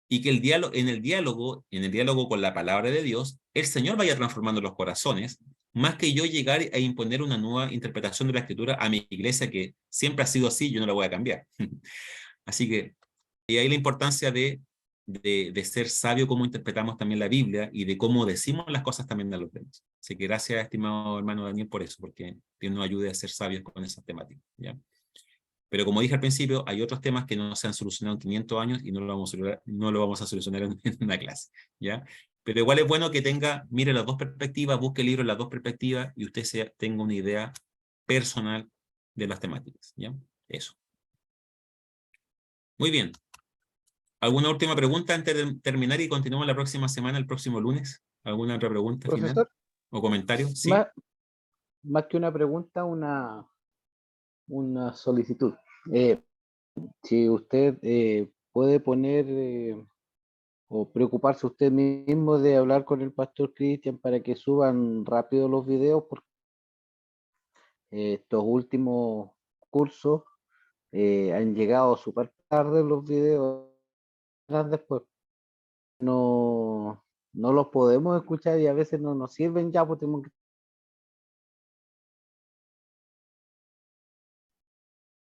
y que en el diálogo con la palabra de Dios, el Señor vaya transformando los corazones, más que yo llegar a imponer una nueva interpretación de la Escritura a mi iglesia, que siempre ha sido así, yo no la voy a cambiar. Así que, y ahí la importancia de ser sabio, cómo interpretamos también la Biblia y de cómo decimos las cosas también a los demás. Así que gracias, estimado hermano Daniel, por eso, porque Dios nos ayude a ser sabios con esas temáticas, ¿ya? Pero como dije al principio, hay otros temas que no se han solucionado en 500 años y no lo vamos a solucionar en una clase, ¿ya? Pero igual es bueno que mire las dos perspectivas, busque libros en las dos perspectivas y usted tenga una idea personal de las temáticas, ¿ya? Eso. Muy bien. ¿Alguna última pregunta antes de terminar y continuamos la próxima semana, el próximo lunes? ¿Alguna otra pregunta Profesor, final o comentario? Sí. Más que una pregunta, una solicitud. Si usted puede poner o preocuparse usted mismo de hablar con el pastor Cristian para que suban rápido los videos, porque estos últimos cursos han llegado súper tarde los videos, después no los podemos escuchar y a veces no nos sirven ya, porque tenemos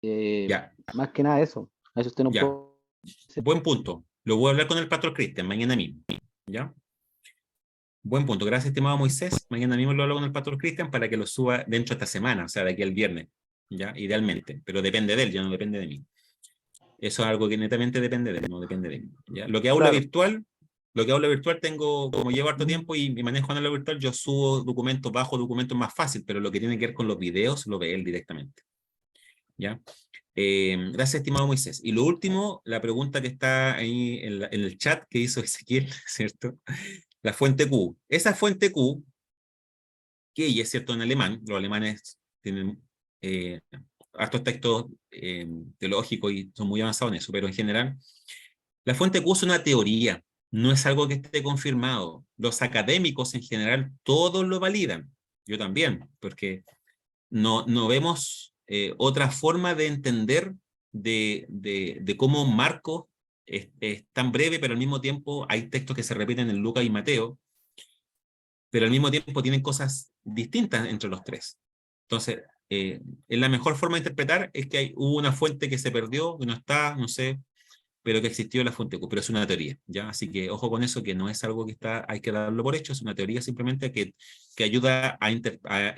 que... Ya. Más que nada eso. A eso usted no Ya. puede... Buen punto. Lo voy a hablar con el pastor Cristian mañana mismo, ¿ya? Buen punto. Gracias, estimado Moisés. Mañana mismo lo hablo con el pastor Cristian para que lo suba dentro de esta semana, o sea, de aquí al viernes, ¿ya? Idealmente. Pero depende de él, ya no depende de mí. Eso es algo que netamente depende de él, no depende de mí, ¿ya? Lo que aula virtual, tengo, como llevo harto tiempo y manejo en aula virtual, yo subo documentos, bajo documentos más fácil, pero lo que tiene que ver con los videos lo ve él directamente, ¿ya? Gracias, estimado Moisés. Y lo último, la pregunta que está ahí en el chat que hizo Ezequiel, ¿cierto? la fuente Q. Esa fuente Q, que ella es cierto en alemán, los alemanes tienen hartos textos teológicos y son muy avanzados en eso, pero en general, la fuente Q es una teoría, no es algo que esté confirmado. Los académicos en general todos lo validan, yo también, porque no vemos otra forma de entender de cómo Marcos es tan breve, pero al mismo tiempo hay textos que se repiten en Lucas y Mateo, pero al mismo tiempo tienen cosas distintas entre los tres. Entonces, la mejor forma de interpretar es que hubo una fuente que se perdió, que no está, no sé, pero que existió la fuente Q, pero es una teoría, ¿ya? Así que ojo con eso, que no es algo que hay que darlo por hecho, es una teoría simplemente que ayuda a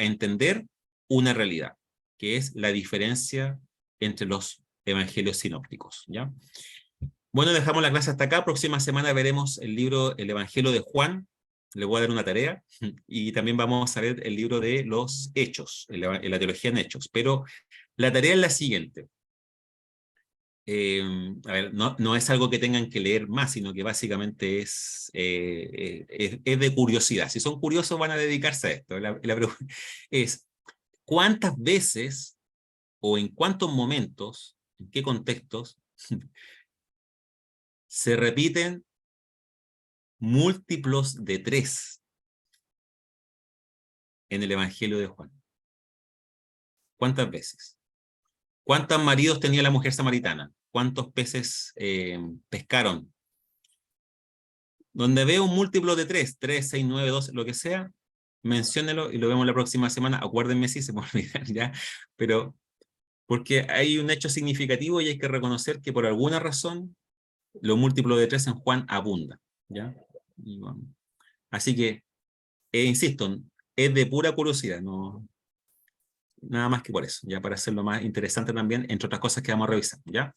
entender una realidad, que es la diferencia entre los evangelios sinópticos, ¿ya? Bueno, dejamos la clase hasta acá. Próxima semana veremos el libro El Evangelio de Juan. Le voy a dar una tarea. Y también vamos a ver el libro de los Hechos, la teología en Hechos. Pero la tarea es la siguiente. A ver, no es algo que tengan que leer más, sino que básicamente es de curiosidad. Si son curiosos van a dedicarse a esto. La pregunta es, ¿cuántas veces o en cuántos momentos, en qué contextos, se repiten múltiplos de 3 en el Evangelio de Juan? ¿Cuántas veces? ¿Cuántos maridos tenía la mujer samaritana? ¿Cuántos peces pescaron? Donde veo un múltiplo de 3, 6, 9, 12, lo que sea, menciónelo y lo vemos la próxima semana. Acuérdenme si se me olvidar ya, pero porque hay un hecho significativo y hay que reconocer que por alguna razón lo múltiplo de 3 en Juan abunda, ¿ya? Y bueno, así que, insisto, es de pura curiosidad, no, nada más que por eso, ya para hacerlo más interesante también, entre otras cosas que vamos a revisar, ¿ya?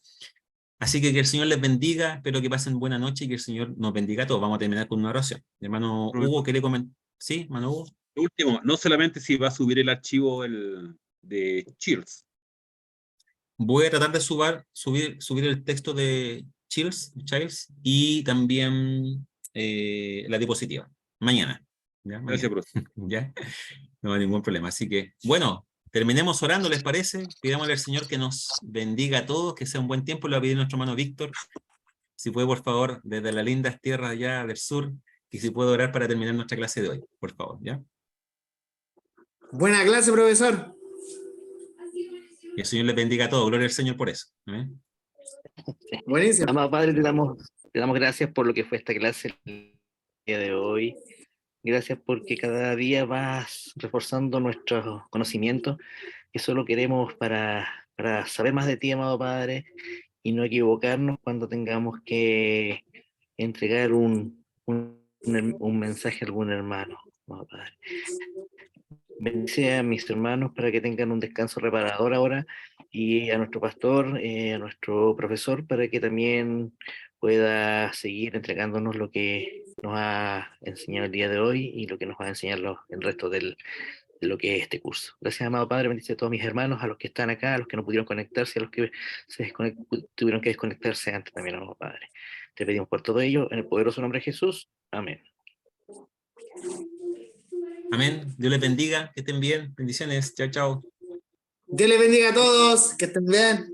Así que el Señor les bendiga, espero que pasen buena noche y que el Señor nos bendiga a todos. Vamos a terminar con una oración. Hermano Hugo, ¿quiere comentar? ¿Sí, hermano Hugo? Lo último, no solamente si va a subir el archivo de Chills. Voy a tratar de subir el texto de Chills y también la diapositiva. Mañana. ¿Ya? Gracias, Mañana. profesor. ¿Ya? No hay ningún problema. Así que, bueno, terminemos orando, ¿les parece? Pidámosle al Señor que nos bendiga a todos, que sea un buen tiempo. Le va a pedir nuestro hermano Víctor, si puede, por favor, desde las lindas tierras allá del sur, y si puede orar para terminar nuestra clase de hoy, por favor, ¿ya? Buena clase, profesor. Que el Señor les bendiga a todos. Gloria al Señor por eso. ¿Amén? Buenísimo. Amado Padre, te damos gracias por lo que fue esta clase el día de hoy. Gracias porque cada día vas reforzando nuestros conocimientos. Eso lo queremos para saber más de ti, amado Padre, y no equivocarnos cuando tengamos que entregar un mensaje a algún hermano, amado Padre. Bendice a mis hermanos para que tengan un descanso reparador ahora, y a nuestro pastor, a nuestro profesor, para que también pueda seguir entregándonos lo que nos ha enseñado el día de hoy y lo que nos va a enseñar el resto de lo que es este curso. Gracias, amado Padre, bendice a todos mis hermanos, a los que están acá, a los que no pudieron conectarse, a los que tuvieron que desconectarse antes también, amado Padre. Te pedimos por todo ello, en el poderoso nombre de Jesús. Amén. Amén. Dios les bendiga, que estén bien. Bendiciones. Chao, chao. Dios les bendiga a todos. Que estén bien.